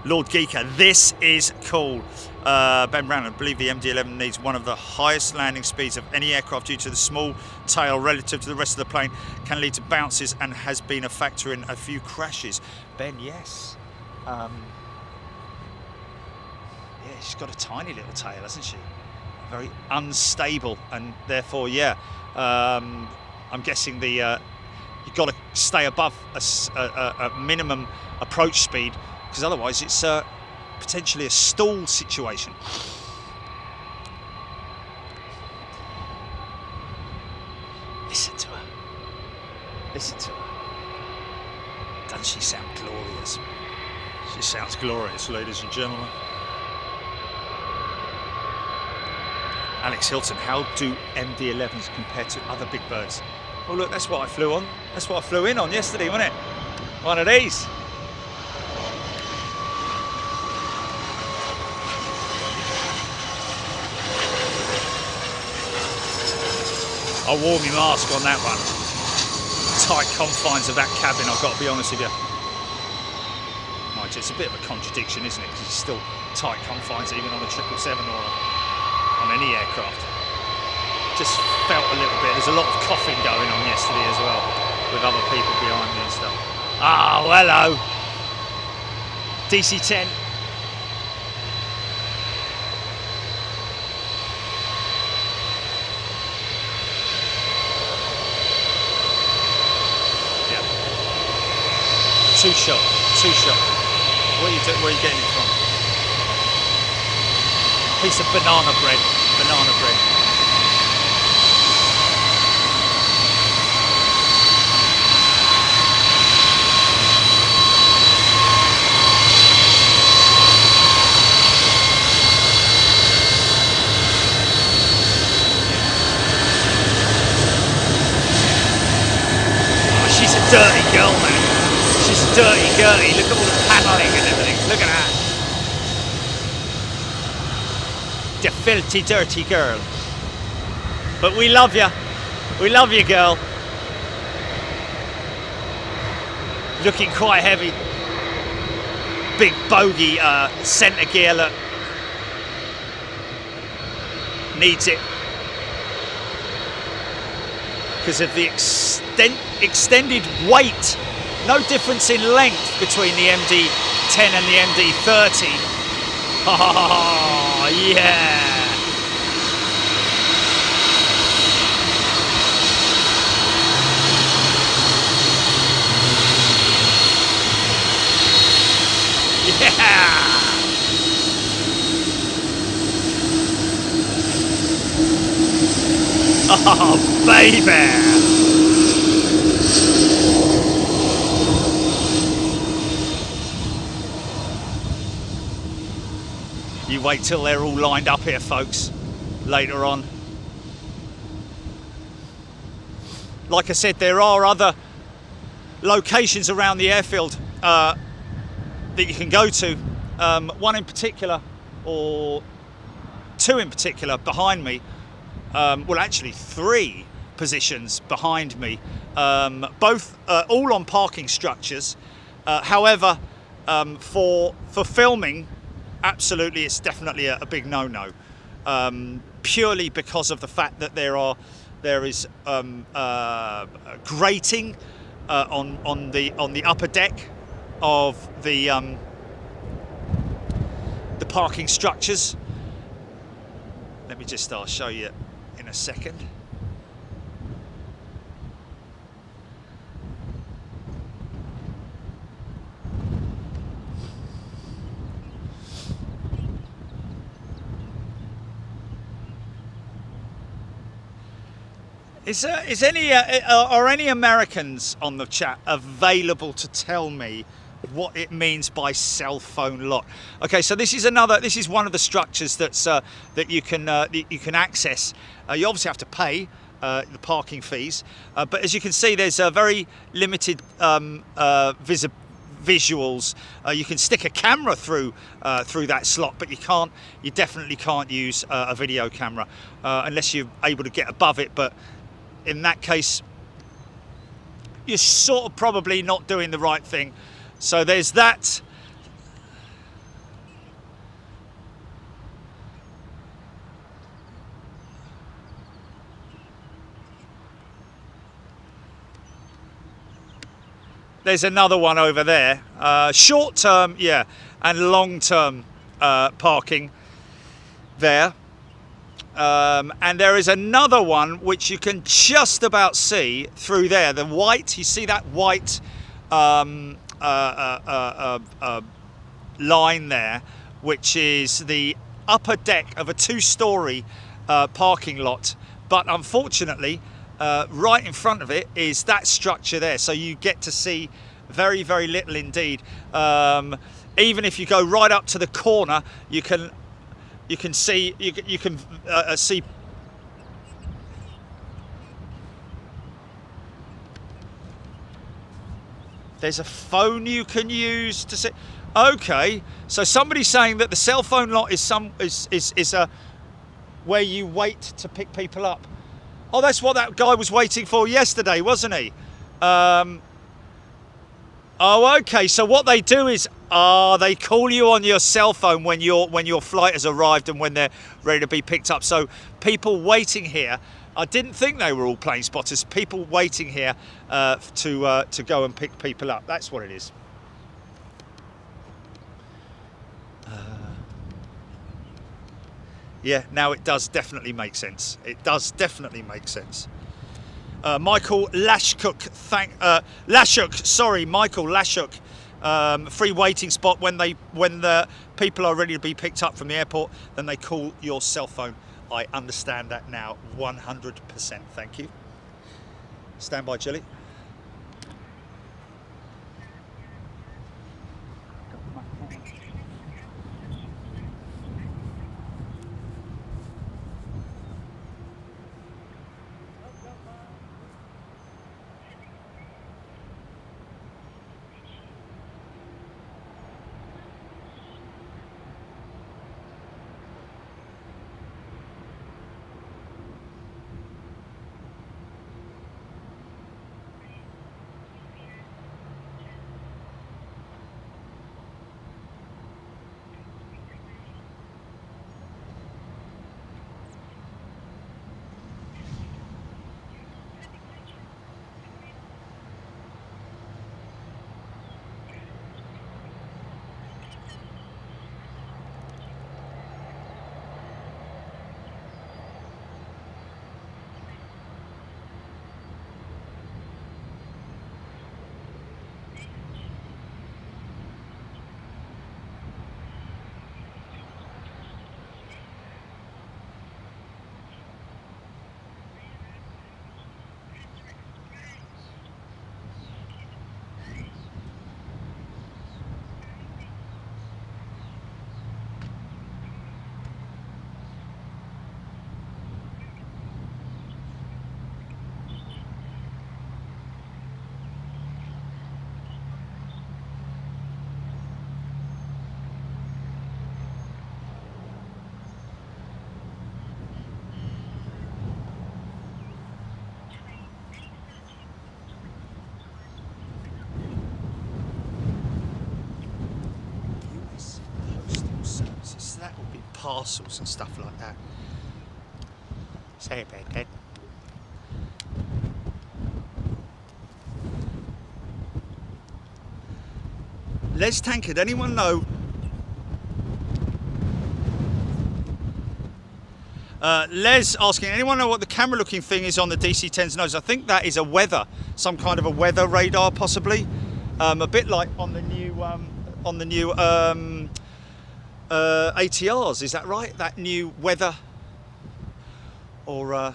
Lord Geeker, this is cool. Ben Brown, I believe the MD-11 needs one of the highest landing speeds of any aircraft due to the small tail relative to the rest of the plane, can lead to bounces and has been a factor in a few crashes. Ben, yes. Yeah, she's got a tiny little tail, hasn't she? Very unstable, and therefore, yeah, I'm guessing the you've got to stay above a minimum approach speed, because otherwise it's potentially a stall situation. Listen to her. Listen to her. Doesn't she sound glorious? She sounds glorious, ladies and gentlemen. Alex Hilton, how do MD-11s compare to other big birds? Oh look, that's what I flew on. That's what I flew in on yesterday, wasn't it? One of these. I wore my mask on that one. Tight confines of that cabin, I've got to be honest with you. Mind you, it's a bit of a contradiction, isn't it? Because it's still tight confines even on a 777 or on any aircraft. Just felt a little bit. There's a lot of coughing going on yesterday as well, with other people behind me and stuff. Oh, hello. DC-10. Yeah. Two shot. Where are you getting it from? Piece of banana bread. Oh, she's a dirty girl, man. She's a dirty girlie. Look at all the paneling and everything. Look at that. The filthy, dirty girl. But we love you. We love you, girl. Looking quite heavy. Big bogey centre gear, look. Needs it. Because of the extended weight. No difference in length between the MD-10 and the MD-30. Oh, yeah. Yeah. Oh, baby. You wait till they're all lined up here, folks, later on. Like I said, there are other locations around the airfield that you can go to. One in particular, or two in particular, behind me. Well, actually 3 positions behind me, both all on parking structures. However, for filming, absolutely, it's definitely a big no-no, purely because of the fact that there is grating on the upper deck of the parking structures. Let me just show you in a second. Are any Americans on the chat available to tell me what it means by cell phone lot? Okay, so this is one of the structures that you can access. You obviously have to pay the parking fees, but as you can see, there's a very limited visuals. You can stick a camera through that slot, but you definitely can't use a video camera unless you're able to get above it. But in that case, you're sort of probably not doing the right thing. So there's that. There's another one over there. Short term, yeah, and long term parking there. And there is another one which you can just about see through there. The white, you see that white line there, which is the upper deck of a 2-story parking lot. But unfortunately, right in front of it is that structure there. So you get to see very, very little indeed. Even if you go right up to the corner, you can see see. There's a phone you can use to see. Okay, so somebody's saying that the cell phone lot is where you wait to pick people up. Oh, that's what that guy was waiting for yesterday, wasn't he? Oh, okay. So what they do is, they call you on your cell phone when your flight has arrived and when they're ready to be picked up. So people waiting here, I didn't think they were all plane spotters. People waiting here to go and pick people up. That's what it is. Yeah, now it does definitely make sense. It does definitely make sense. Michael Lashcook, Michael Lashcook, free waiting spot when the people are ready to be picked up from the airport, then they call your cell phone. I understand that now, 100%. Thank you. Stand by, Chili. parcels and stuff like that. Say about that. Les Tankard, anyone know? Les asking, anyone know what the camera looking thing is on the DC-10's nose? I think that is a weather, some kind of a weather radar possibly. A bit like on the new ATRs, is that right? That new weather or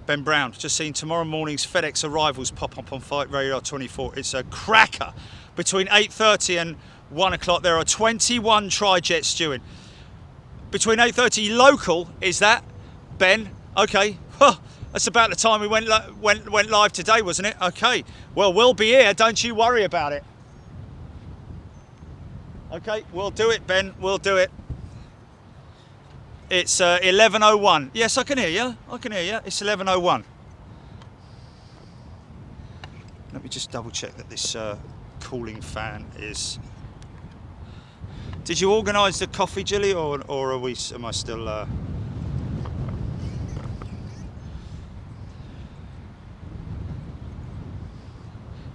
Ben Brown, just seen tomorrow morning's FedEx arrivals pop up on Flight Radar 24. It's a cracker. Between 8:30 and 1 o'clock, there are 21 tri-jets due. Between 8:30 local, is that, Ben? Okay. Huh. That's about the time we went live today, wasn't it? Okay. Well, we'll be here. Don't you worry about it. Okay, we'll do it, Ben. We'll do it. It's 11:01. Yes, I can hear you. I can hear you. It's 11:01. Let me just double check that this cooling fan is. Did you organise the coffee, Jilly, or are we? Am I still?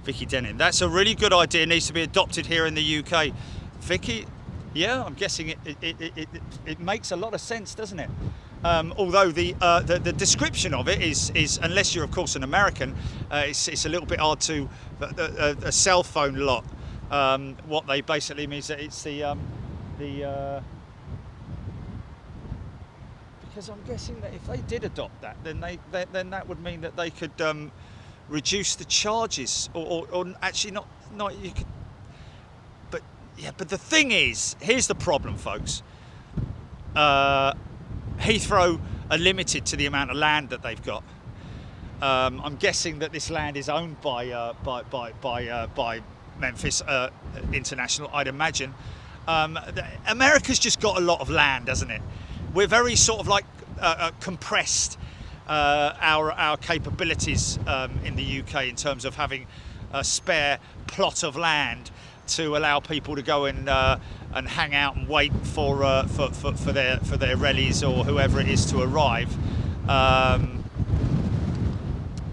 Vicky Denning. That's a really good idea. It needs to be adopted here in the UK. Vicky. Yeah, I'm guessing it makes a lot of sense, doesn't it? Although the description of it is unless you're of course an American, it's a little bit hard to a cell phone lot. What they basically means that it's the because I'm guessing that if they did adopt that, then that would mean that they could reduce the charges, or actually not you could. Yeah, but the thing is, here's the problem, folks. Heathrow are limited to the amount of land that they've got. I'm guessing that this land is owned by Memphis International, I'd imagine. America's just got a lot of land, hasn't it? We're very sort of like compressed our capabilities in the UK in terms of having a spare plot of land to allow people to go and hang out and wait for their rallies or whoever it is to arrive.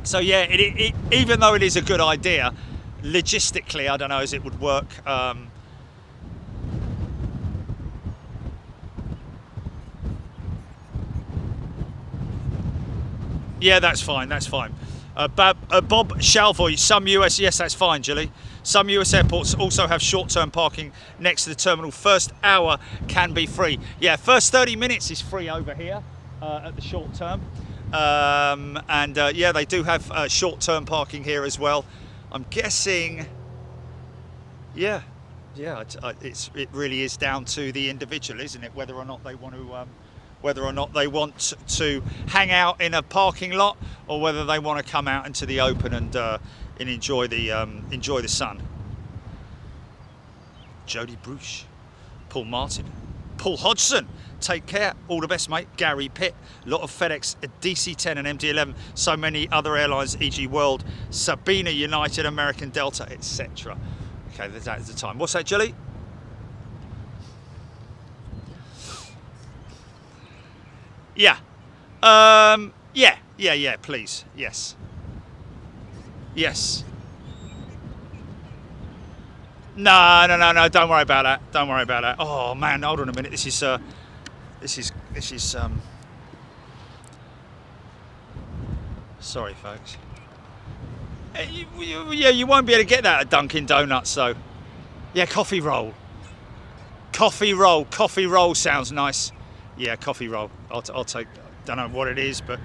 So yeah, it even though it is a good idea, logistically I don't know as it would work. Yeah, that's fine. That's fine. Bob Shalvoy, some US, yes, that's fine, Julie. Some US airports also have short-term parking next to the terminal. First hour can be free. Yeah, first 30 minutes is free over here at the short term. Yeah, they do have short-term parking here as well. I'm guessing, yeah, it really is down to the individual, isn't it? Whether or not they want to hang out in a parking lot, or whether they want to come out into the open and enjoy the sun. Jody Bruce, Paul Martin, Paul Hodgson, take care, all the best, mate. Gary Pitt, a lot of FedEx, DC-10 and MD-11, so many other airlines, e.g. World, Sabina, United, American Delta, etc. Okay, that is the time. What's that, Jilly? Yeah. Yeah, please. Yes. Yes. No, don't worry about that. Don't worry about that. Oh man, hold on a minute. This is sorry folks. You won't be able to get that at Dunkin' Donuts though. Yeah, coffee roll. Coffee roll sounds nice. Yeah, coffee roll. I'll take. Don't know what it is, but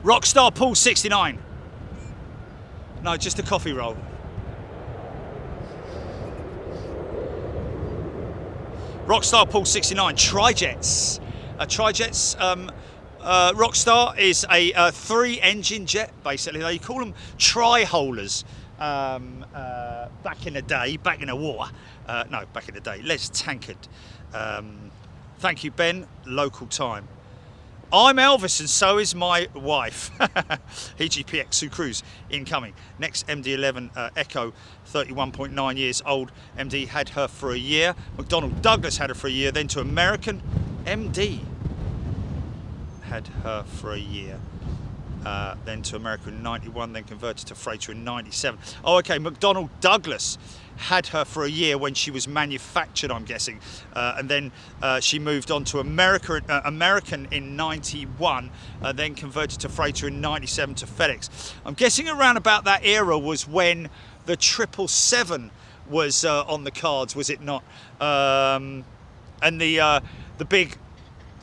Rockstar Pool 69. No, just a coffee roll. Rockstar Pool 69. Tri-jets. Rockstar is a 3-engine jet. Basically, they call them tri-holers. Back in the day, back in the war. Back in the day. Les Tankard. Thank you, Ben. Local time. I'm Elvis and so is my wife. EGPX Sue Cruz incoming. Next MD-11 Echo, 31.9 years old. MD had her for a year. McDonnell Douglas had her for a year, then to American. MD had her for a year. Then to America in 91, then converted to freighter in 97. Oh, okay, McDonnell Douglas had her for a year when she was manufactured, I'm guessing, and then she moved on to American in 91, then converted to freighter in 97 to FedEx. I'm guessing around about that era was when the 777 was on the cards, was it not? And the big,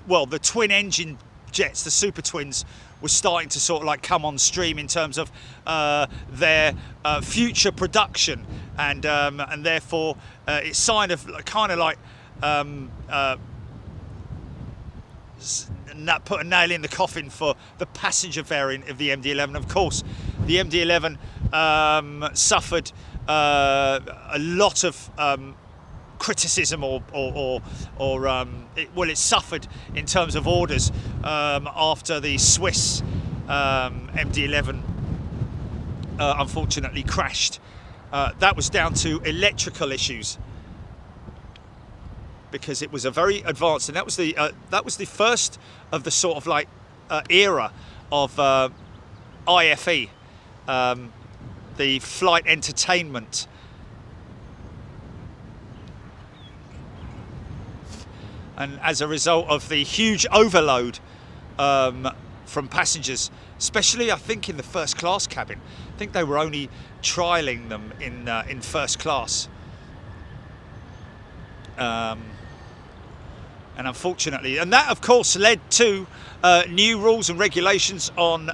well, the twin engine jets, the Super Twins, was starting to sort of like come on stream in terms of their future production, and therefore it's kind of like put a nail in the coffin for the passenger variant of the MD-11. Of course, the MD-11 suffered a lot of criticism it suffered in terms of orders after the Swiss MD-11 unfortunately crashed. That was down to electrical issues, because it was a very advanced, and that was the first of the sort of like era of IFE, the flight entertainment. And as a result of the huge overload from passengers, especially I think in the first class cabin, I think they were only trialling them in first class. And unfortunately, and that of course led to new rules and regulations on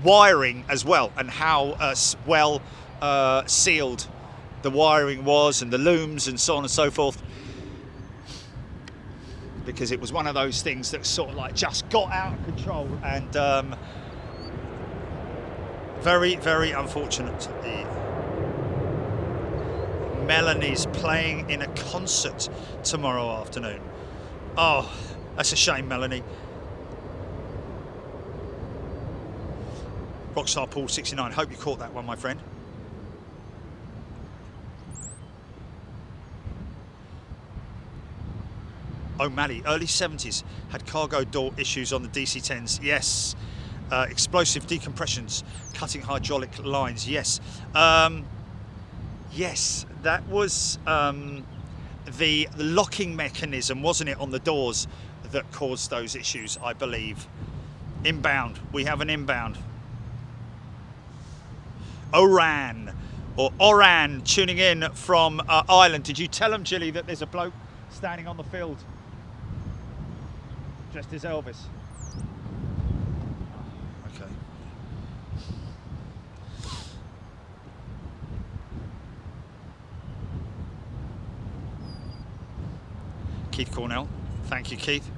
wiring as well, and how well sealed the wiring was, and the looms and so on and so forth, because it was one of those things that sort of like just got out of control, and very, very unfortunate. Melanie's playing in a concert tomorrow afternoon. Oh, that's a shame, Melanie. Rockstar Paul 69, hope you caught that one, my friend. O'Malley, early 70s, had cargo door issues on the DC-10s. Yes. Explosive decompressions, cutting hydraulic lines. Yes. Yes, that was the locking mechanism, wasn't it, on the doors that caused those issues, I believe. Inbound. We have an inbound. Oran, or Oran, tuning in from Ireland. Did you tell them, Jilly, that there's a bloke standing on the field dressed as Elvis? Okay. Keith Cornell, thank you, Keith.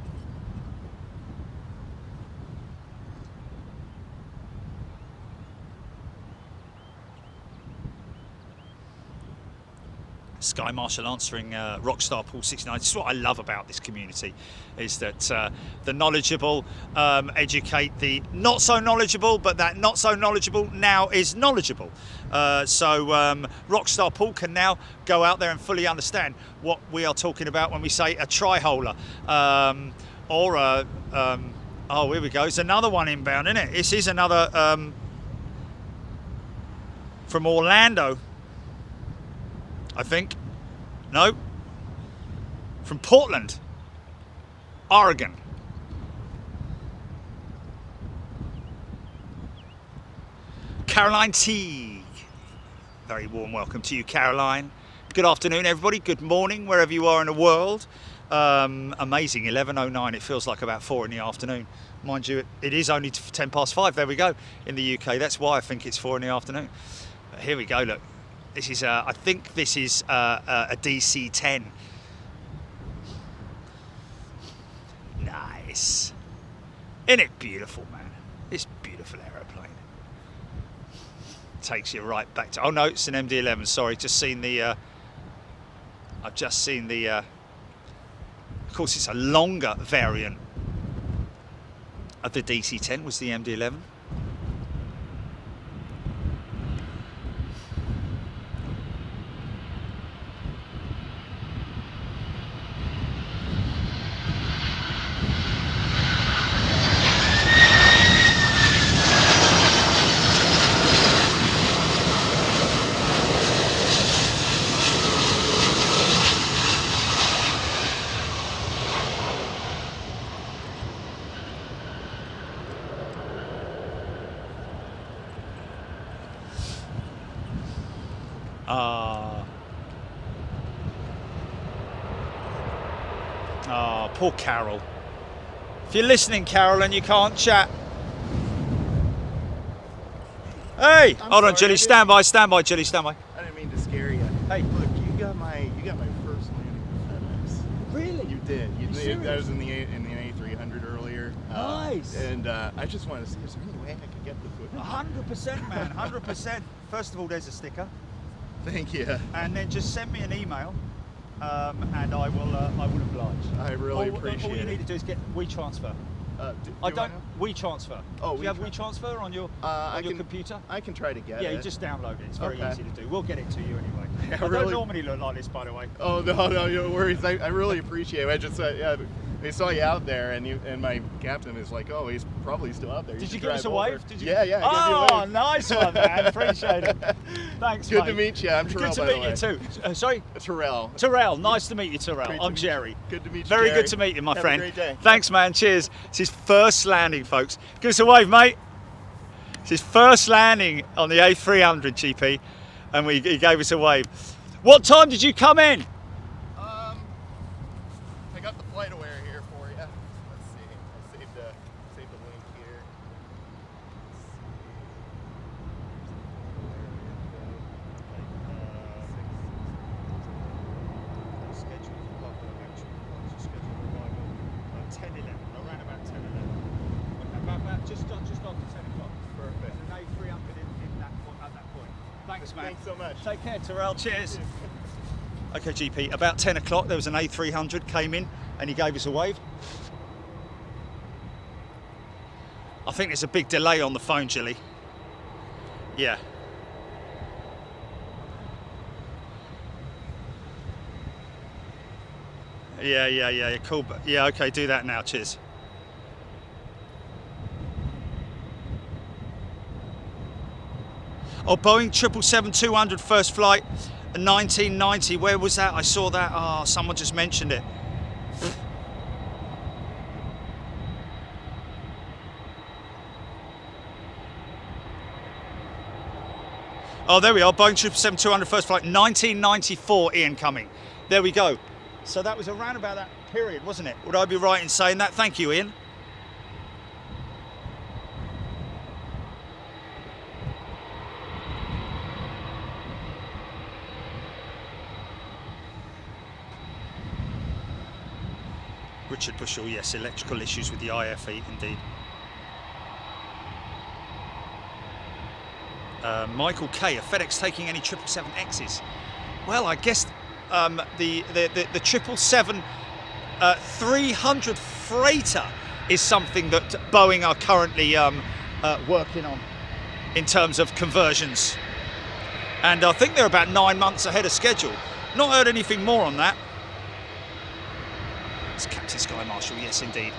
Sky Marshall answering Rockstar Paul 69. This is what I love about this community, is that the knowledgeable educate the not so knowledgeable, but that not so knowledgeable now is knowledgeable. So Rockstar Paul can now go out there and fully understand what we are talking about when we say a tri-holer, or a, oh, here we go, it's another one inbound, isn't it? This is another from Orlando, I think. No, from Portland, Oregon. Caroline Teague. Very warm welcome to you, Caroline. Good afternoon, everybody. Good morning, wherever you are in the world. Amazing, 11:09. It feels like about 4 in the afternoon. Mind you, it is only 10 past 5. There we go, in the UK. That's why I think it's 4 in the afternoon. But here we go, look. This is, I think this is a DC-10. Nice. Isn't it beautiful, man? This beautiful aeroplane. Takes you right back to, oh no, it's an MD-11, sorry, just seen the, I've just seen the Of course, it's a longer variant of the DC-10 was the MD-11. Poor Carol. If you're listening, Carol, and you can't chat. Hey! Hold on, Jilly. Stand by, Jilly. Stand by. I didn't mean to scare you. Hey. Look, you got my first landing with FedEx. Really? You did. I was in the A300 earlier. Nice. And I just wanted to see, is there any way I could get the footage? 100%, man. 100%. First of all, there's a sticker. Thank you. And then just send me an email, and I will oblige. I really appreciate it. All you need to do is get WeTransfer. WeTransfer. Oh, do you have WeTransfer on your computer? I can try to get it. Yeah, you just download it. It's very easy to do. We'll get it to you anyway. Yeah, I don't normally look like this, by the way. Oh no, no worries. I really appreciate it. I just they saw you out there, and my captain is like, oh, he's probably still out there. Did you give us a wave? Did you? Yeah. Oh, nice one, man. Appreciate it. Thanks, Good mate. to meet you. I'm Terrell. Good to meet you too. Sorry? Terrell. Terrell. Nice to meet you, Terrell. I'm Jerry. Good to meet you. Very Jerry. good to meet you, my friend. Have a great day. Thanks, man. Cheers. It's his first landing, folks. Give us a wave, mate. It's his first landing on the A300 GP, and he gave us a wave. What time did you come in? I got the flight aware here for you. Let's see. I saved the link here. Just after 10 o'clock. Perfect. An A300 at that point. Thanks, man. Thanks so much. Take care, Terrell. Cheers. Okay, GP. About 10 o'clock, there was an A300 came in, and he gave us a wave. I think there's a big delay on the phone, Jilly. Yeah. Yeah. Cool. Yeah. Okay. Do that now. Cheers. Oh, Boeing 777-200 first flight, 1990. Where was that? I saw that. Oh, someone just mentioned it. Oh, there we are. Boeing 777-200 first flight, 1994. Ian Cumming. There we go. So that was around about that period, wasn't it? Would I be right in saying that? Thank you, Ian. Richard Bushell, yes, electrical issues with the IFE, indeed. Michael K, are FedEx taking any 777Xs? Well, I guess the 777 300 freighter is something that Boeing are currently working on in terms of conversions. And I think they're about 9 months ahead of schedule. Not heard anything more on that. It's Captain Sky Marshal, yes indeed.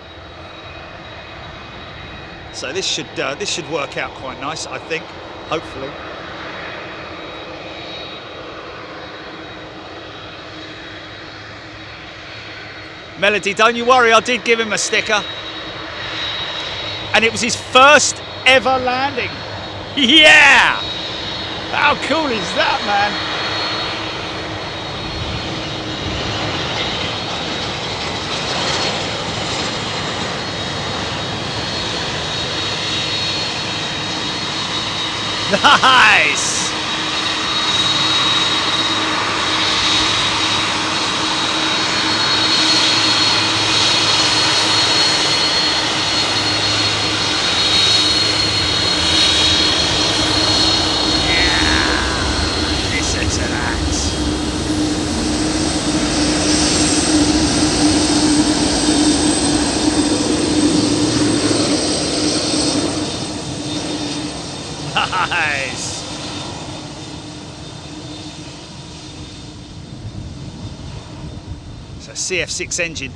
So this should work out quite nice, I think, hopefully. Melody, don't you worry, I did give him a sticker. And it was his first ever landing. Yeah! How cool is that, man? Nice! Yeah, listen to that. CF6 engine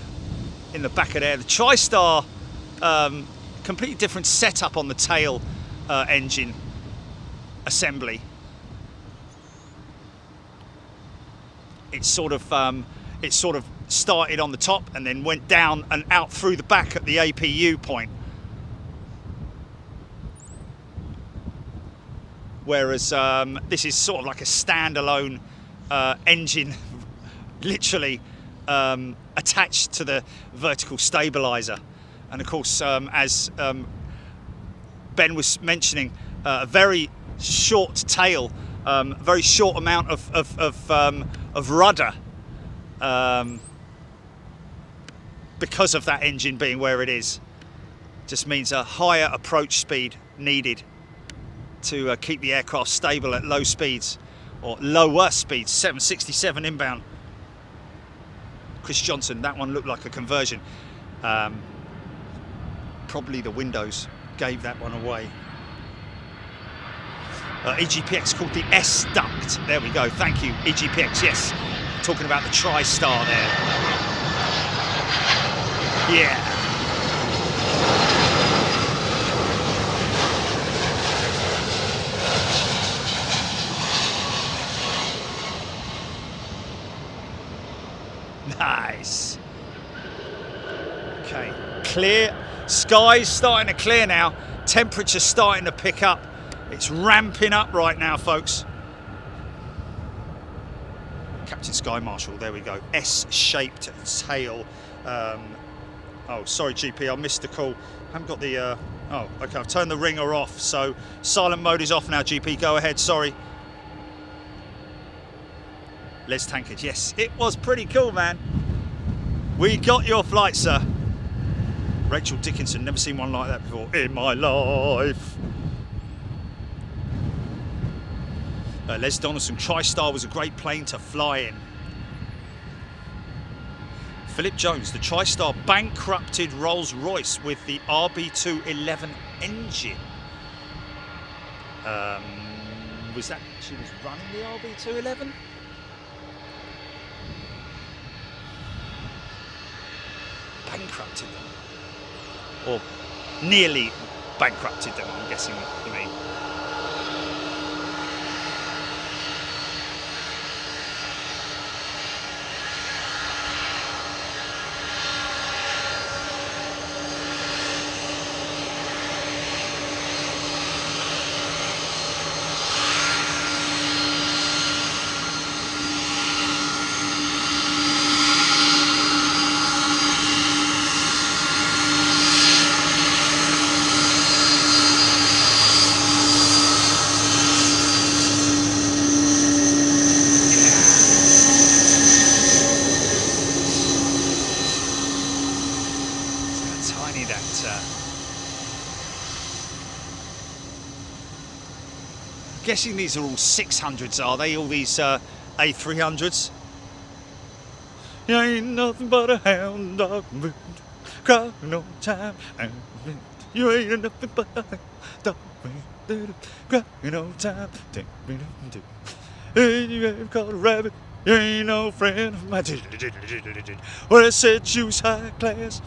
in the back of there. The TriStar, completely different setup on the tail engine assembly. It sort of started on the top and then went down and out through the back at the APU point. Whereas this is sort of like a standalone engine, literally attached to the vertical stabilizer. And of course, as Ben was mentioning, a very short tail, very short amount of rudder, because of that engine being where it is. Just means a higher approach speed needed to keep the aircraft stable at low speeds, or lower speeds. 767 inbound. Chris Johnson, that one looked like a conversion. Probably the windows gave that one away. EGPX called the S duct. There we go. Thank you, EGPX. Yes, talking about the TriStar there. Yeah. Nice. Okay, clear. Sky's starting to clear now. Temperature's starting to pick up. It's ramping up right now, folks. Captain Sky Marshal, there we go. S-shaped tail. Oh, sorry, GP, I missed the call. I haven't got the... oh, okay, I've turned the ringer off, so silent mode is off now, GP. Go ahead, sorry. Les Tankard, yes, it was pretty cool, man. We got your flight, sir. Rachel Dickinson, never seen one like that before in my life. Les Donaldson, TriStar was a great plane to fly in. Philip Jones, the TriStar bankrupted Rolls-Royce with the RB211 engine. Was that she was running the RB211? Bankrupted them, or nearly bankrupted them, I'm guessing you mean. Guessing these are all 600s, are they? All these A300s? You ain't nothing but a hound dog, crying on time. You ain't nothing but a hound dog, crying on time. You ain't caught a rabbit, you ain't no friend of mine. Well, I said you was high class,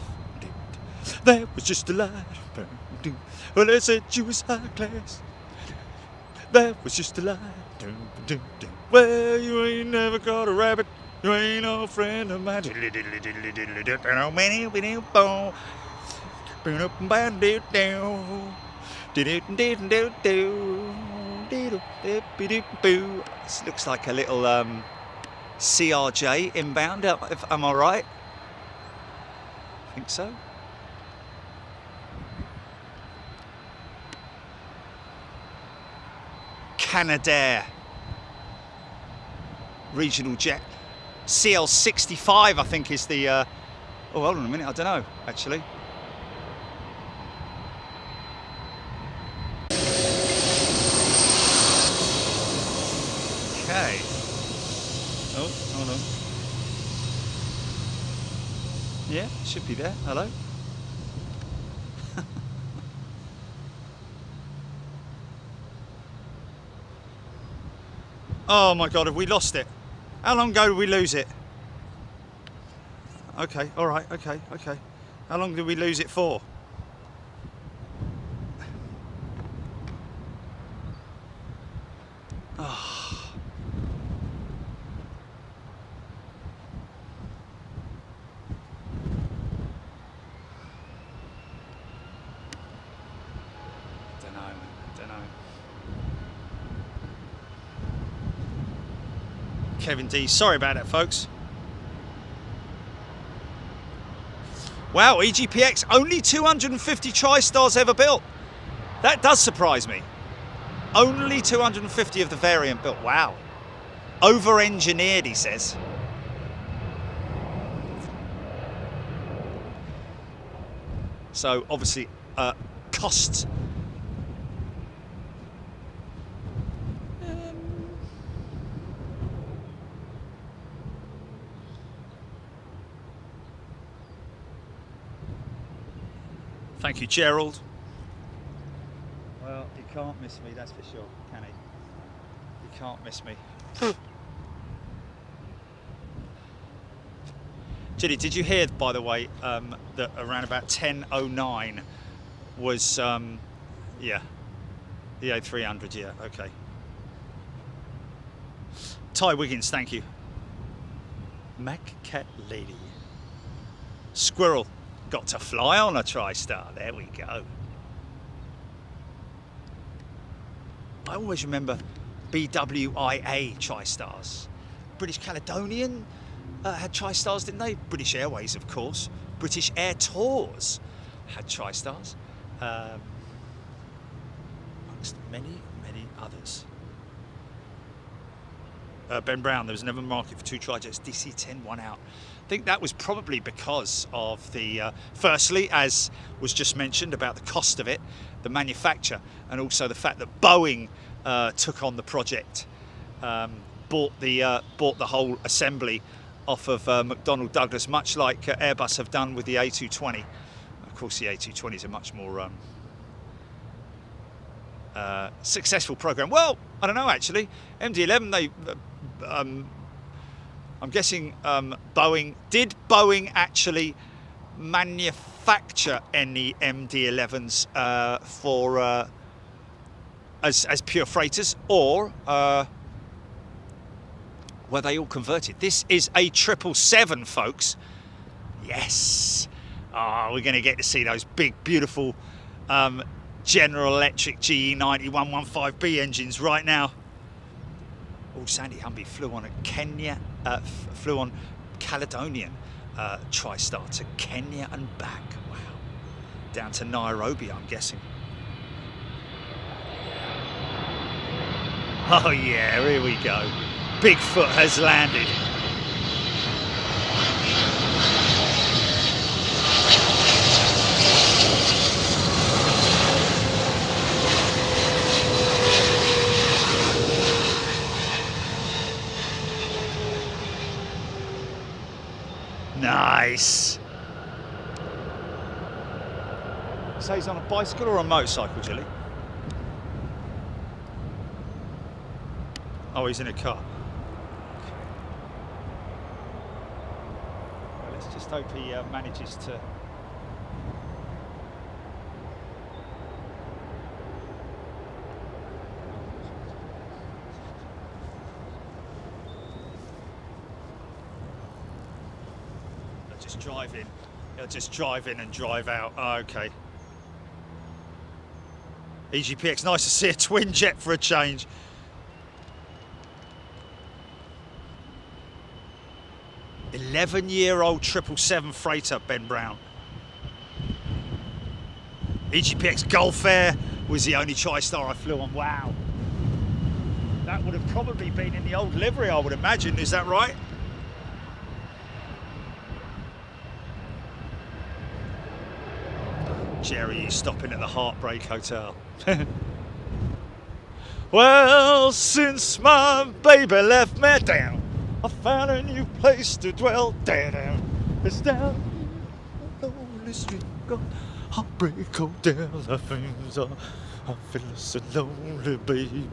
that was just a lie. Well, I said you was high class, that was just a lie. Well, you ain't never caught a rabbit, you ain't no friend of mine. This looks like a little CRJ inbound, am I right? I think so. Canadair regional jet. CL65 I think is the oh, hold on a minute, I don't know actually. Okay. Oh, hold on. Yeah, should be there. Hello. Oh my God, have we lost it? How long ago did we lose it? Okay, all right, okay, okay. How long did we lose it for? Oh. Don't know. Kevin D, sorry about that, folks. Wow, EGPX, only 250 TriStars ever built. That does surprise me. Only 250 of the variant built. Wow. Over-engineered, he says. So, obviously, cost. Thank you, Gerald. Well, he can't miss me, that's for sure, can he? He can't miss me. Ginny, did you hear, by the way, that around about 10:09 was, yeah, the A300, yeah, okay. Ty Wiggins, thank you. Mac Cat Lady. Squirrel. Got to fly on a TriStar. There we go. I always remember BWIA TriStars. British Caledonian had TriStars, didn't they? British Airways, of course. British Air Tours had TriStars. Amongst many, many others. Ben Brown, there was never a market for two Trijets. DC-10 won out. I think that was probably because of the, firstly, as was just mentioned, about the cost of it, the manufacture, and also the fact that Boeing took on the project, bought the whole assembly off of McDonnell Douglas, much like Airbus have done with the A220. Of course, the A220 is a much more successful program. Well, I don't know actually. MD-11, they. I'm guessing Boeing actually manufacture any MD-11s for as pure freighters, or were they all converted? This is a 777, folks. Yes. Oh, we're going to get to see those big, beautiful General Electric GE90 115B engines right now. Oh, Sandy Humby flew on Caledonian TriStar to Kenya and back. Wow. Down to Nairobi, I'm guessing. Oh yeah, here we go. Bigfoot has landed. Nice. So he's on a bicycle or a motorcycle, Jilly? Oh, he's in a car. Well, let's just hope he manages to. Drive in. He'll just drive in and drive out. Oh, okay. EGPX, nice to see a twin jet for a change. "11-year-old 777 freighter," Ben Brown. EGPX Gulf Air was the only TriStar I flew on. Wow. That would have probably been in the old livery, I would imagine. Is that right? Jerry, you stopping at the Heartbreak Hotel. Well, since my baby left me down, I found a new place to dwell. Down, it's down the lonely street of Heartbreak Hotel. I feel so lonely, baby.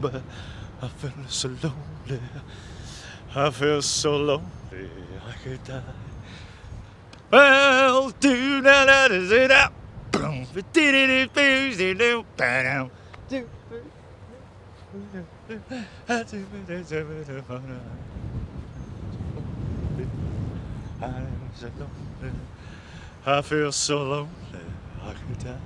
I feel so lonely. I feel so lonely I could die. Well, do da da da da da. Boom. I feel so lonely, I could die.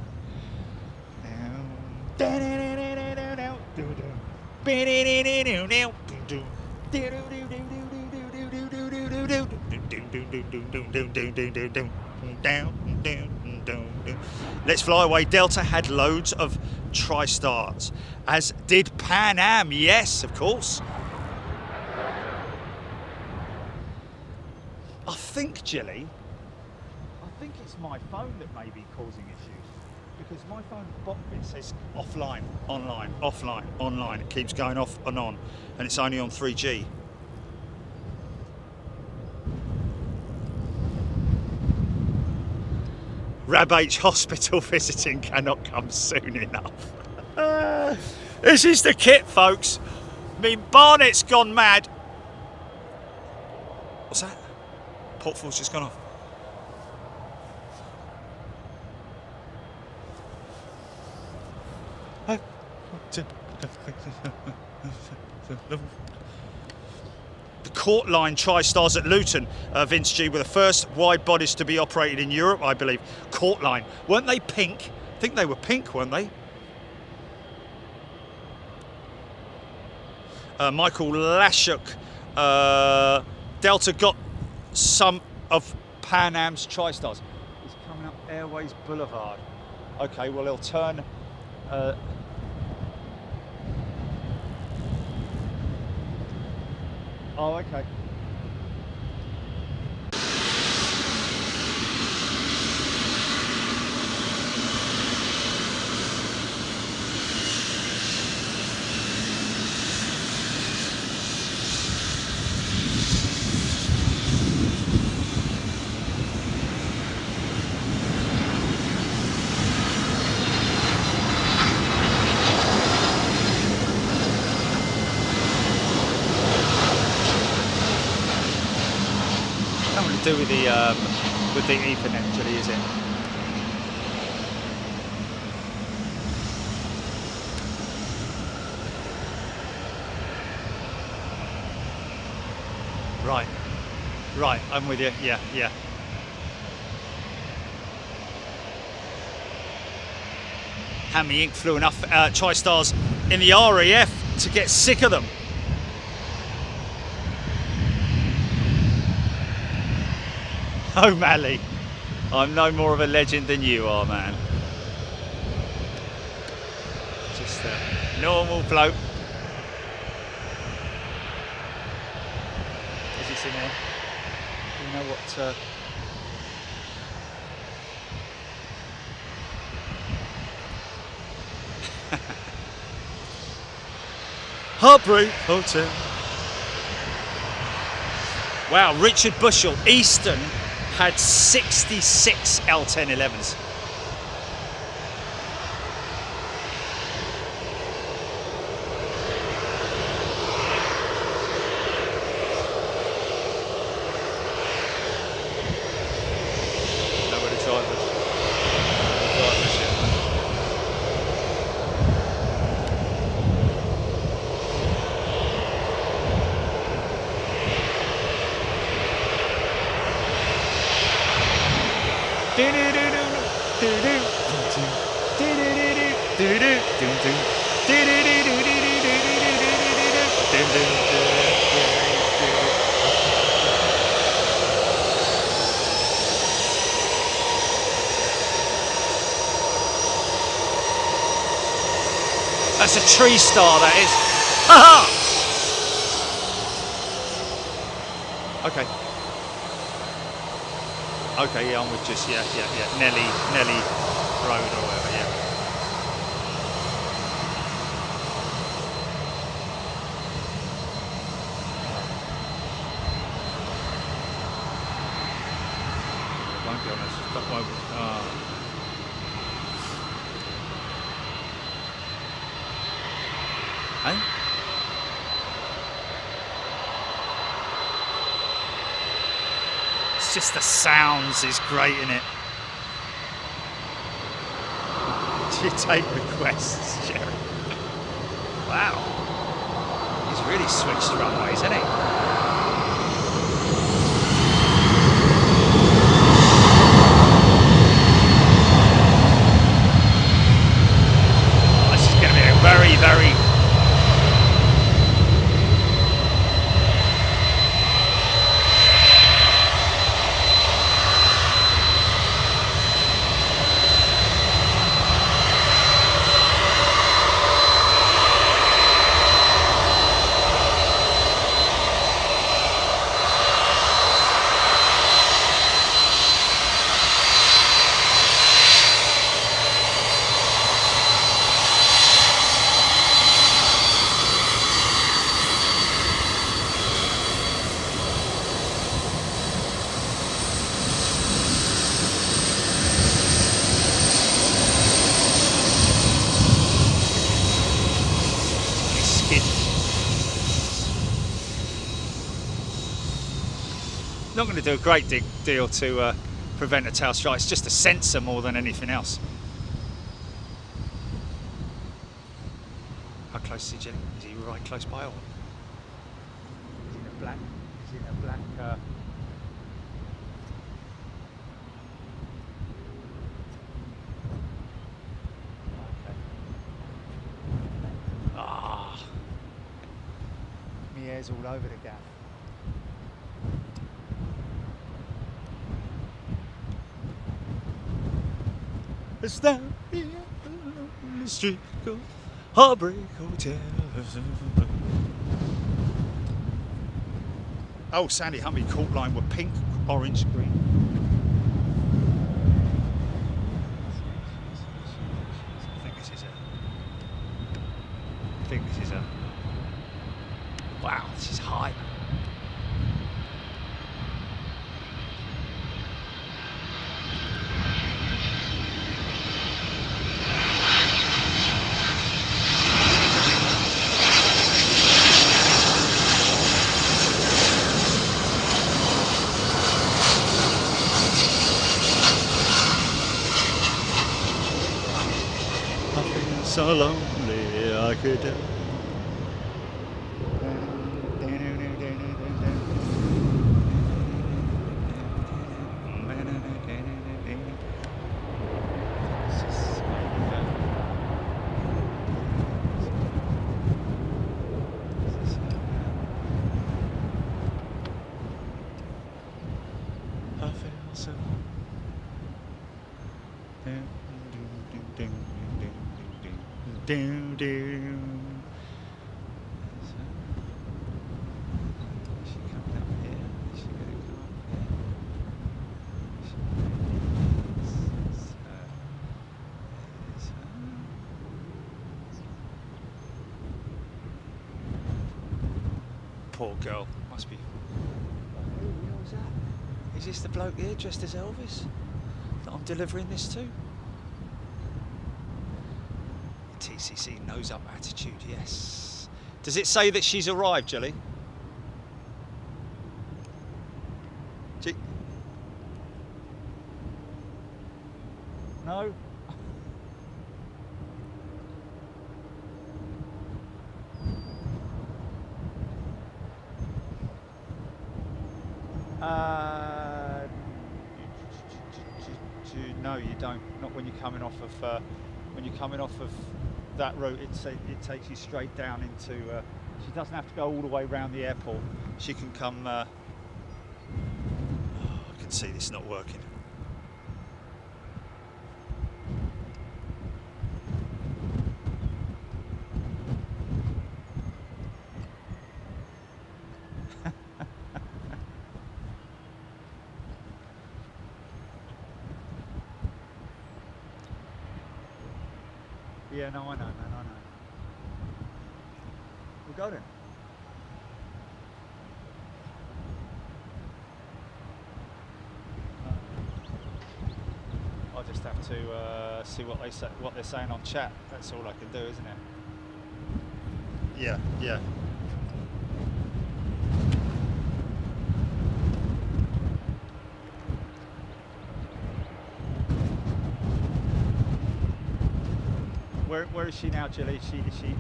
Let's Fly Away Delta had loads of tri-stars, as did Pan Am. Yes, of course. I think, Jilly, it's my phone that may be causing issues, because my phone it says offline, online, offline, online. It keeps going off and on, and it's only on 3G. Rab H Hospital visiting cannot come soon enough. This is the kit, folks. I mean, Barnett's gone mad. What's that? Portfall's just gone off. The Court Line Tri-Stars at Luton, Vince G, were the first wide bodies to be operated in Europe, I believe. Court Line, weren't they pink? I think they were pink, weren't they? Michael Lashuk, Delta got some of Pan Am's Tri-Stars. It's coming up Airways Boulevard. Okay, well, he'll turn. Oh, okay. Do with the Ethernet, actually, is it? Right, I'm with you. Yeah. Hammy Inc. flew enough Tri-Stars in the RAF to get sick of them. O'Malley, I'm no more of a legend than you are, man. Just a normal bloke. Is this in there? Do you know what? Heartbreak Hotel. Wow, Richard Bushell, Eastern had 66 L1011s. Nobody tried this. That's a tree star, that is. Ha-ha! Okay. Okay, yeah, I'm with just, yeah. Nelly Road or whatever, yeah. Won't be honest, that won't, Hey? just the sounds is great in it. Do you take requests, Jerry? Wow. He's really switched runways, hasn't he? Oh, this is going to be a very, very... Not going to do a great deal to prevent a tail strike. It's just a sensor more than anything else. How close is he, Jenny? Is he right close by, or is he in a black? Is he in a black? Okay. Ah, my hair's all over the gaff. It's down here on the street called Heartbreak Hotel. Oh, Sandy Humby Court line with pink, orange, green. I think this is a. Wow, this is high. So lonely I could die. I feel so. Do do. Is she coming up here? Is she going to come up here? There's her. Poor girl. Must be. Who the hell's that? Is this the bloke here dressed as Elvis that I'm delivering this to? TCC nose up attitude, yes. Does it say that she's arrived, Jelly? No? No, you don't. Not when you're coming off of that route. It takes you straight down into. She doesn't have to go all the way around the airport. She can come. I can see this not working. Yeah, no, I know, man, I know. We'll go then. I'll just have to see what they're saying on chat. That's all I can do, isn't it? Yeah, yeah. Where is she now, Julie? Is she?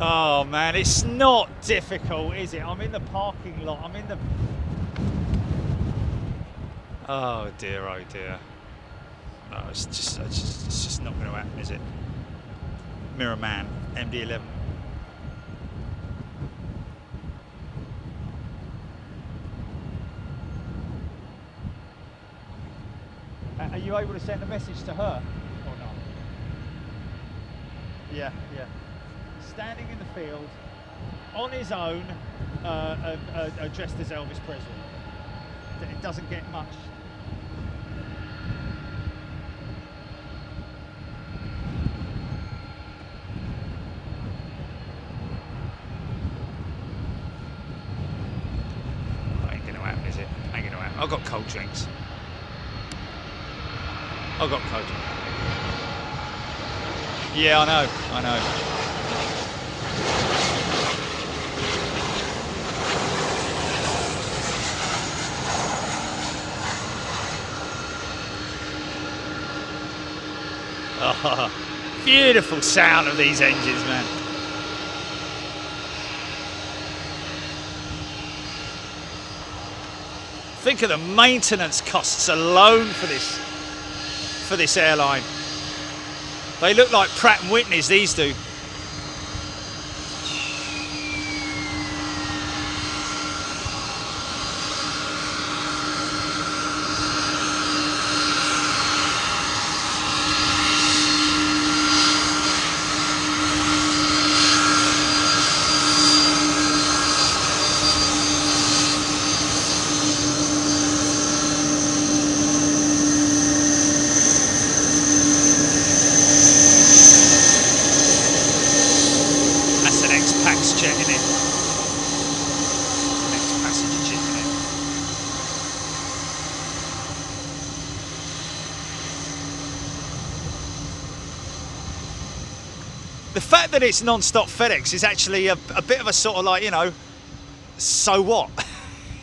Oh man, it's not difficult, is it? I'm in the parking lot. I'm in the. Oh dear, oh dear. No, it's just not going to happen, is it? Mirror Man, MD11. Are you able to send a message to her or not? Yeah. Standing in the field, on his own, dressed as Elvis Presley. It doesn't get much. Ain't gonna happen, is it? Ain't gonna happen. I've got cold drinks. I've got cold drinks. Yeah, I know. Oh, beautiful sound of these engines, man. Think of the maintenance costs alone for this airline. They look like Pratt & Whitney's, these do. The fact that it's non-stop FedEx is actually a bit of a sort of like, you know, so what?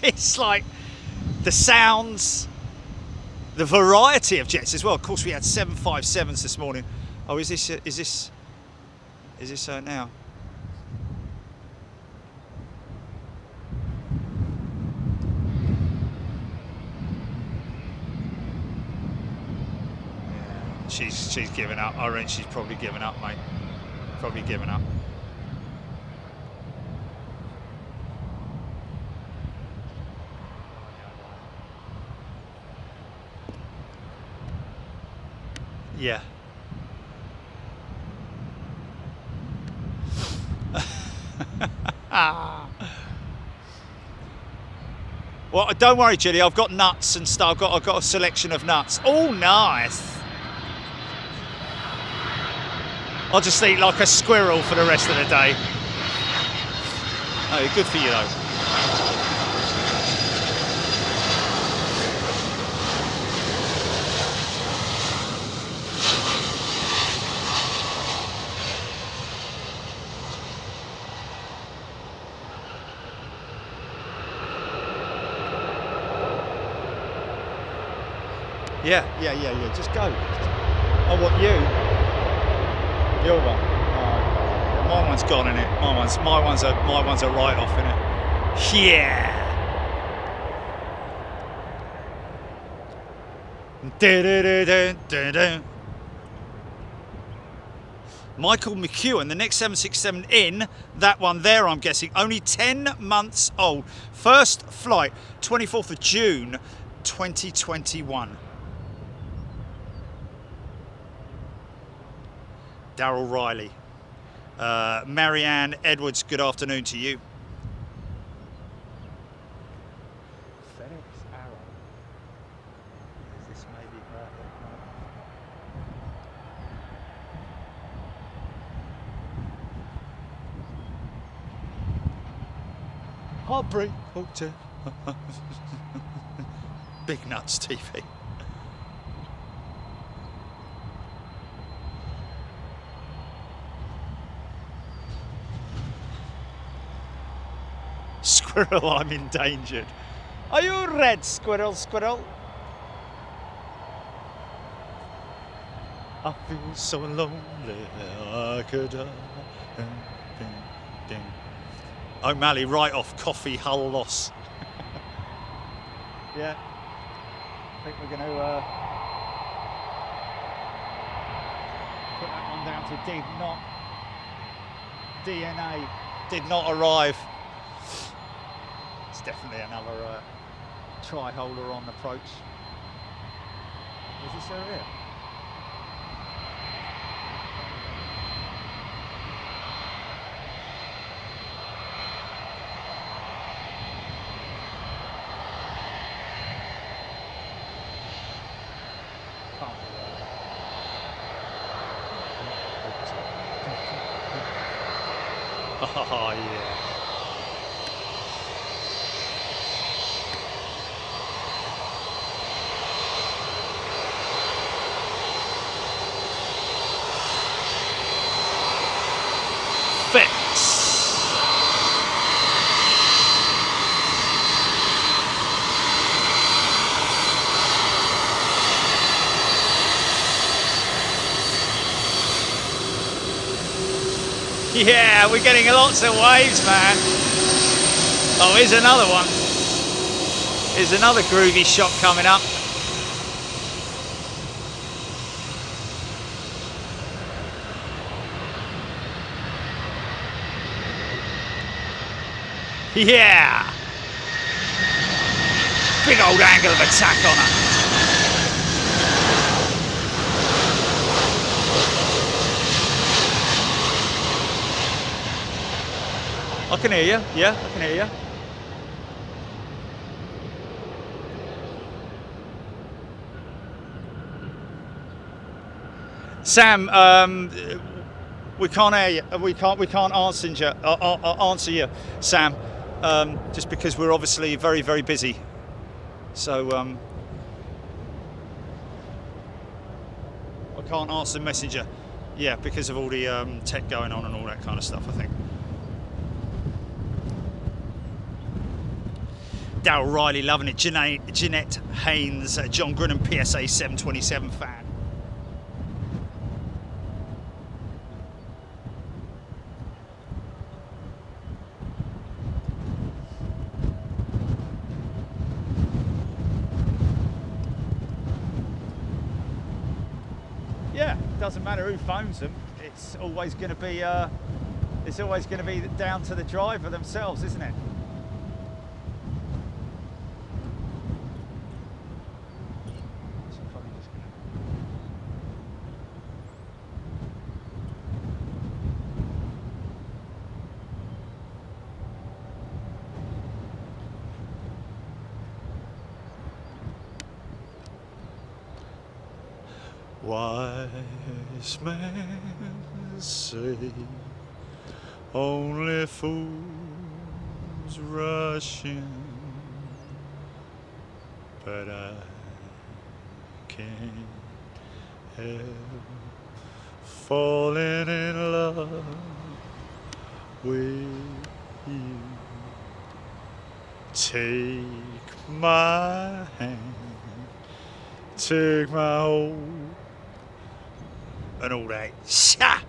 It's like the sounds, the variety of jets as well. Of course, we had 757s this morning. Oh, is this now? She's given up. I reckon she's probably given up, mate. Probably given up. Yeah. Well, don't worry, Julie. I've got nuts and stuff. I've got a selection of nuts. Oh, nice. I'll just eat like a squirrel for the rest of the day. Oh, good for you though. Yeah. Just go. I want you. Your one. Oh, my one's gone in it. My one's a write-off in it. Yeah. Michael McEwen, the next 767 in, that one there, I'm guessing, only 10 months old. First flight, 24th of June, 2021. Daryl Riley. Marianne Edwards, good afternoon to you. FedEx Arrow. Is this maybe her? Heartbreak Hotel. Big Nuts TV. Squirrel, I'm endangered. Are you red, squirrel, squirrel? I feel so lonely, I could die. O'Malley right off Coffee Hull loss. Yeah, I think we're going to put that one down to DNA did not arrive. It's definitely another try holder on approach. Is this area? Oh yeah. Fix. Yeah, we're getting lots of waves, man. Oh, here's another one. Here's another groovy shot coming up. Yeah! Big old angle of attack on her. I can hear you, yeah, I can hear you. Sam, we can't hear you. We can't answer you, Sam, just because we're obviously very, very busy. So I can't answer Messenger. Yeah, because of all the tech going on and all that kind of stuff, I think. Darryl Riley loving it. Jeanette Haynes, John Grinham, PSA 727 fan. Yeah, doesn't matter who phones them. It's always going to be down to the driver themselves, isn't it? Wise men say only fools rush in, but I can't help falling in love with you. Take my hand, take my hold, and all that. Sha!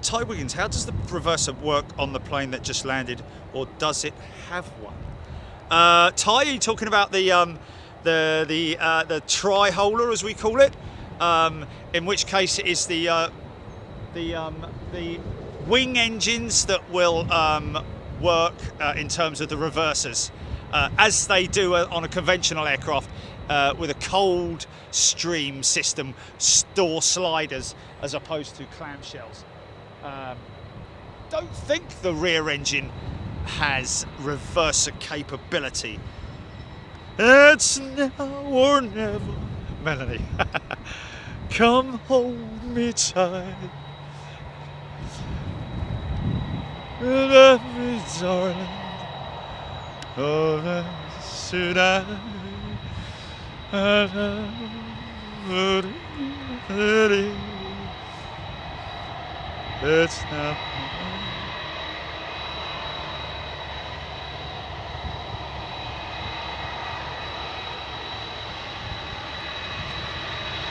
Ty Wiggins, how does the reverser work on the plane that just landed, or does it have one? Ty, are you talking about the tri-holer, as we call it? In which case it is the wing engines that will work in terms of the reversers, as they do on a conventional aircraft, with a cold stream system, door sliders as opposed to clamshells. Don't think the rear engine has reverser capability. It's now or never. Melanie, come hold me tight. Love me, darling. Oh, should I It's now.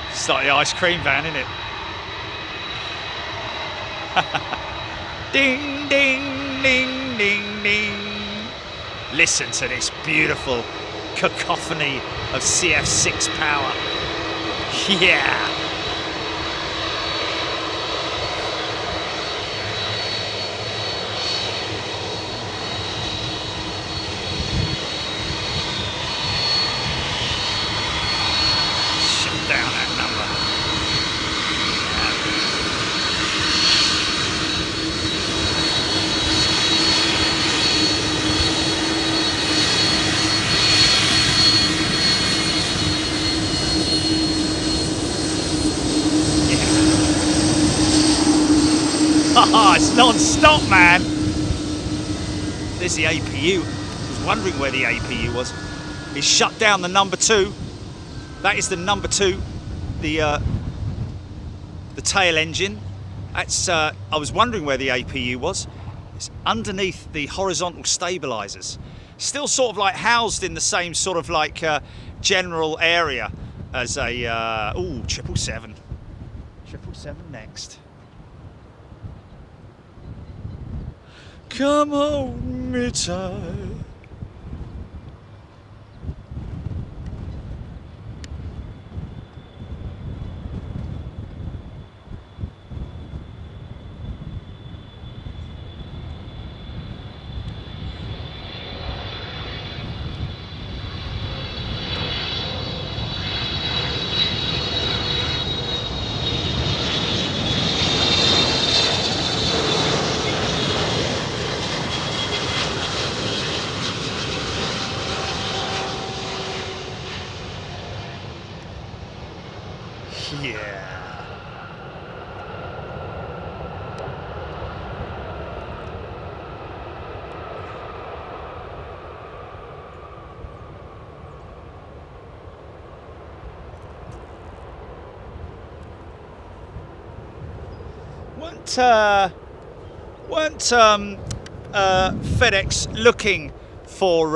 It's like the ice cream van, isn't it? Ding, ding, ding, ding, ding. Listen to this beautiful cacophony of CF6 power. Yeah. Shut down that number. Haha, it's non-stop, man. There's the APU. I was wondering where the APU was. It's shut down the number 2. That is the number 2, the tail engine. That's. I was wondering where the APU was. It's underneath the horizontal stabilizers. Still sort of like housed in the same sort of like general area as a 777. 777 next. Come hold me tight. Yeah. Weren't FedEx looking for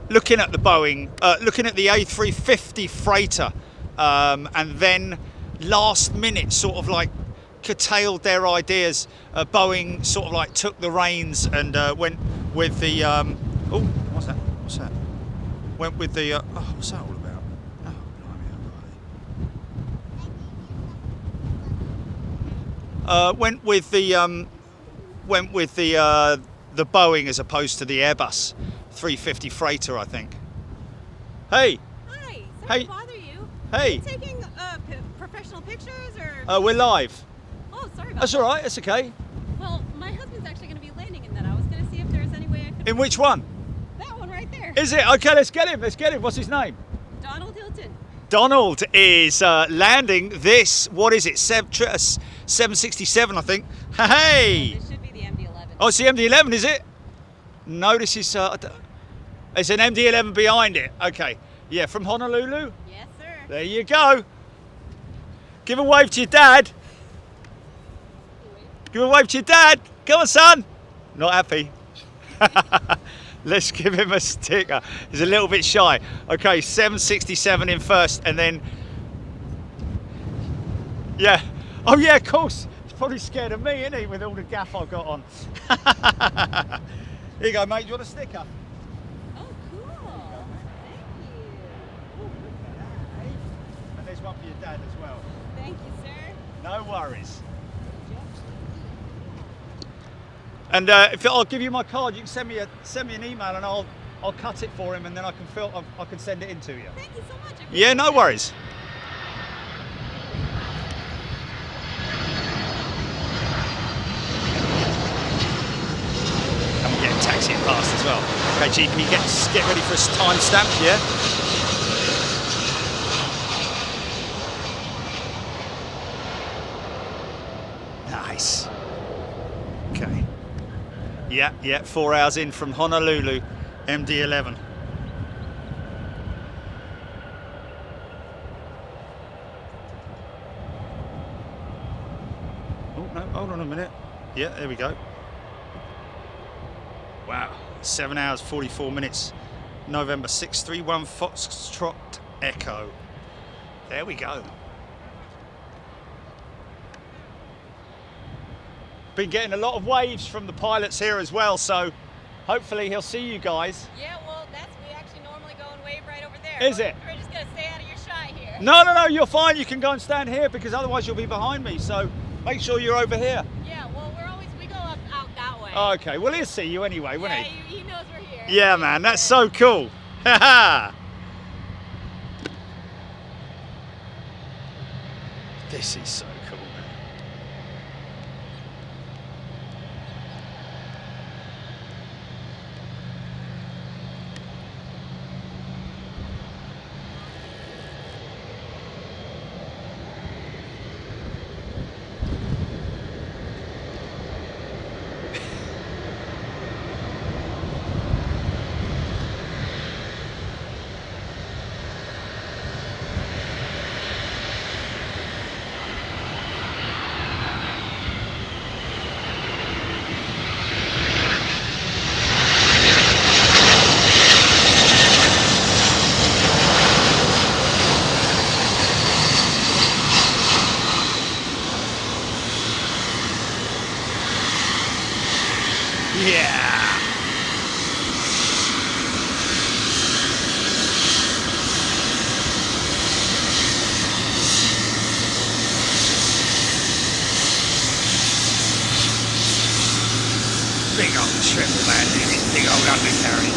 looking at the Boeing, looking at the A350 freighter, and then last minute sort of like curtailed their ideas. Boeing sort of like took the reins and went with the oh, what's that? What's that? Went with the oh, what's that all about? Oh, blimey. Went with the Boeing as opposed to the Airbus 350 freighter, I think. Hey. Hi. Sorry Hey. to bother you. Hey. Are you taking professional pictures or? We're live. Oh, sorry about That's that. all right. That's okay. Well, my husband's actually going to be landing in that. I was going to see if there was any way I could. In which one? That one right there. Is it? Okay, let's get him. Let's get him. What's his name? Donald Hilton. Donald is landing this. What is it? 767, I think. Hey. This should be the MD-11. Oh, it's the MD-11, is it? No, this is. It's an MD-11 behind it. Okay. Yeah, from Honolulu. Yes, sir. There you go. Give a wave to your dad. Give a wave to your dad. Come on, son. Not happy. Let's give him a sticker. He's a little bit shy. Okay, 767 in first, and then. Yeah. Oh, yeah, of course. He's probably scared of me, isn't he, with all the gaff I've got on. Here you go, mate. Do you want a sticker? Oh, cool. Thank you. And there's one for your dad as well. Thank you, sir. No worries. And if I'll give you my card, you can send me an email, and I'll cut it for him, and then I can send it in to you. Thank you so much. I Yeah, no appreciate it. worries. And we're getting taxiing past as well. Okay, GP, get ready for a timestamp, yeah? Nice. Okay. Yeah, 4 hours in from Honolulu, MD-11. Oh, no, hold on a Yeah, there we go. Wow, 7 hours, 44 minutes. November 631 Foxtrot Echo. There we go. Been getting a lot of waves from the pilots here as well, so hopefully he'll see you guys. Yeah, well, we actually normally go and wave right over there. Is it? We're just gonna stay out of your shot here. No, you're fine. You can go and stand here because otherwise you'll be behind me. So make sure you're over here. Yeah, well, we go out that way. Okay, well he'll see you anyway, won't Yeah, he? he knows we're here. Yeah, man, that's so cool. Haha. This is so cool, man. Yeah. Big old triple man, big old undercarriage.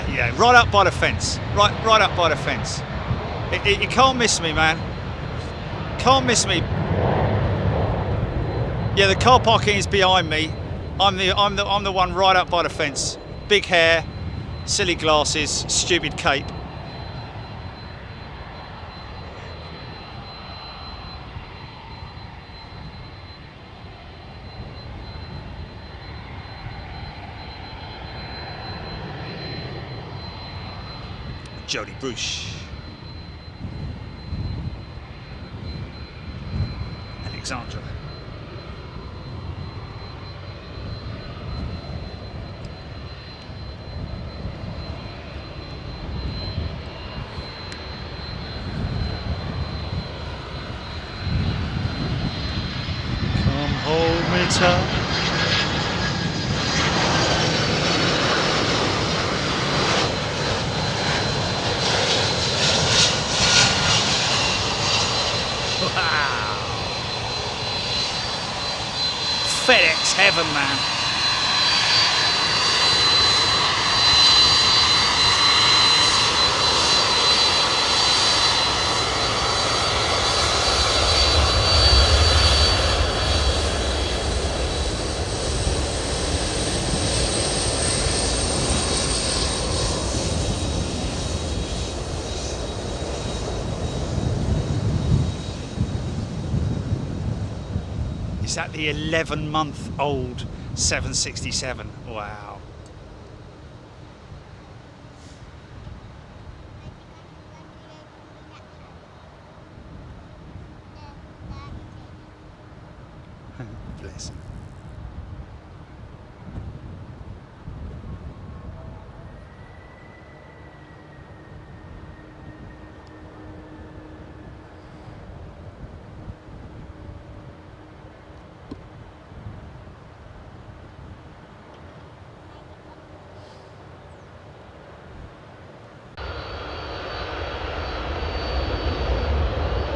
Yeah. Right up by the fence. Right up by the fence. You can't miss me, man. Can't miss me. Yeah, the car parking is behind me. I'm the one right up by the fence. Big hair, silly glasses, stupid cape. Jody Bruce. Alexandra. Come hold me tight. FedEx heaven, man. Is that the 11-month-old 767? Wow. Bless him.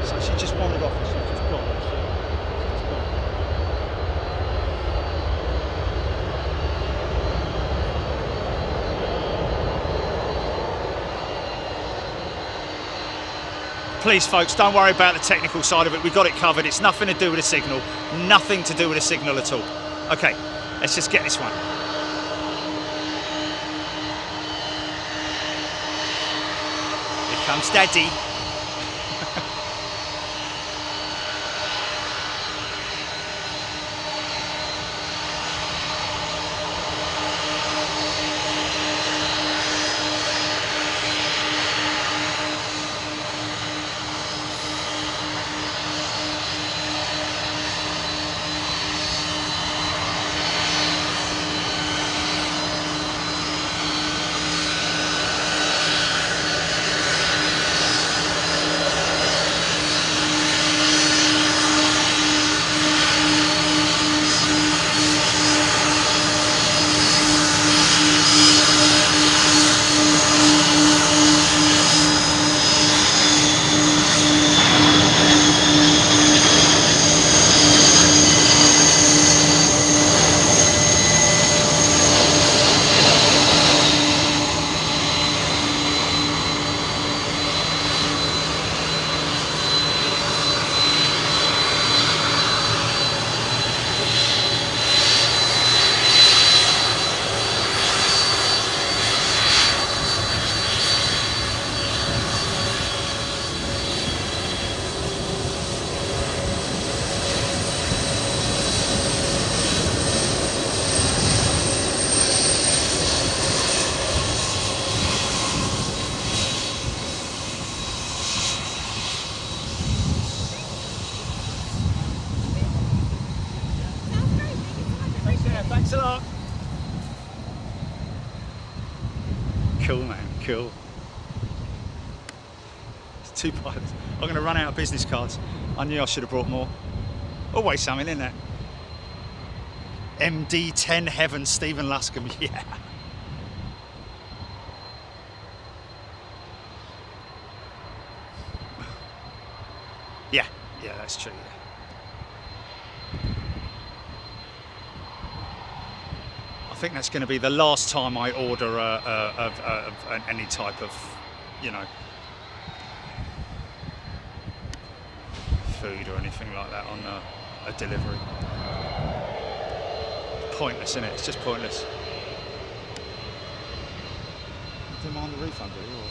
So she just wandered off and she's just gone. She's just gone. Please, folks, don't worry about the technical side of it. We've got it covered. It's nothing to do with a signal. Nothing to do with a signal at all. Okay, let's just get this one. Here comes Daddy. Thanks a lot. Cool, man, cool. It's 2 pilots. I'm going to run out of business cards. I knew I should have brought more. Always something, isn't it? MD10 Heaven, Stephen Luscombe, yeah. Yeah, that's true, yeah. I think that's going to be the last time I order any type of, you know, food or anything like that on a delivery. Pointless, isn't it? It's just pointless. Don't mind the refund, do you? Or?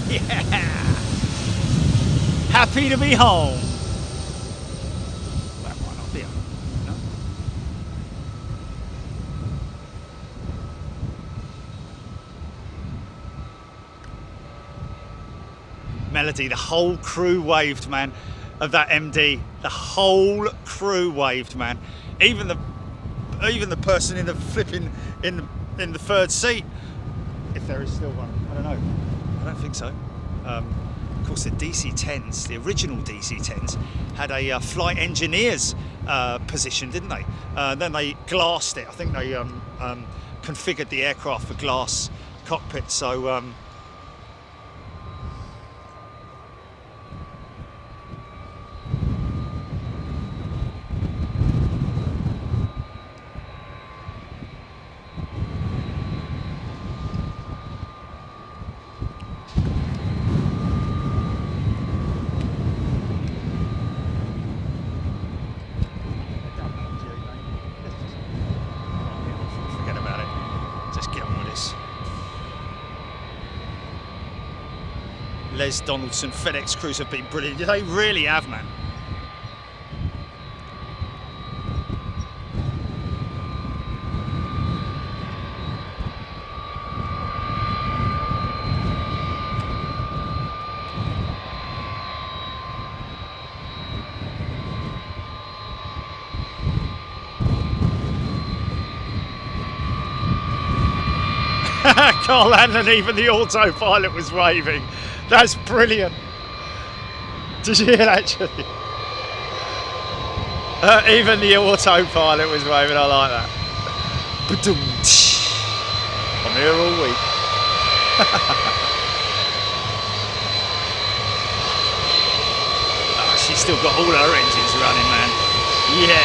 Yeah! Happy to be home. That might not be it. No? Melody, the whole crew waved, man, of that MD. The whole crew waved, man. Even the person in the flipping in the third seat, if there is still one. I don't know. I don't think so. Of course, the DC-10s, the original DC-10s, had a flight engineer's position, didn't they? Then they glassed it. I think they configured the aircraft for glass cockpit. So Les Donaldson FedEx crews have been brilliant. They really have, man. Carl Hanlon, even the autopilot was waving. That's brilliant. Did you hear that, actually? Even the autopilot was waving. I like that. I'm here all week. Oh, she's still got all her engines running, man. Yeah.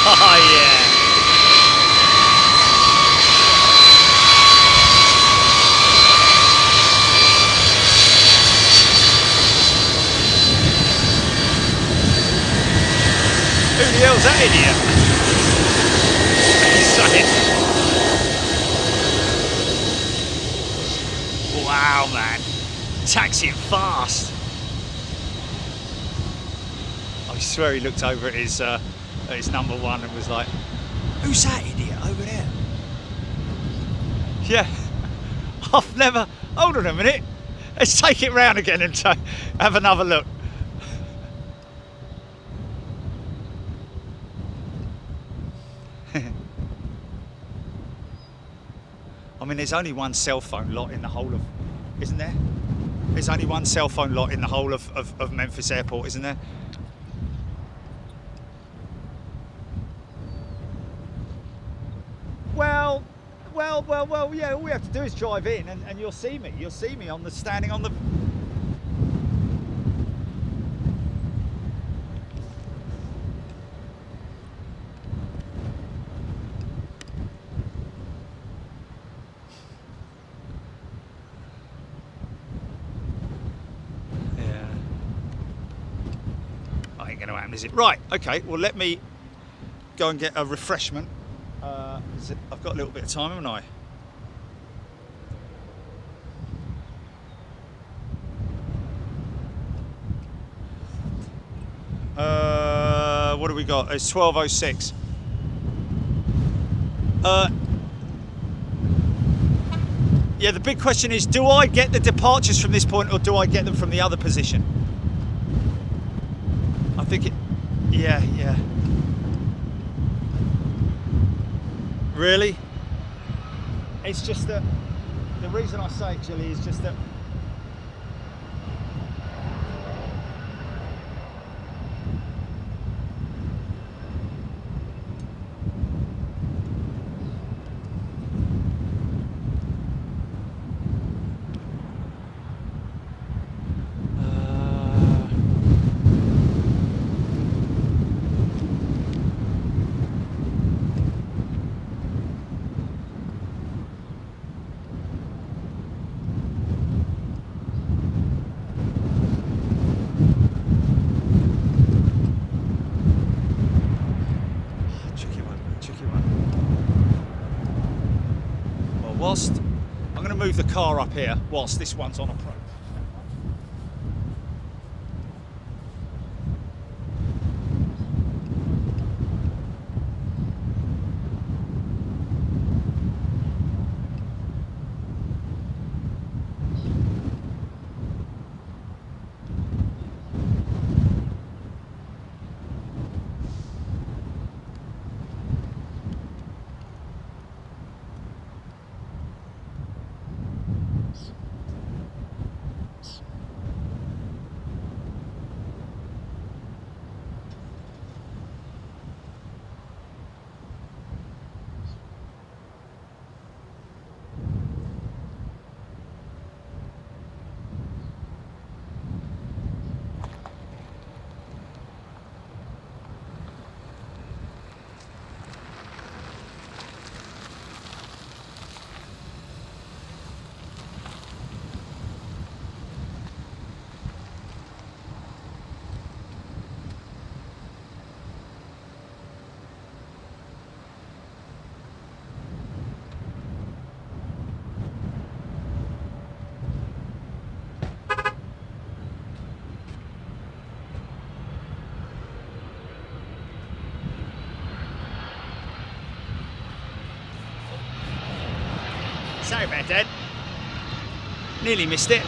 Oh yeah. Who the hell's that idiot? Wow, man. Taxiing fast. I swear he looked over at his number one and was like, who's that idiot over there? Yeah. I've never... Hold on a minute. Let's take it round again and have another look. I mean, there's only one cell phone lot in the whole of... Isn't there? There's only one cell phone lot in the whole of Memphis Airport, isn't there? Well, yeah, all we have to do is drive in and you'll see me. You'll see me standing on the... Yeah. That ain't gonna happen, is it? Right, okay, well let me go and get a refreshment. I've got a little bit of time, haven't I? What do we got? It's 12:06. Yeah, the big question is, do I get the departures from this point or do I get them from the other position? I think it... Yeah. Really? It's just that... The reason I say it, Jilly, is just that... I'm going to move the car up here whilst this one's on approach. Sorry about that. Nearly missed it.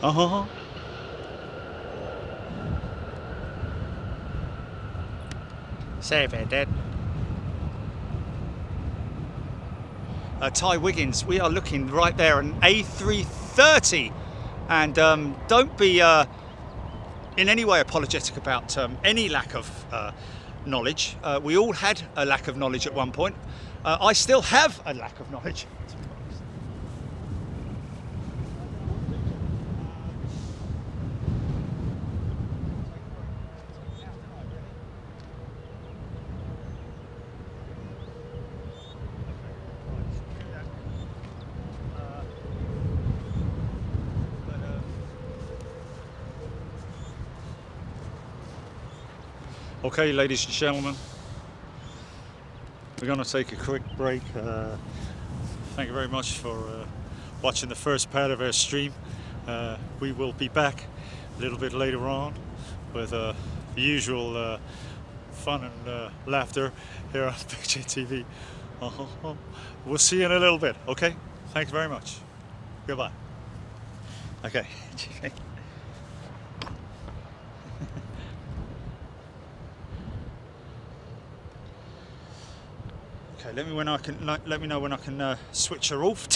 Uh-huh. Sorry about that. Ty Wiggins. We are looking right there, an A330. And don't be in any way apologetic about any lack of knowledge. We all had a lack of knowledge at one point. I still have a lack of knowledge. Okay, ladies and gentlemen, we're going to take a quick break. Thank you very much for watching the first part of our stream. We will be back a little bit later on with the usual fun and laughter here on Picture TV. We'll see you in a little bit, okay? Thanks very much. Goodbye. Okay. Okay, let me know when I can switch her off.